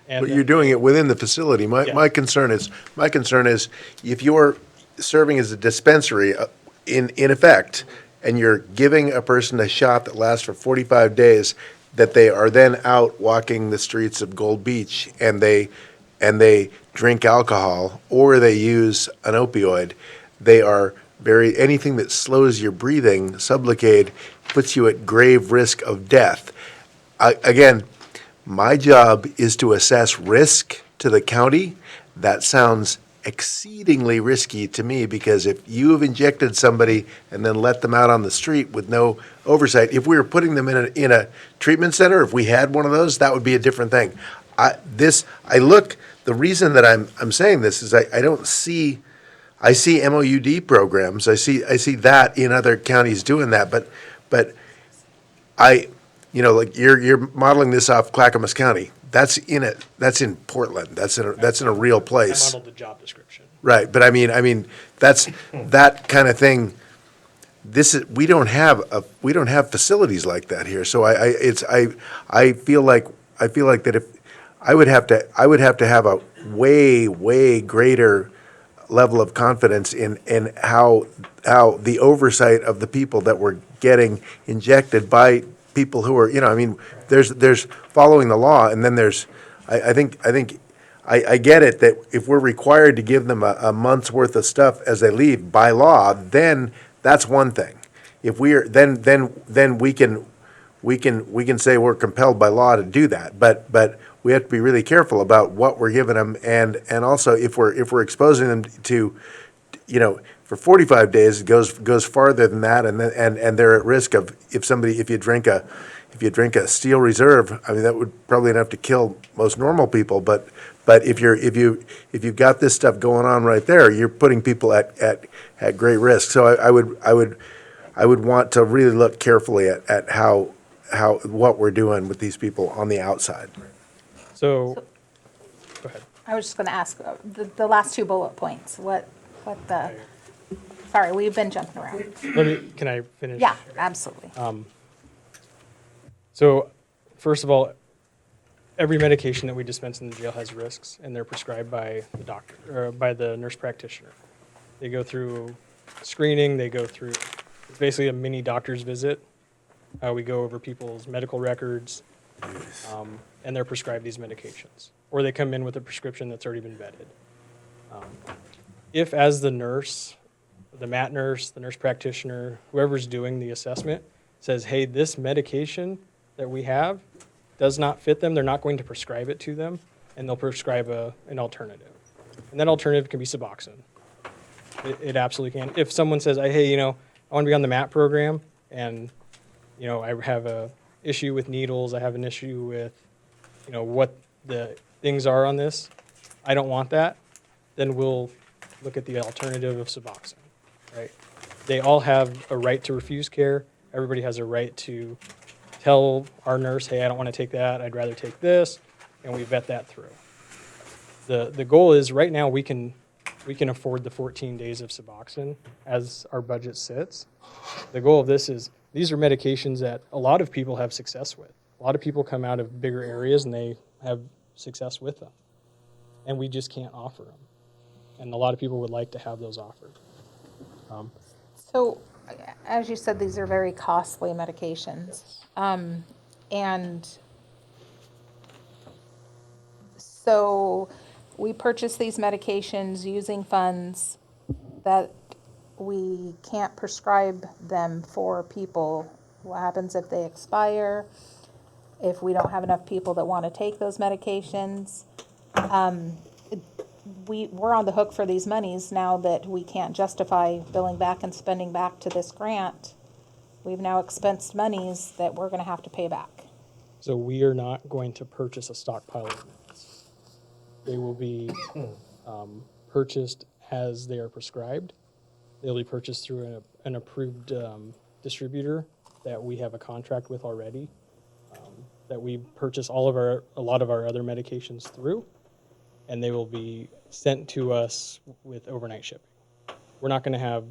And But you're doing it within the facility. Yeah. My concern is if you're serving as a dispensary in effect, and you're giving a person a shot that lasts for 45 days, that they are then out walking the streets of Gold Beach and they drink alcohol or they use an opioid, they are anything that slows your breathing, Sublocade, puts you at grave risk of death. Again, my job is to assess risk to the county. That sounds exceedingly risky to me, because if you have injected somebody and then let them out on the street with no oversight, if we were putting them in a treatment center, if we had one of those, that would be a different thing. The reason that I'm saying this is I see MOUD programs. I see that in other counties doing that, but like you're modeling this off Clackamas County. That's in Portland. That's in a real I place. modeled the job description. Right, but I mean that's that kind of thing. We don't have facilities like that here. So I feel like that if I would have to have a way greater level of confidence in how the oversight of the people that were getting injected by people who are, there's following the law, and then I get it that if we're required to give them a month's worth of stuff as they leave by law, then that's one thing. If then we can say we're compelled by law to do that, but we have to be really careful about what we're giving them, and also if we're exposing them to, for 45 days, it goes farther than that, and they're at risk of, if you drink a Steel Reserve, I mean, that would probably enough to kill most normal people, but if you've got this stuff going on right there, you're putting people at great risk. So I would want to really look carefully at how what we're doing with these people on the outside. So, go ahead. I was just going to ask the last two bullet points. Sorry, we've been jumping around. Can I finish? Yeah, absolutely. So, first of all, every medication that we dispense in the jail has risks, and they're prescribed by the doctor, or by the nurse practitioner. They go through screening, it's basically a mini doctor's visit. We go over people's medical records, and they're prescribed these medications. Or they come in with a prescription that's already been vetted. If as the nurse, the mat nurse, the nurse practitioner, whoever's doing the assessment, says, hey, this medication that we have does not fit them, they're not going to prescribe it to them, and they'll prescribe an alternative. And that alternative can be Suboxone. It absolutely can. If someone says, hey, I want to be on the MAT program, and, I have a issue with needles. I have an issue with, what the things are on this. I don't want that. Then we'll look at the alternative of Suboxone, right? They all have a right to refuse care. Everybody has a right to tell our nurse, hey, I don't want to take that. I'd rather take this. And we vet that through. The goal is right now we can afford the 14 days of Suboxone as our budget sits. The goal of this is these are medications that a lot of people have success with. A lot of people come out of bigger areas and they have success with them. And we just can't offer them. And a lot of people would like to have those offered. So, as you said, these are very costly medications. And so we purchase these medications using funds that we can't prescribe them for people. What happens if they expire? If we don't have enough people that want to take those medications? We're on the hook for these monies now that we can't justify billing back and spending back to this grant. We've now expensed monies that we're going to have to pay back. So we are not going to purchase a stockpile of meds. They will be purchased as they are prescribed. They'll be purchased through an approved distributor that we have a contract with already, that we purchase a lot of our other medications through, and they will be sent to us with overnight shipping. We're not going to have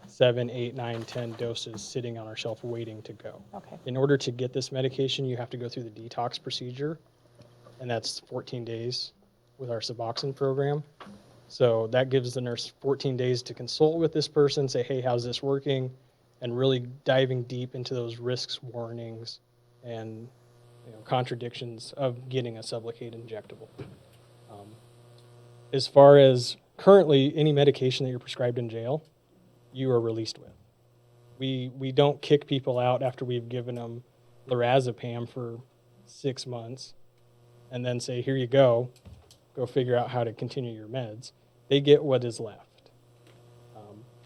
7, 8, 9, 10 doses sitting on our shelf waiting to go. Okay. In order to get this medication, you have to go through the detox procedure, and that's 14 days with our Suboxone program. So that gives the nurse 14 days to consult with this person, say, hey, how's this working? And really diving deep into those risks, warnings, and contradictions of getting a Sublocade injectable. As far as currently any medication that you're prescribed in jail, you are released with. We don't kick people out after we've given them lorazepam for 6 months and then say, here you go figure out how to continue your meds. They get what is left.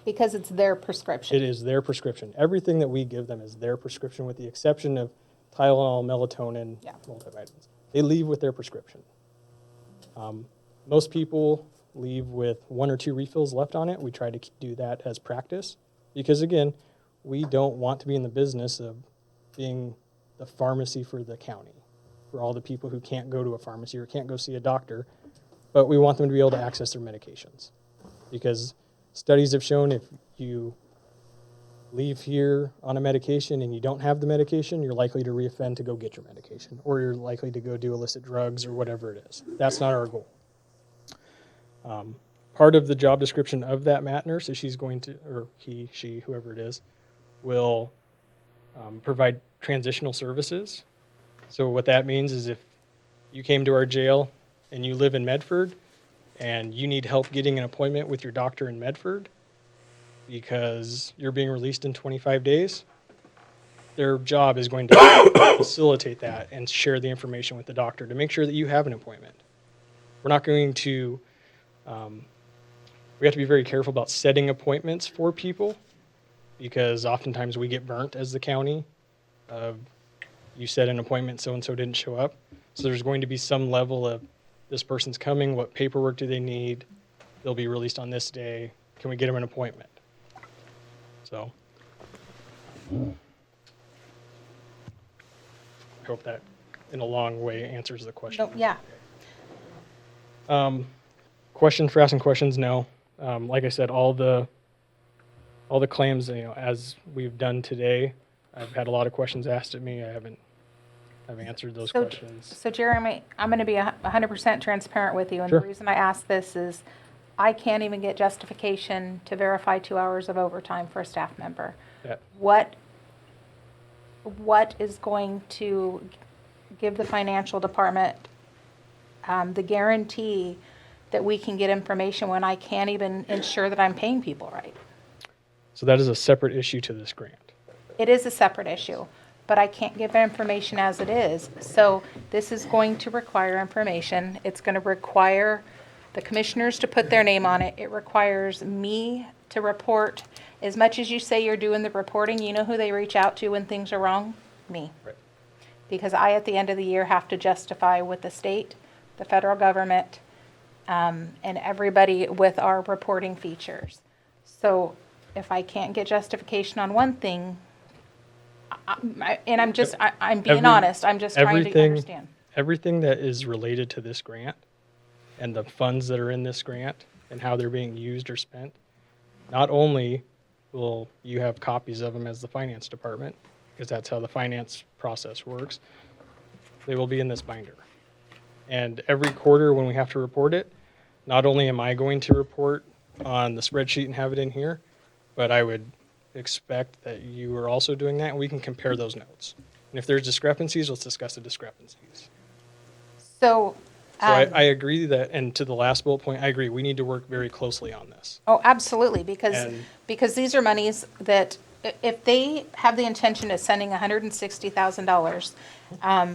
Because it's their prescription. It is their prescription. Everything that we give them is their prescription with the exception of Tylenol, melatonin, multivitamins. They leave with their prescription. Most people leave with 1 or 2 refills left on it. We try to do that as practice because, again, we don't want to be in the business of being the pharmacy for the county, for all the people who can't go to a pharmacy or can't go see a doctor, but we want them to be able to access their medications because studies have shown if you leave here on a medication and you don't have the medication, you're likely to reoffend to go get your medication, or you're likely to go do illicit drugs or whatever it is. That's not our goal. Part of the job description of that mat nurse is she's going to, or he, she, whoever it is, will provide transitional services. So what that means is if you came to our jail and you live in Medford and you need help getting an appointment with your doctor in Medford because you're being released in 25 days, their job is going to facilitate that and share the information with the doctor to make sure that you have an appointment. We're not going to, we have to be very careful about setting appointments for people because oftentimes we get burnt as the county. You set an appointment, so-and-so didn't show up. So there's going to be some level of this person's coming, what paperwork do they need? They'll be released on this day. Can we get them an appointment? So I hope that in a long way answers the question. Oh, yeah. Question for asking questions, no. Like I said, all the claims, as we've done today, I've had a lot of questions asked at me. I've answered those questions. So Jeremy, I'm going to be 100% transparent with you. And Sure. the reason I ask this is I can't even get justification to verify 2 hours of overtime for a staff member. Yeah. What is going to give the financial department the guarantee that we can get information when I can't even ensure that I'm paying people right? So that is a separate issue to this grant. It is a separate issue, but I can't give information as it is. So this is going to require information. It's going to require the commissioners to put their name on it. It requires me to report. As much as you say you're doing the reporting, you know who they reach out to when things are wrong? me. Right. Because I, at the end of the year, have to justify with the state, the federal government, and everybody with our reporting features. So if I can't get justification on one thing, and I'm being honest, I'm just trying to everything- understand. Everything that is related to this grant and the funds that are in this grant and how they're being used or spent, not only will you have copies of them as the finance department, because that's how the finance process works, they will be in this binder. And every quarter when we have to report it, not only am I going to report on the spreadsheet and have it in here, but I would expect that you are also doing that, and we can compare those notes. And if there's discrepancies, let's discuss the discrepancies. So, So I agree that, and to the last bullet point, I agree, we need to work very closely on this. oh, absolutely, because, And- because these are monies that, if they have the intention of sending $160,000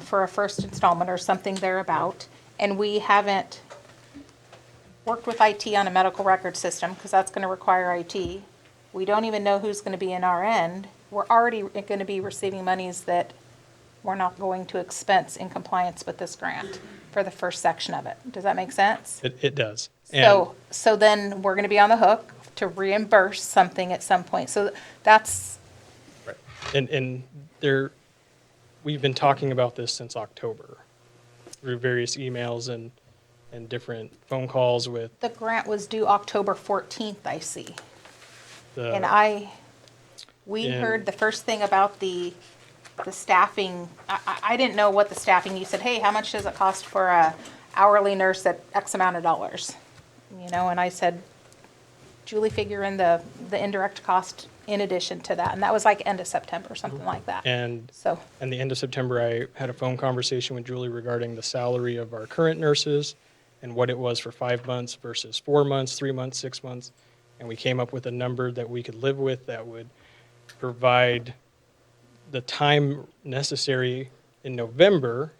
for a first installment or something thereabout, and we haven't worked with IT on a medical record system, because that's gonna require IT, we don't even know who's gonna be in our end, we're already gonna be receiving monies that we're not going to expense in compliance with this grant for the first section of it. Does that make sense? It does. So then we're gonna be on the hook to reimburse something at some point. So that's, And there, we've been talking about this since October through various emails and different phone calls with the grant was due October 14th, I see. And the, we And- heard the first thing about the staffing. I didn't know what the staffing, you said, hey, how much does it cost for a hourly nurse at X amount of dollars? You know, and I said, Julie, figure in the indirect cost in addition to that. And that was like end of September, something like that. and So, at the end of September, I had a phone conversation with Julie regarding the salary of our current nurses and what it was for 5 months versus 4 months, 3 months, 6 months. And we came up with a number that we could live with that would provide the time necessary in November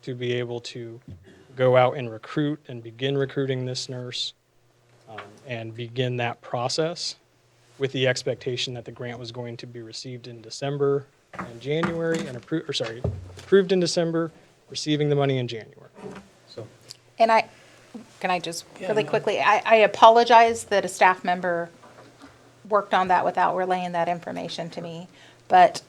to be able to go out and recruit and begin recruiting this nurse and begin that process with the expectation that the grant was going to be received in December and January and approved in December, receiving the money in January. So and can I just really quickly, I apologize that a staff member worked on that without relaying that information to me. But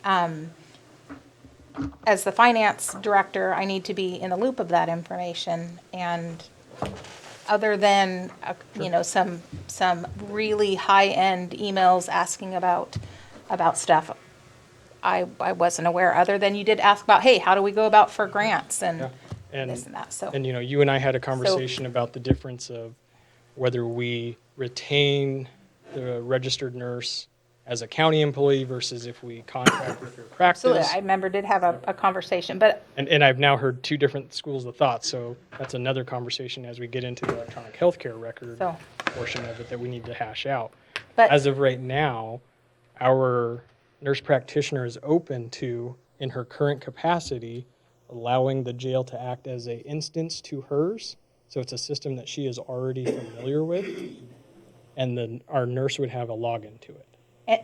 as the finance director, I need to be in the loop of that information. And other than, some really high-end emails asking about stuff, I wasn't aware, other than you did ask about, hey, how do we go about for grants and this and that, so. And, you and I had a conversation about the difference of whether we retain the registered nurse as a county employee versus if we contract with her practice. Absolutely, I remember did have a conversation, but And I've now heard two different schools of thought, so that's another conversation as we get into the electronic healthcare record So- portion of it that we need to hash out. But- As of right now, our nurse practitioner is open to, in her current capacity, allowing the jail to act as a instance to hers. So it's a system that she is already familiar with, and then our nurse would have a login to it.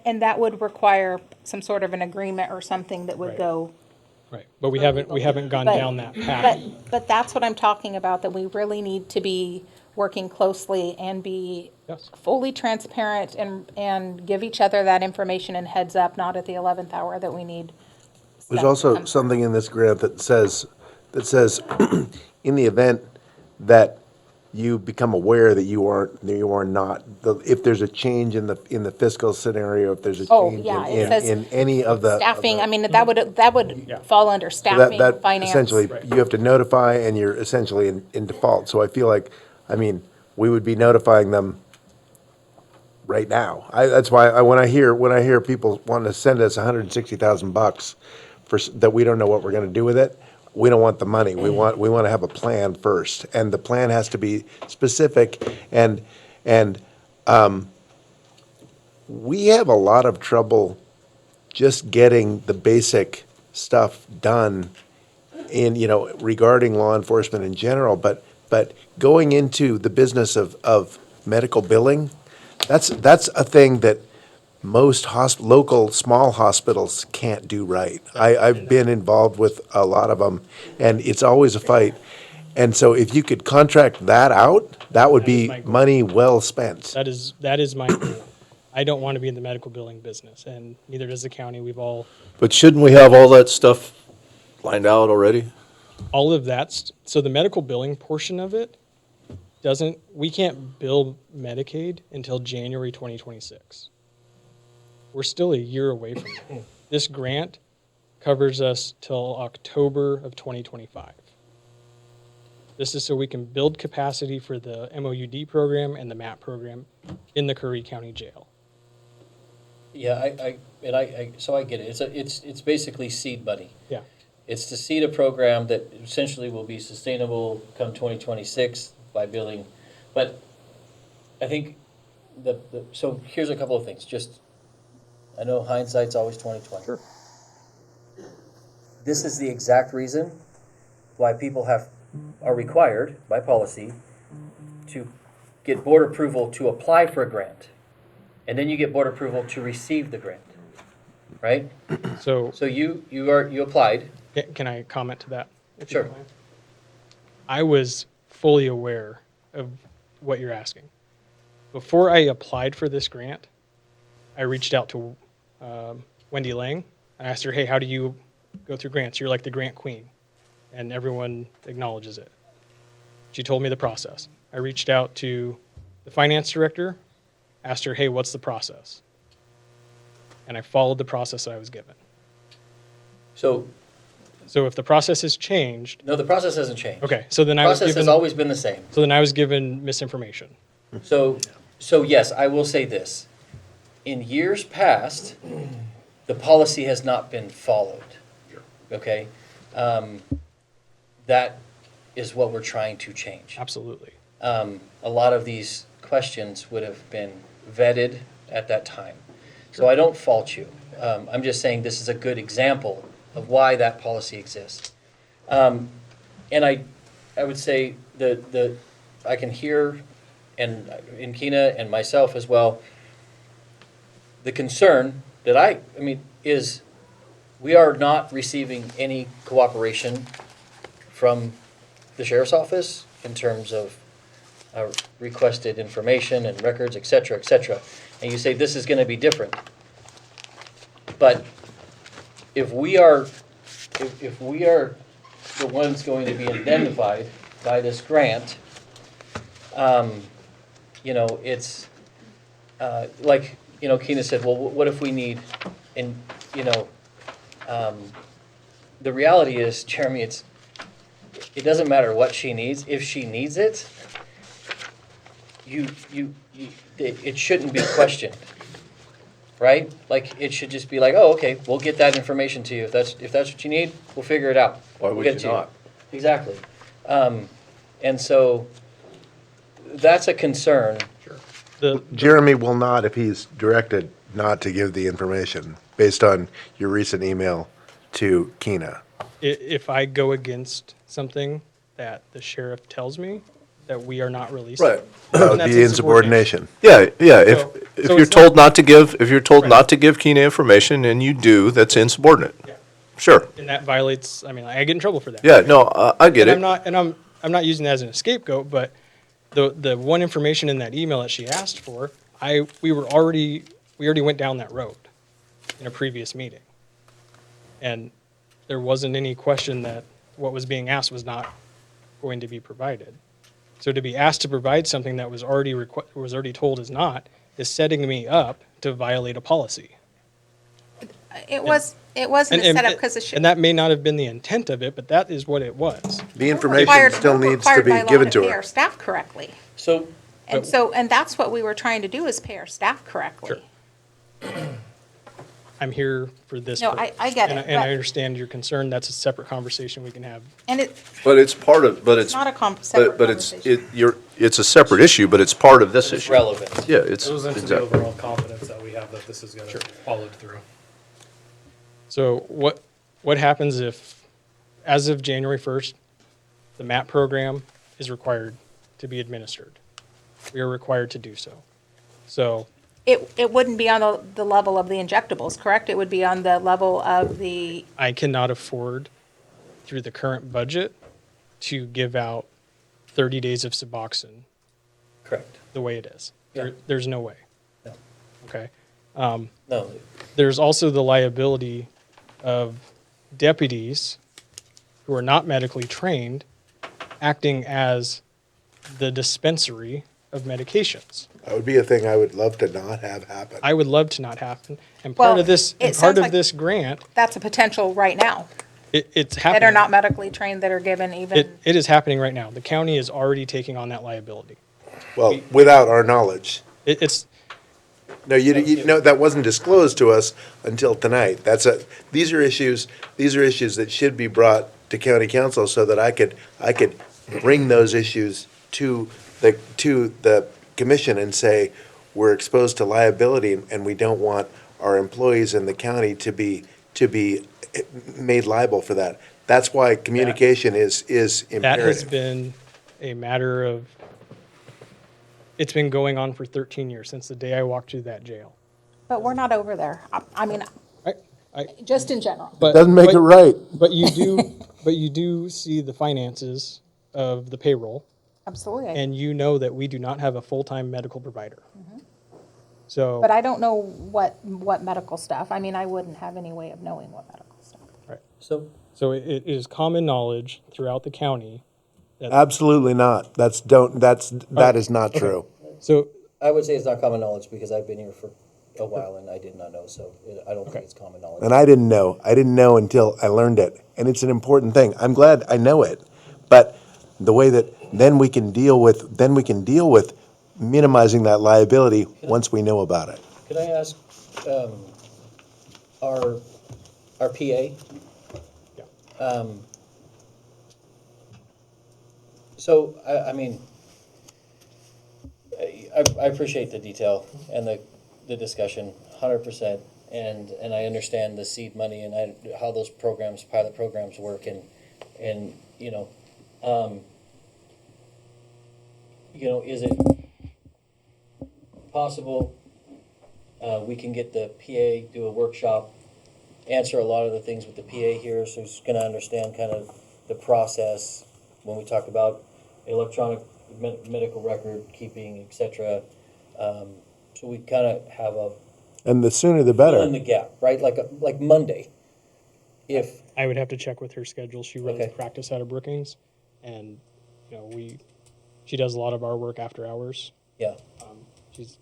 and that would require some sort of an agreement or something that would Right. go. Right, but we haven't gone But- down that path. But that's what I'm talking about, that we really need to be working closely and be Yes. fully transparent and give each other that information and heads up, not at the 11th hour that we need. There's stuff to also come. something in this grant that says, in the event that you become aware that you are not, if there's a change in the fiscal scenario, if there's a Oh, change yeah, it says in any of the. Staffing, I mean, that would fall under So staffing, that finance. essentially, you have to notify and you're essentially in default. So I feel like, we would be notifying them right now. That's why when I hear people wanting to send us $160,000 that we don't know what we're gonna do with it, we don't want the money. We want to have a plan first. And the plan has to be specific and we have a lot of trouble just getting the basic stuff done regarding law enforcement in general, but going into the business of medical billing, that's a thing that most local small hospitals can't do right. I've been involved with a lot of them, and it's always a fight. And so if you could contract that out, that would That is be my goal. money well spent. That is my goal. I don't want to be in the medical billing business, and neither does the county. We've But shouldn't we have all that stuff lined out already? all of that. So the medical billing portion of it we can't bill Medicaid until January 2026. We're still a year away from it. This grant covers us till October of 2025. This is so we can build capacity for the MOUD program and the MAP program in the Curry County Jail. Yeah, so I get it. It's basically seed money. Yeah. It's to seed a program that essentially will be sustainable come 2026 by billing. But I think so here's a couple of things. Just, I know hindsight's always 20/20. Sure. This is the exact reason why people are required by policy to get board approval to apply for a grant. And then you get board approval to receive the grant, right? So So you applied. can I comment to that? if you Sure. don't mind? I was fully aware of what you're asking. Before I applied for this grant, I reached out to Wendy Lang. I asked her, hey, how do you go through grants? You're like the grant queen, and everyone acknowledges it. She told me the process. I reached out to the finance director, asked her, hey, what's the process? And I followed the process that I was given. So, So if the process has changed, no, the process hasn't changed. okay, so then The I was process has given, always been the same. so then I was given misinformation. So yes, I will say this. In years past, the policy has not been followed. Okay? That is what we're trying to change. Absolutely. A lot of these questions would have been vetted at that time. So I don't fault you. I'm just saying this is a good example of why that policy exists. And I would say I can hear, and in Kina and myself as well, the concern that I mean, is we are not receiving any cooperation from the sheriff's office in terms of requested information and records, et cetera, et cetera. And you say this is going to be different. But if we are the ones going to be indemnified by this grant, it's like, Keena said, well, what if we need, and, the reality is, Jeremy, it doesn't matter what she needs. If she needs it, it shouldn't be questioned, right? Like, it should just be like, oh, okay, we'll get that information to you. If that's what you need, we'll figure it out. Why We'll would get you it to not? Exactly. And so that's a concern. Jeremy will not, if he's directed not to give the information, based on your recent email to Keena. If I go against something that the sheriff tells me that we are not releasing. Right. That then would that's be insubordination. Yeah, yeah. If So you're it's told not- not to give, if you're told Right. not to give Keena information and you do, that's insubordinate. Yeah. Sure. And that violates, I mean, I get in trouble for that. Yeah, no, I get And it. I'm not using that as an scapegoat, but the one information in that email that she asked for, we already went down that road in a previous meeting. And there wasn't any question that what was being asked was not going to be provided. So to be asked to provide something that was already told is not, is setting me up to violate a policy. It wasn't a setup because And that may not have been the intent of it, but that is what it was. The information still needs to be given to Pay our her. staff correctly. So, And that's what we were trying to do, is pay our staff correctly. Sure. I'm here for this. No, purpose. I get it, And I but- understand your concern. That's a separate conversation we can have. And it, But it's part of, but it's, not a separate but it's, conversation. it's a separate issue, but it's part of this issue. relevant. Yeah, it's, It goes into the exactly. overall confidence that we have that this is going to followed through. So what happens if, as of January 1st, the MAP program is required to be administered? We are required to do so. So It wouldn't be on the level of the injectables, correct? It would be on the level of the, I cannot afford, through the current budget, to give out 30 days of Suboxone Correct. the way it is. Yeah. There's no way. No. Okay. No, There's also the liability of deputies who are not medically trained acting as the dispensary of medications. That would be a thing I would love to not have happen. I would love to not happen. And Well, part of this, it and sounds part of like- this grant, that's a potential right now, it's happening. that are not medically trained, that are given even, It is happening right now. The county is already taking on that liability. Well, without our knowledge. It's, No, you know, that wasn't disclosed to us until tonight. These are issues that should be brought to county council so that I could bring those issues to the commission and say, we're exposed to liability and we don't want our employees in the county to be made liable for that. That's why communication is that has imperative. been a matter of, it's been going on for 13 years, since the day I walked through that jail. but we're not over there. I mean, I, just in general. but. Doesn't make it right. But you do see the finances of the payroll, Absolutely. and you know that we do not have a full-time medical provider. So, But I don't know what medical stuff. I mean, I wouldn't have any way of knowing what medical stuff. right. so, So it is common knowledge throughout the county that, Absolutely not. That is not true. so, I would say it's not common knowledge because I've been here for a while and I did not know, so I don't think it's common knowledge. And I didn't know. I didn't know until I learned it. And it's an important thing. I'm glad I know it. But the way that then we can deal with minimizing that liability once we know about it. Could I ask, our PA? So, I mean, I appreciate the detail and the discussion, 100%. And I understand the seed money and how those programs, pilot programs work and, is it possible, we can get the PA, do a workshop, answer a lot of the things with the PA here, so he's gonna understand kind of the process when we talk about electronic medical record keeping, et cetera. So we kind of have a And the sooner the fill in better. the gap, right? Like Monday. If, I would have to check with her schedule. She runs Okay. the practice out of Brookings, and she does a lot of our work after hours. yeah, She's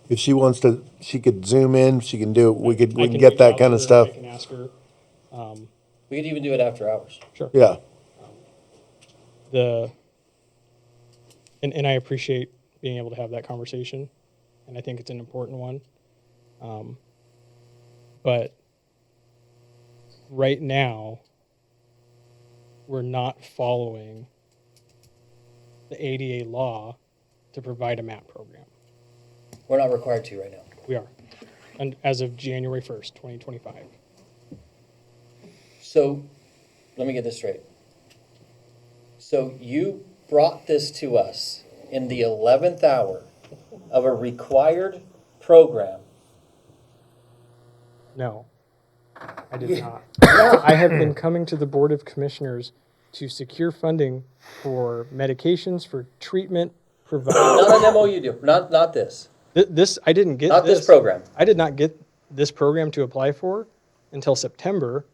If she wants to, she could zoom in, she can do, we I can reach get that out kind to of her, stuff. I can ask her. we could even do it after hours. Sure. Yeah. And I appreciate being able to have that conversation, and I think it's an important one. But right now, we're not following the ADA law to provide a MAP program. We're not required to right now. We are, and as of January 1st, 2025. So, let me get this straight. So you brought this to us in the 11th hour of a required program. No, I did not. I have been coming to the Board of Commissioners to secure funding for medications, for treatment, provided. Not an MOU deal, not this. This, I didn't get Not this program. I did not get this program to apply for until September,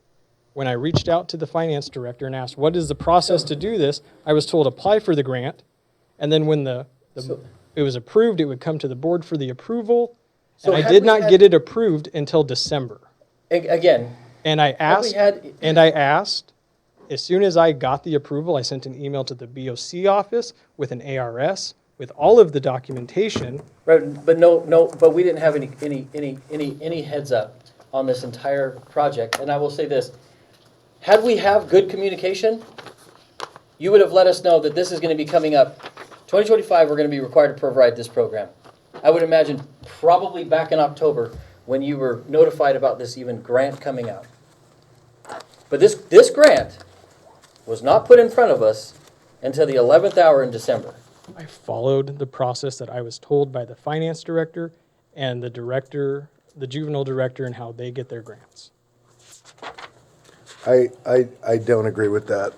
when I reached out to the finance director and asked, what is the process to do this? I was told, apply for the grant, and then when it was approved, it would come to the board for the approval, So and I had did we not had- get it approved until December. Again, And I Have we asked, as soon as I got the approval, I sent an email to the BOC office with an ARS, with all of the documentation. right, but we didn't have any heads up on this entire project. And I will say this, had we have good communication, you would have let us know that this is gonna be coming up. 2025, we're gonna be required to provide this program. I would imagine probably back in October, when you were notified about this even grant coming out. But this grant was not put in front of us until the 11th hour in December. I followed the process that I was told by the finance director and the director, the juvenile director, and how they get their grants. I don't agree with that.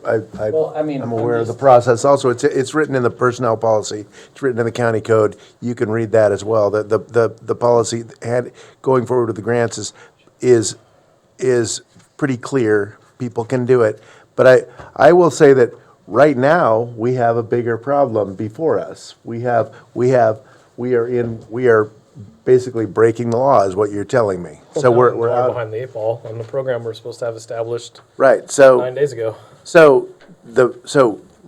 Well, I mean, I'm I'm aware of the just- process. Also, it's written in the personnel policy. It's written in the county code. You can read that as well. The policy had, going forward with the grants is pretty clear. People can do it. But I will say that right now, we have a bigger problem before us. We are basically breaking the law, is what you're telling me. So we're out. behind the eight ball on the program we're supposed to have established Right, so. 9 days ago. So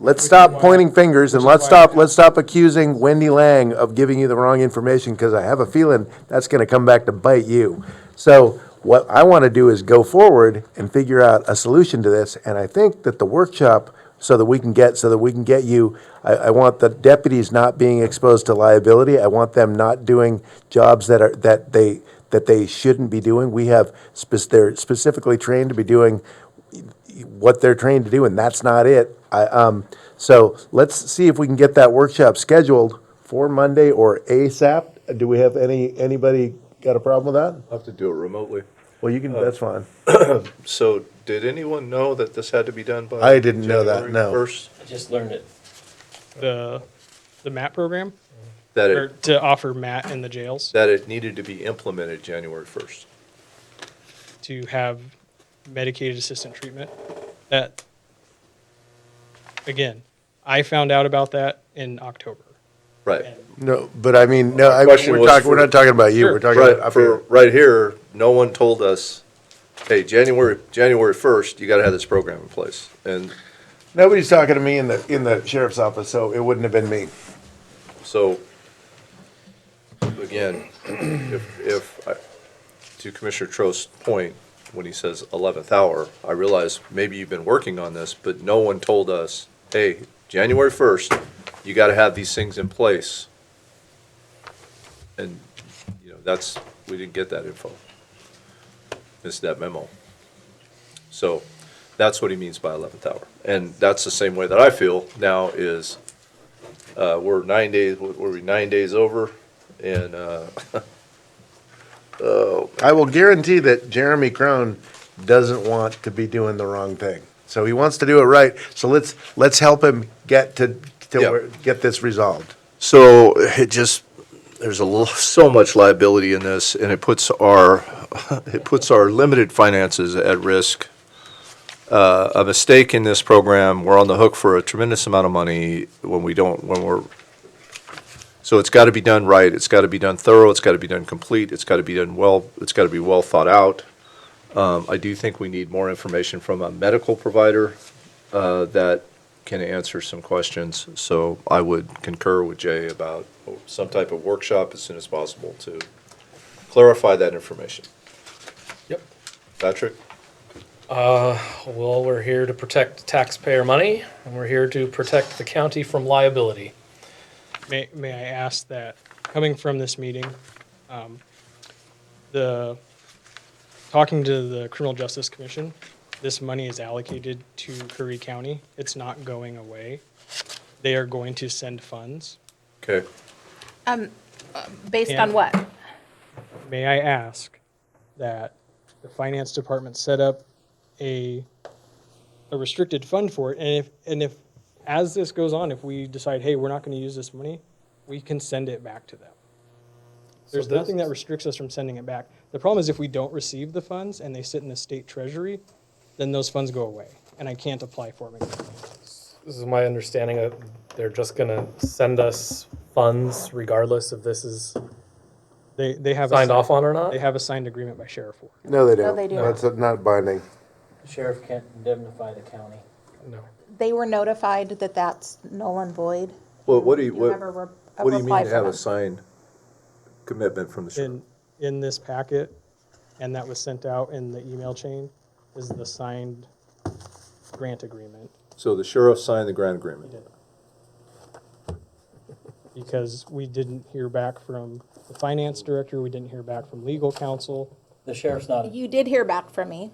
let's stop pointing fingers and let's stop accusing Wendy Lang of giving you the wrong information, because I have a feeling that's gonna come back to bite you. So what I wanna do is go forward and figure out a solution to this, and I think that the workshop, so that we can get you, I want the deputies not being exposed to liability. I want them not doing jobs that they shouldn't be doing. They're specifically trained to be doing what they're trained to do, and that's not it. So let's see if we can get that workshop scheduled for Monday or ASAP. Do we have anybody got a problem with that? I'll have to do it remotely. Well, you can, that's fine. So, did anyone know that this had to be done by? I didn't know that, no. January 1st? I just learned it. The MAT program, That or it, to offer MAT in the jails, that it needed to be implemented January 1st. to have medicated assistant treatment. That, again, I found out about that in October. Right. No, but I mean, no, My question was we're not talking about you, we're talking Right, about up for, here. right here, no one told us, hey, January 1st, you gotta have this program in place. And Nobody's talking to me in the sheriff's office, so it wouldn't have been me. so, again, to Commissioner Trost's point, when he says 11th hour, I realize maybe you've been working on this, but no one told us, hey, January 1st, you gotta have these things in place. And, we didn't get that info. Missed that memo. So, that's what he means by 11th hour. And that's the same way that I feel now is, we're 9 days, what were we, 9 days over? And, I will guarantee that Jeremy Crone doesn't want to be doing the wrong thing. So he wants to do it right, so let's help him get Yeah. get this resolved. so there's so much liability in this, and it puts our limited finances at risk. A mistake in this program, we're on the hook for a tremendous amount of money so it's gotta be done right, it's gotta be done thorough, it's gotta be done complete, it's gotta be done well, it's gotta be well thought out. I do think we need more information from a medical provider, that can answer some questions. So I would concur with Jay about some type of workshop as soon as possible to clarify that information. Yep. Patrick? Well, we're here to protect taxpayer money, and we're here to protect the county from liability. May I ask that, coming from this meeting, talking to the Criminal Justice Commission, this money is allocated to Curry County. It's not going away. They are going to send funds. Okay. Based Yeah. on what? May I ask that the finance department set up a restricted fund for it, and if as this goes on, if we decide, hey, we're not going to use this money, we can send it back to them. There's this- nothing that restricts us from sending it back. The problem is if we don't receive the funds and they sit in the state treasury, then those funds go away, and I can't apply for them again. This is my understanding that they're just gonna send us funds regardless if this is They have signed off on or not? They have a signed agreement by Sheriff Ward. No, they No, don't. they do. That's not binding. The sheriff can't indemnify the county. No. They were notified that that's null and void. Well, what do you have a what do you reply mean to have from a them. signed commitment from the sheriff? In this packet, and that was sent out in the email chain, is the signed grant agreement. So the sheriff signed the grant agreement? Because we didn't hear back from the finance director, we didn't hear back from legal counsel, The sheriff's not, You did hear back from me,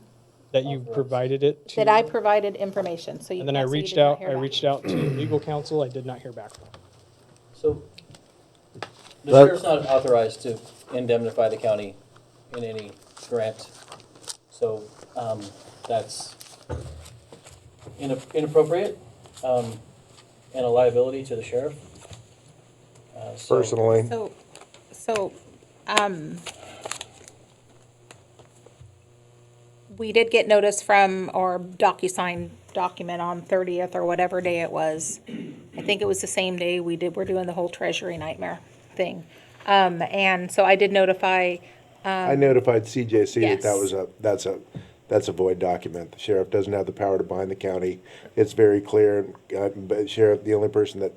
that you provided it to. that I provided information, so you And then I can't say you reached did not out, hear I back. reached out to legal counsel, I did not hear back from them. so The sheriff's not authorized to indemnify the county in any grant, so that's inappropriate and a liability to the sheriff. So- Personally, We did get notice from, or DocuSign document on 30th or whatever day it was. I think it was the same day we're doing the whole treasury nightmare thing. And so I did notify, I notified CJC yes. that's a void document. The sheriff doesn't have the power to bind the county. It's very clear, but sheriff, the only person that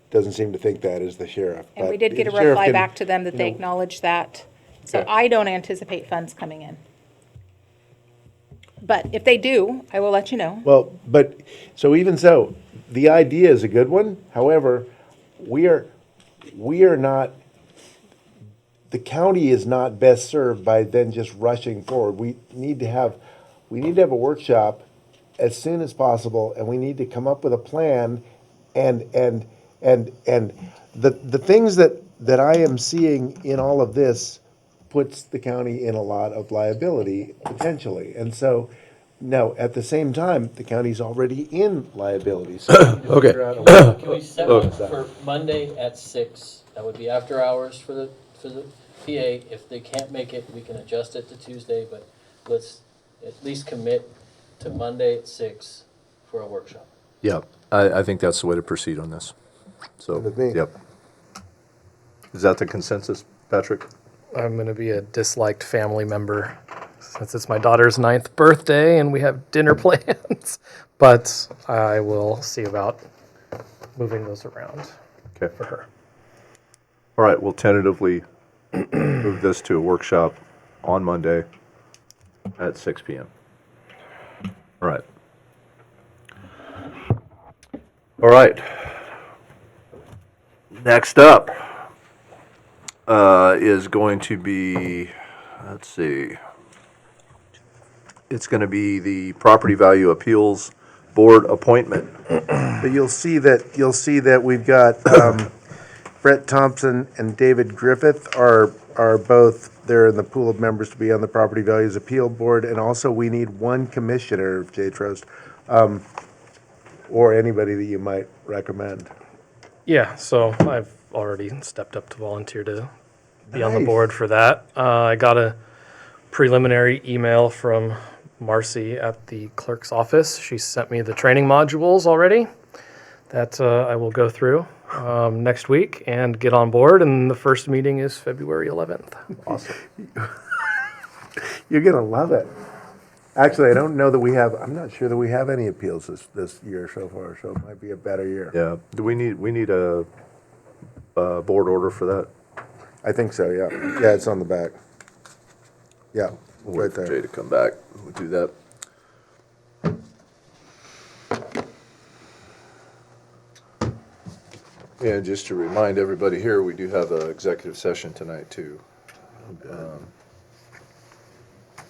doesn't seem to think that is the sheriff. and we But did get a the sheriff reply can, back to them that you they know, acknowledged that. So Okay. I don't anticipate funds coming in. But if they do, I will let you know. Well, but, so even so, the idea is a good one. However, we are not, the county is not best served by then just rushing forward. We need to have a workshop as soon as possible, and we need to come up with a plan. And the things that I am seeing in all of this puts the county in a lot of liability potentially. And so, now, at the same time, the county's already in liability, so we need to figure out a way. Can we set one for Monday at 6? That would be after hours for the PA. If they can't make it, we can adjust it to Tuesday, but let's at least commit to Monday at 6 for a workshop. Yeah, I think that's the way to proceed on this. So, With me. yep. Is that the consensus, Patrick? I'm going to be a disliked family member since it's my daughter's 9th birthday and we have dinner plans. But I will see about moving those around Okay. for her. All right, we'll tentatively move this to a workshop on Monday at 6 PM. All right. All right. Next up is going to be, let's see, it's going to be the Property Value Appeals Board appointment. But you'll see that we've got Brett Thompson and David Griffith are both, they're in the pool of members to be on the Property Values Appeal Board, and also we need one commissioner, Jay Trost, or anybody that you might recommend. Yeah, so I've already stepped up to volunteer to be on the Nice. board for that. I got a preliminary email from Marcy at the clerk's office. She sent me the training modules already that I will go through next week and get on board. And the first meeting is February 11th. Awesome. You're gonna love it. Actually, I don't know that I'm not sure that we have any appeals this year so far, so it might be a better year. Yeah, do we need a board order for that? I think so, yeah. Yeah, it's on the back. Yeah, We'll right wait for Jay there. to come back, we'll do that. Yeah, just to remind everybody here, we do have an executive session tonight, too.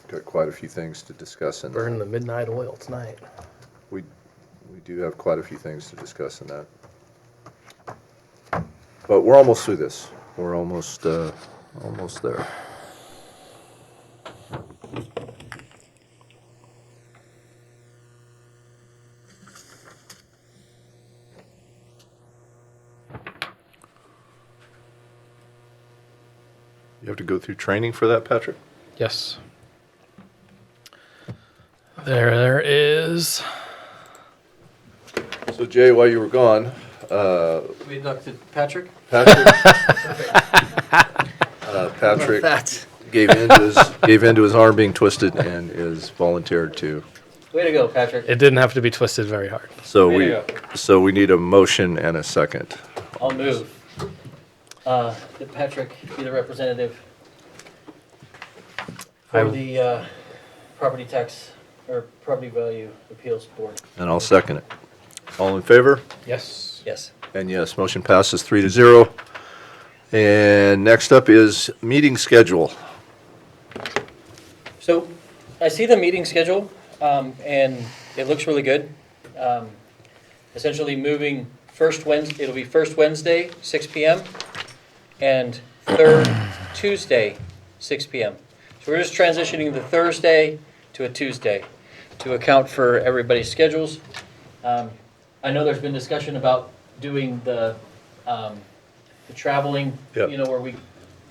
Got quite a few things to discuss in Burn that. the midnight oil tonight. We do have quite a few things to discuss in that. But we're almost through this. We're almost there. You have to go through training for that, Patrick? Yes. There is. So Jay, while you were gone, We inducted Patrick? Patrick That. gave in to his arm being twisted and is volunteered to. Way to go, Patrick. It didn't have to be twisted very hard. Way to So we need a motion and a second. I'll move. That Patrick be the representative for the property tax or property value appeals board. And I'll second it. All in favor? Yes. Yes. And yes, motion passes 3-0. And next up is meeting schedule. So I see the meeting schedule, and it looks really good. Essentially moving it'll be first Wednesday, 6 PM, and third Tuesday, 6 p.m. So we're just transitioning the Thursday to a Tuesday to account for everybody's schedules. I know there's been discussion about doing the traveling, Yep. where we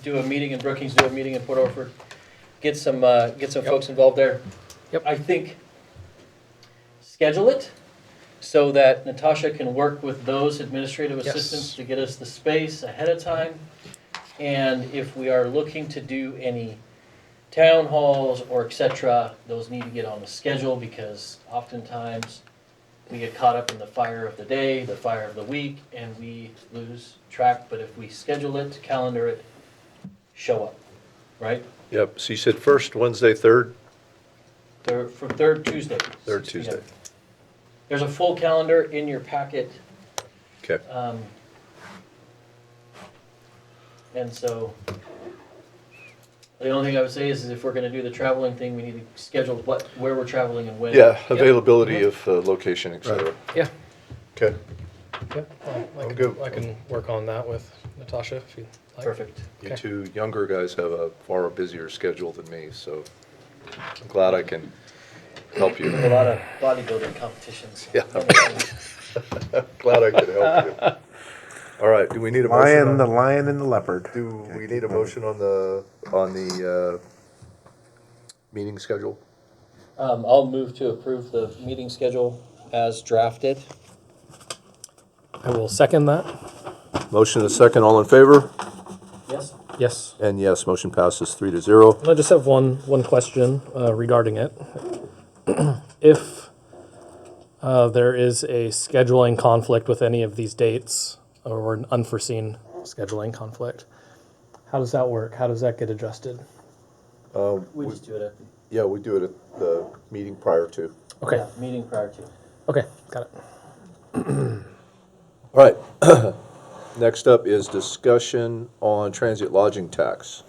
do a meeting in Brookings, do a meeting in Port Orford, get some folks involved there. Yep. I think schedule it so that Natasha can work with those administrative Yes. assistants to get us the space ahead of time. And if we are looking to do any town halls or et cetera, those need to get on the schedule because oftentimes we get caught up in the fire of the day, the fire of the week, and we lose track. But if we schedule it, calendar it, show up, right? Yep, so you said first Wednesday, third? For third Tuesday. Third 6 p.m. Tuesday. There's a full calendar in your packet. Okay. And so the only thing I would say is if we're gonna do the traveling thing, we need to schedule where we're traveling and when. Yeah, availability of location, et cetera. Yeah. Okay. Yeah. I'm good. I can work on that with Natasha if you like. Perfect. You Okay. two younger guys have a far busier schedule than me, so I'm glad I can help you. There's a lot of bodybuilding competitions. Yeah. Glad I could help you. All right, do we need a motion? The lion and the leopard. Do we need a motion on the meeting schedule? I'll move to approve the meeting schedule as drafted. I will second that. Motion and a second, all in favor? Yes? Yes. And yes, motion passes 3-0. I just have one question regarding it. If there is a scheduling conflict with any of these dates, or an unforeseen scheduling conflict, how does that work? How does that get adjusted? We just do it at Yeah, we do it at the meeting prior to. Okay. the meeting prior to. Okay. Got it. All right. Next up is discussion on transient lodging tax.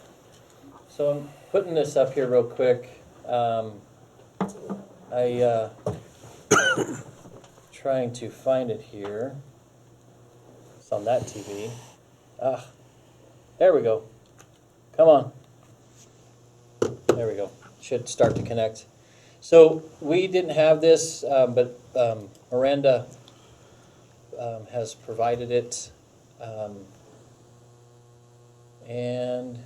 So I'm putting this up here real quick. Trying to find it here. It's on that TV. There we go. Come on. There we go. Should start to connect. So we didn't have this, but Miranda has provided it. And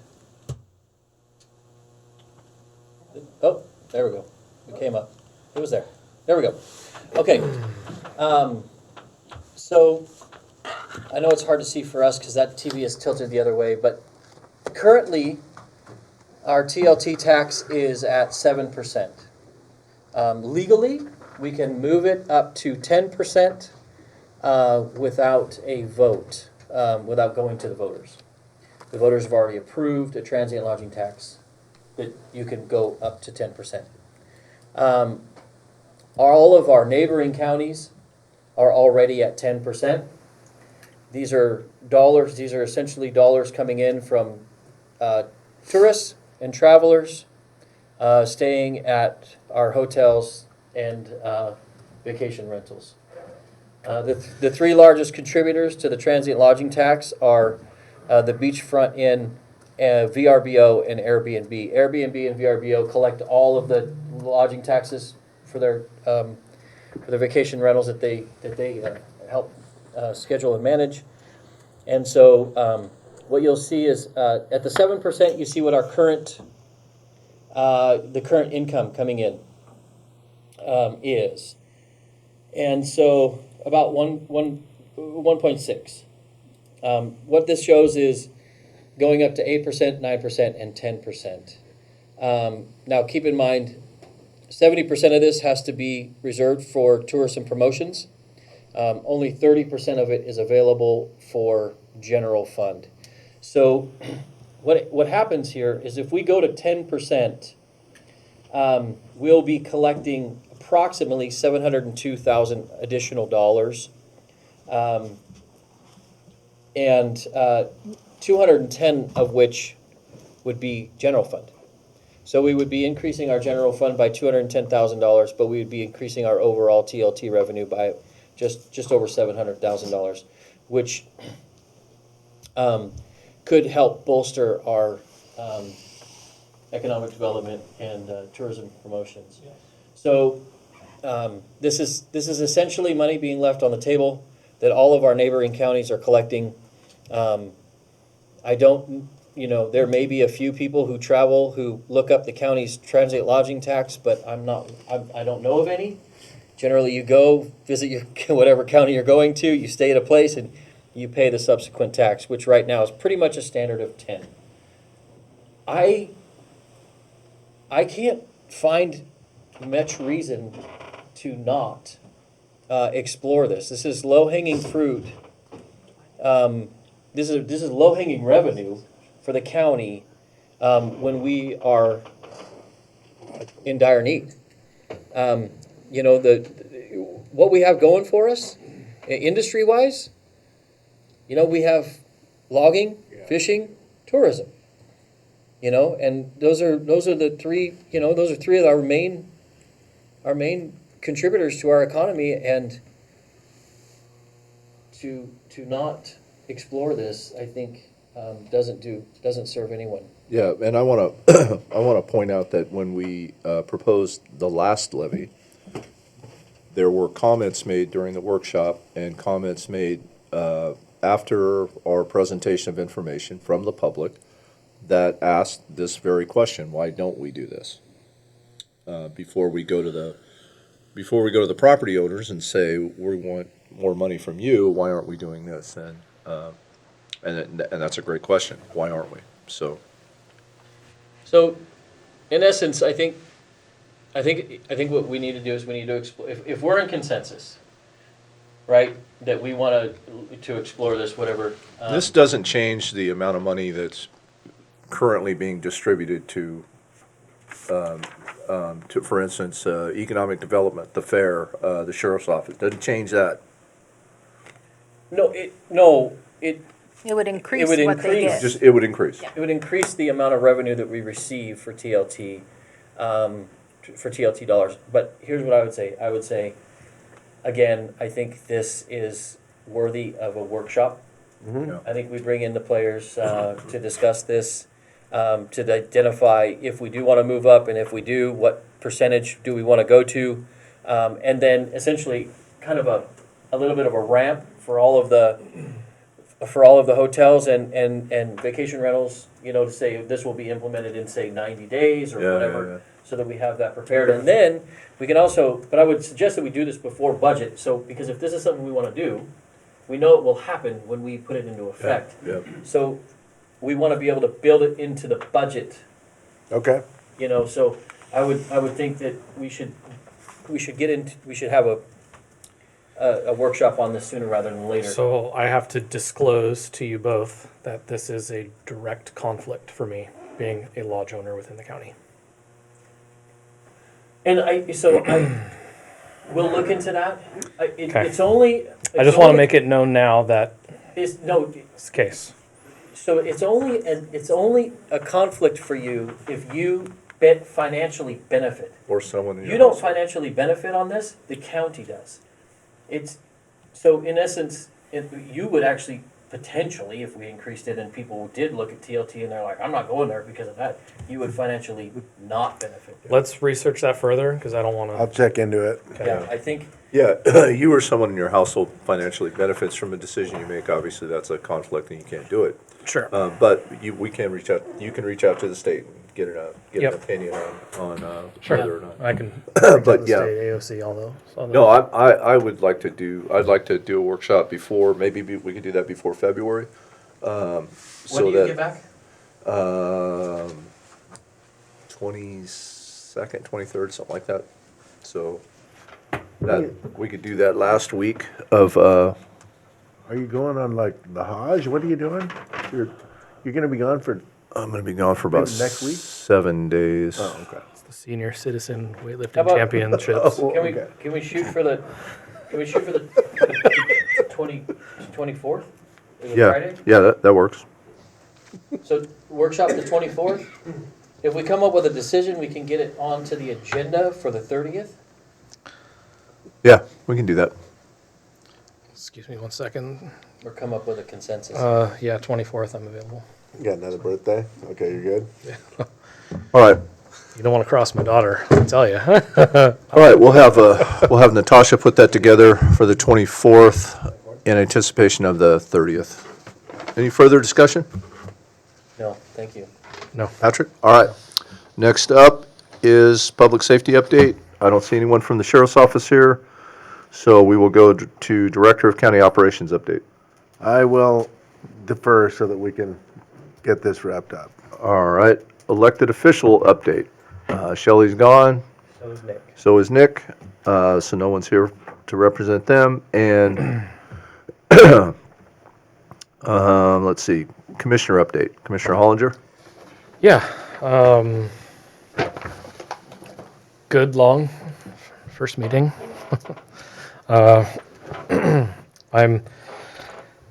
oh, there we go. It came up. It was there. There we go. Okay. So I know it's hard to see for us because that TV is tilted the other way, but currently our TLT tax is at 7%. Legally, we can move it up to 10% without a vote, without going to the voters. The voters have already approved a transient lodging tax that you can go up to 10%. All of our neighboring counties are already at 10%. These are dollars, these are essentially dollars coming in from tourists and travelers staying at our hotels and vacation rentals. The three largest contributors to the transient lodging tax are the beachfront inn, VRBO, and Airbnb. Airbnb and VRBO collect all of the lodging taxes for their vacation rentals that they help schedule and manage. And so what you'll see is at the 7%, you see what our current the current income coming in is. And so about 1.6. What this shows is going up to 8%, 9%, and 10%. Now keep in mind, 70% of this has to be reserved for tours and promotions. Only 30% of it is available for general fund. So what happens here is if we go to 10%, we'll be collecting approximately $702,000 additional dollars, and 210 of which would be general fund. So we would be increasing our general fund by $210,000, but we would be increasing our overall TLT revenue by just over $700,000, which could help bolster our economic development and tourism promotions. So this is essentially money being left on the table that all of our neighboring counties are collecting. I don't, there may be a few people who travel who look up the county's transit lodging tax, but I don't know of any. Generally, you go visit your whatever county you're going to, you stay at a place, and you pay the subsequent tax, which right now is pretty much a standard of 10. I can't find much reason to not explore this. This is low-hanging fruit. This is low-hanging revenue for the county when we are in dire need. What we have going for us, industry-wise, we have logging, fishing, tourism. And those are the three. Those are three of our main contributors to our economy, and to not explore this, I think, doesn't serve anyone. Yeah, and I want to I want to point out that when we proposed the last levy, there were comments made during the workshop and comments made after our presentation of information from the public that asked this very question: why don't we do this? Before we go to the property owners and say we want more money from you, why aren't we doing this? And that's a great question. Why aren't we? So in essence, I think what we need to do is we need to explore. If we're in consensus, right, that we want to explore this, whatever. this doesn't change the amount of money that's currently being distributed to, for instance, economic development, the fair, the sheriff's office. Doesn't change that. It would increase would what they increase. get. It would increase. It would increase the amount of revenue that we receive for TLT, dollars. But here's what I would say. I would say, again, I think this is worthy of a workshop. Yeah. I think we bring in the players to discuss this, to identify if we do want to move up, and if we do, what percentage do we want to go to, and then essentially kind of a little bit of a ramp for all of the hotels and vacation rentals, to say this will be implemented in, say, 90 days or whatever, so that we have that prepared. And then we can also, but I would suggest that we do this before budget, because if this is something we want to do, we know it will happen when we put it into effect. Yeah. So we want to be able to build it into the budget, Okay. so I would think that we should have a workshop on this sooner rather than later. So I have to disclose to you both that this is a direct conflict for me, being a lodge owner within the county. And we'll look into that. Okay. It's only. I just want to make it known now that It's it's the case. So it's only a conflict for you if you financially benefit. Or someone in your You don't household. financially benefit on this, the county does. So in essence, you would actually potentially, if we increased it and people did look at TLT and they're like, I'm not going there because of that, you would financially not benefit. Let's research that further because I don't want I'll to. check into it. Yeah, I think, Yeah, you or someone in your household financially benefits from a decision you make. Obviously, that's a conflict and you can't do it. Sure. But we can reach out. You can reach out to the state and get an Yep. opinion on Sure. whether or not. I can. But yeah. State AOC, although. So No, I would like to do. I'd like to do a workshop before. Maybe we could do that before February. when do you get back? 22nd, 23rd, something like that. So that we could do that last week of. Are you going on like the Hajj? What are you doing? You're going to be gone for. I'm going to be gone for about Maybe next week? 7 days. Oh, okay. It's the senior citizen How weightlifting about- championships. Oh, Can we, okay. can we shoot for the 24th? Is it Yeah, Friday? yeah, that works. So workshop the 24th. If we come up with a decision, we can get it onto the agenda for the 30th. Yeah, we can do that. Excuse me 1 second. Or come up with a consensus. Yeah, 24th I'm available. You got another birthday? Okay, you're good. All right. You don't want to cross my daughter, I tell you. All right, we'll have Natasha put that together for the 24th in anticipation of the 30th. Any further discussion? No, thank you. No. Patrick? All right. Next up is public safety update. I don't see anyone from the sheriff's office here, so we will go to Director of County Operations update. I will defer so that we can get this wrapped up. All right. Elected official update. Shelley's gone. So is Nick. So is Nick. So no one's here to represent them. And let's see. Commissioner update. Commissioner Hollinger. Yeah. Good, long first meeting. I'm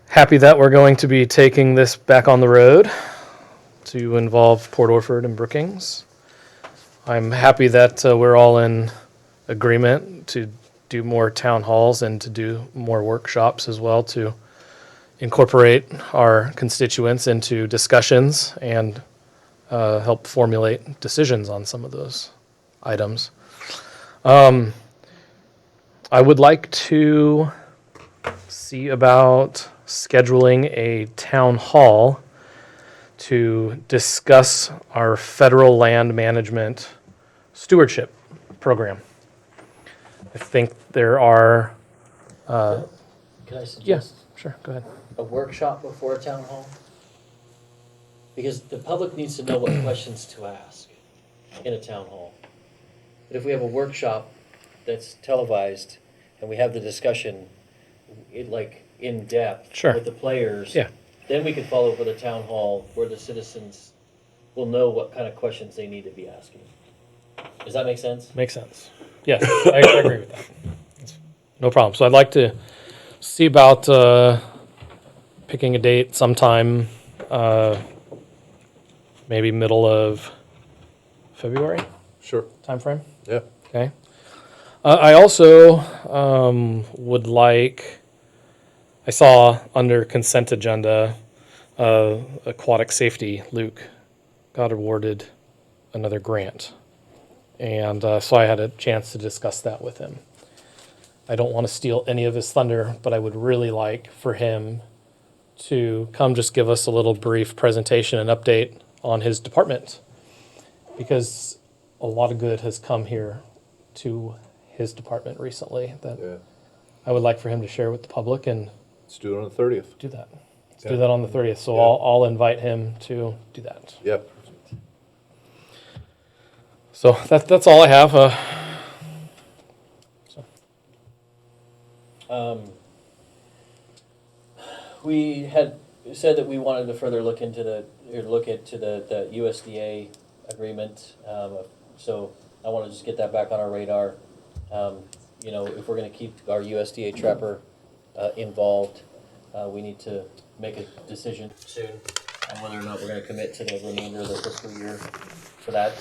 happy that we're going to be taking this back on the road to involve Port Orford and Brookings. I'm happy that we're all in agreement to do more town halls and to do more workshops as well to incorporate our constituents into discussions and help formulate decisions on some of those items. I would like to see about scheduling a town hall to discuss our federal land management stewardship program. I think there are, Can I suggest sure, go ahead. a workshop before a town hall? Because the public needs to know what questions to ask in a town hall. But if we have a workshop that's televised and we have the discussion in depth Sure. with the players, Yeah. then we can follow up with a town hall where the citizens will know what kind of questions they need to be asking. Does that make sense? Makes sense. Yes, I agree with that. No problem. So I'd like to see about picking a date sometime, maybe middle of February Sure. timeframe. Yeah. Okay. I also would like, I saw under consent agenda, aquatic safety, Luke got awarded another grant. And so I had a chance to discuss that with him. I don't want to steal any of his thunder, but I would really like for him to come just give us a little brief presentation and update on his department. Because a lot of good has come here to his department recently that Yeah. I would like for him to share with the public and Let's do it on the 30th. do that. Let's Yeah. do that on the 30th. So Yeah. I'll invite him to do that. Yep. So that's all I have. We had said that we wanted to further look into the USDA agreement. So I want to just get that back on our radar. If we're going to keep our USDA trapper involved, we need to make a decision soon on whether or not we're going to commit to the remainder of the fiscal year for that.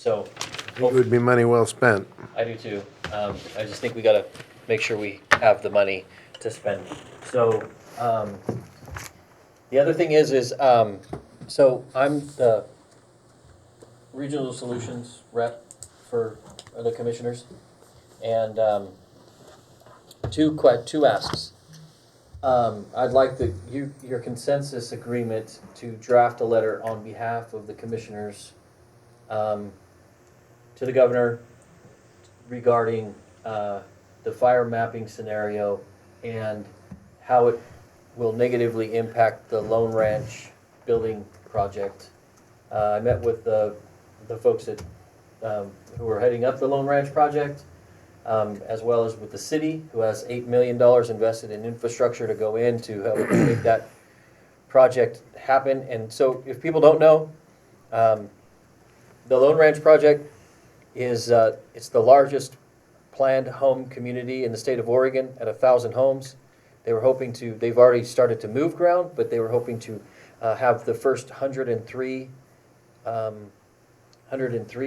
It would be money well spent. I do too. I just think we gotta make sure we have the money to spend. So, the other thing is, so I'm the regional solutions rep for the commissioners, and two asks. I'd like your consensus agreement to draft a letter on behalf of the commissioners to the governor regarding the fire mapping scenario and how it will negatively impact the Lone Ranch building project. I met with the folks that who are heading up the Lone Ranch project, as well as with the city, who has $8 million invested in infrastructure to go in to help make that project happen. And so if people don't know, the Lone Ranch project is it's the largest planned home community in the state of Oregon at 1,000 homes. They've already started to move ground, but they were hoping to have the first 103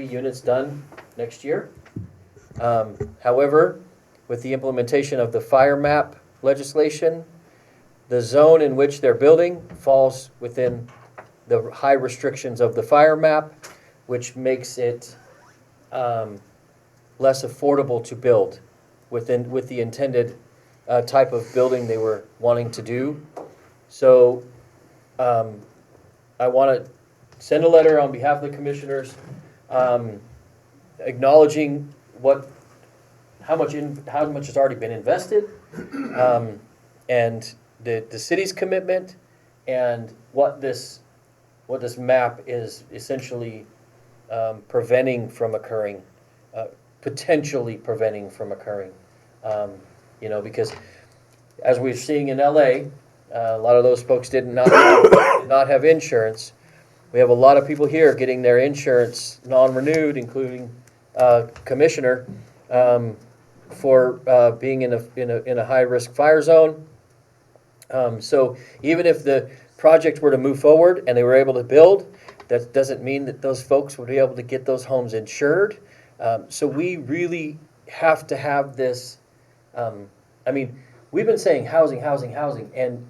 units done next year. However, with the implementation of the fire map legislation, the zone in which they're building falls within the high restrictions of the fire map, which makes it less affordable to build with the intended type of building they were wanting to do. So I want to send a letter on behalf of the commissioners acknowledging how much has already been invested, and the city's commitment, and what this map is essentially preventing from occurring, potentially preventing from occurring. Because as we're seeing in LA, a lot of those folks did not have insurance. We have a lot of people here getting their insurance non-renewed, including commissioner, for being in a high-risk fire zone. So even if the project were to move forward and they were able to build, that doesn't mean that those folks would be able to get those homes insured. So we really have to have this. We've been saying housing, and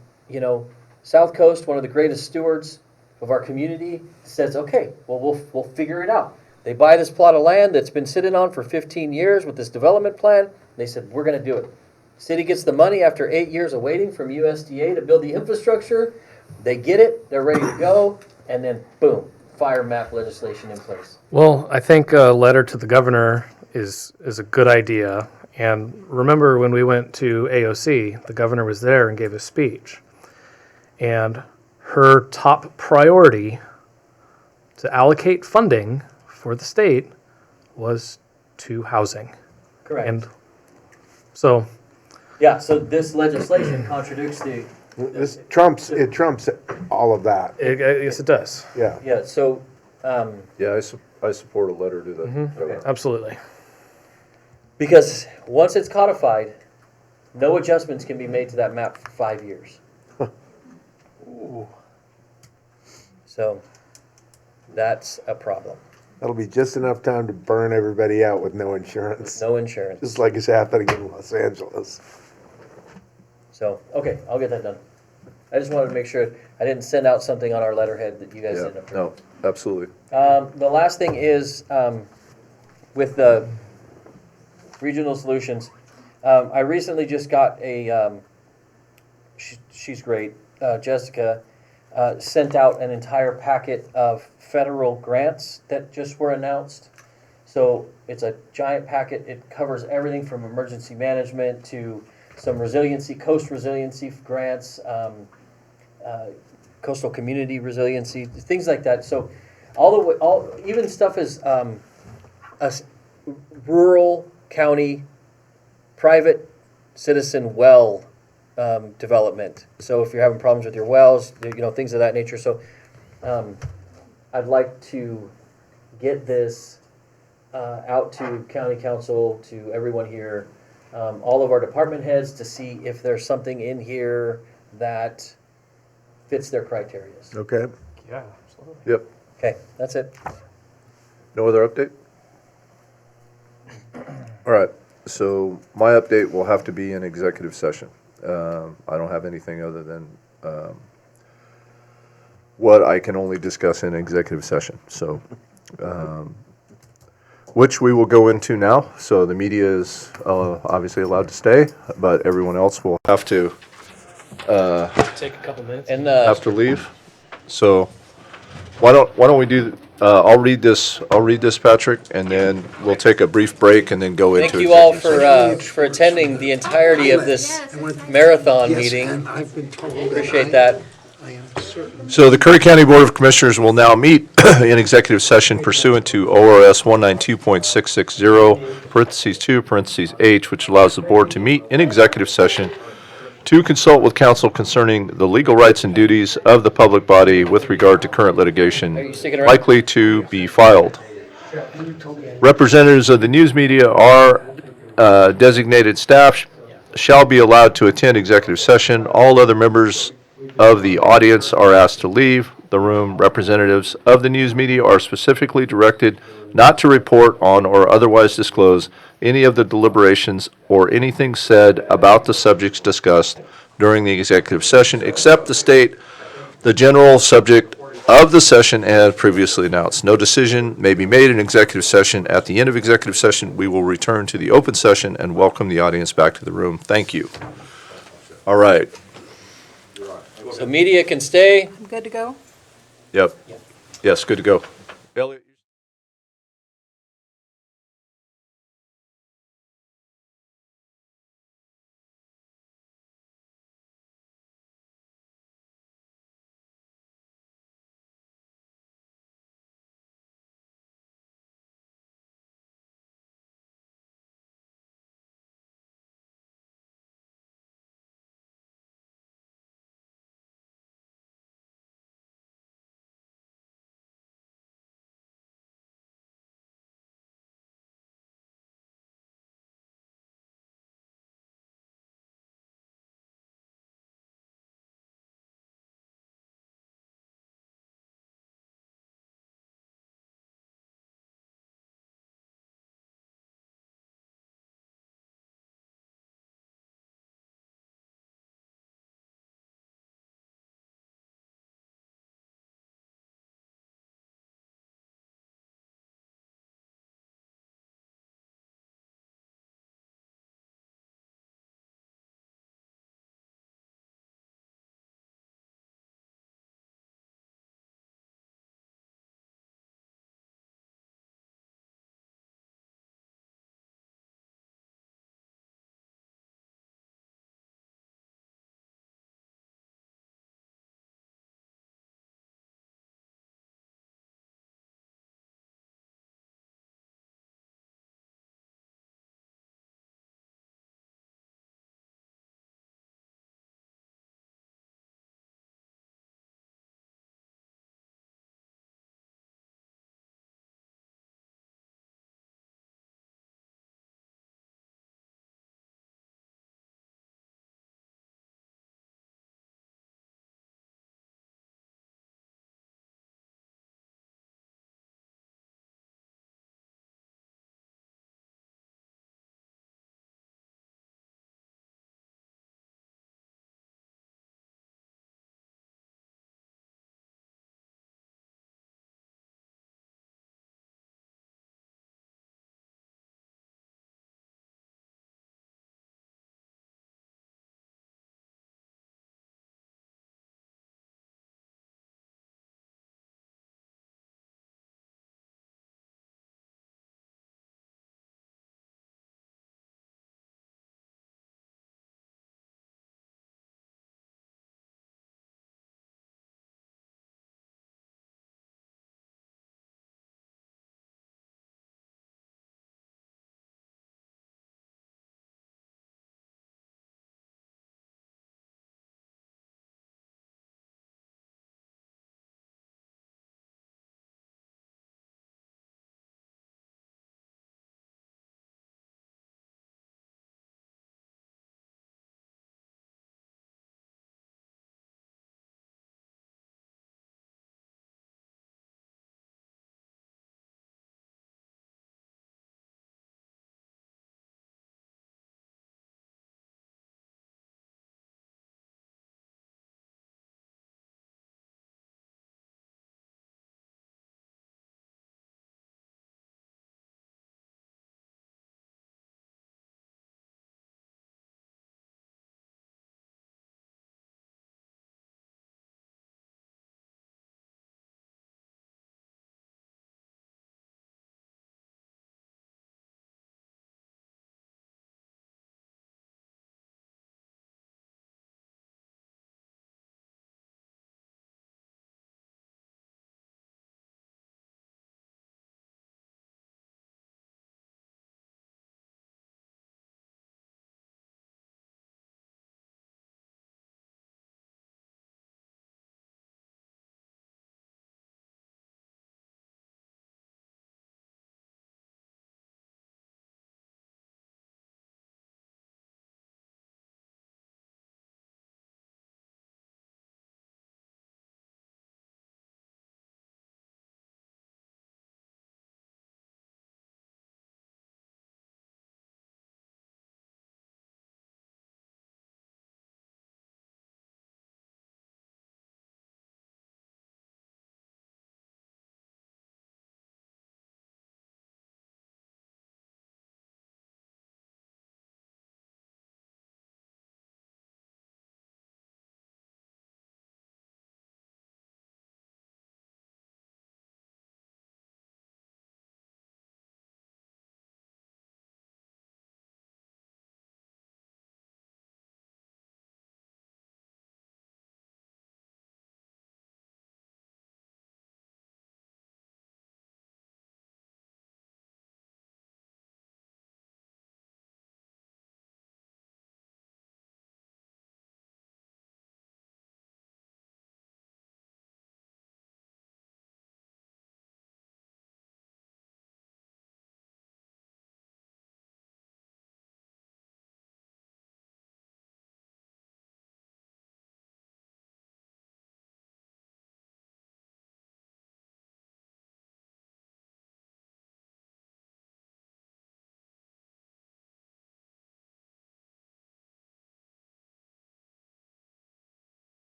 South Coast, one of the greatest stewards of our community, says, okay, well, we'll figure it out. They buy this plot of land that's been sitting on for 15 years with this development plan. They said, we're going to do it. City gets the money after 8 years of waiting from USDA to build the infrastructure. They get it, they're ready to go, and then boom, fire map legislation in place. Well, I think a letter to the governor is a good idea. And remember when we went to AOC, the governor was there and gave a speech. And her top priority to allocate funding for the state was to housing. Correct. And so, yeah, so this legislation contradicts the. It trumps all of that. yes, it does. Yeah. Yeah, so. Yeah, I support a letter to the governor. Absolutely. Because once it's codified, no adjustments can be made to that map for 5 years. So that's a problem. That'll be just enough time to burn everybody out with no insurance. No insurance. Just like it's happening in Los Angeles. So, okay, I'll get that done. I just wanted to make sure I didn't send out something on our letterhead that you guys Yeah, didn't approve. no, absolutely. The last thing is with the regional solutions. I recently just got she's great, Jessica, sent out an entire packet of federal grants that just were announced. So it's a giant packet. It covers everything from emergency management to some resiliency, coast resiliency grants, coastal community resiliency, things like that. So even stuff as a rural county private citizen well development. So if you're having problems with your wells, things of that nature. So I'd like to get this out to county council, to everyone here, all of our department heads, to see if there's something in here that fits their criteria. Okay. Yeah, absolutely. Yep. Okay, that's it. No other update? All right, so my update will have to be in executive session. I don't have anything other than what I can only discuss in executive session. So, which we will go into now. So the media is obviously allowed to stay, but everyone else will have to Take a couple minutes. And have to leave. So why don't we do? I'll read this, Patrick, and then we'll take a brief break and then go into. thank you all executive session. for attending the entirety of this marathon meeting. Appreciate that. So the Curry County Board of Commissioners will now meet in executive session pursuant to ORS 192.660, parentheses 2, parentheses H, which allows the board to meet in executive session to consult with counsel concerning the legal rights and duties of the public body with regard to current litigation Are you sticking around? likely to be filed. Representatives of the news media or designated staff shall be allowed to attend executive session. All other members of the audience are asked to leave the room. Representatives of the news media are specifically directed not to report on or otherwise disclose any of the deliberations or anything said about the subjects discussed during the executive session, except to state the general subject of the session as previously announced. No decision may be made in executive session. At the end of executive session, we will return to the open session and welcome the audience back to the room. Thank you. All right. So media can stay. I'm good to go? Yep. Yes, good to go. Elliot?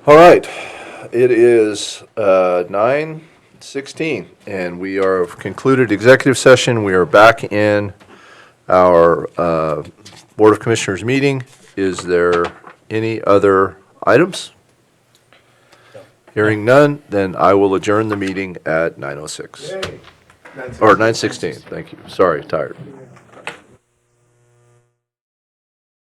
All right, it is 9:16, and we are concluded executive session. We are back in our Board of Commissioners meeting. Is there any other items? Hearing none, then I will adjourn the meeting at 9:06. Or 9:16, thank you. Sorry, tired.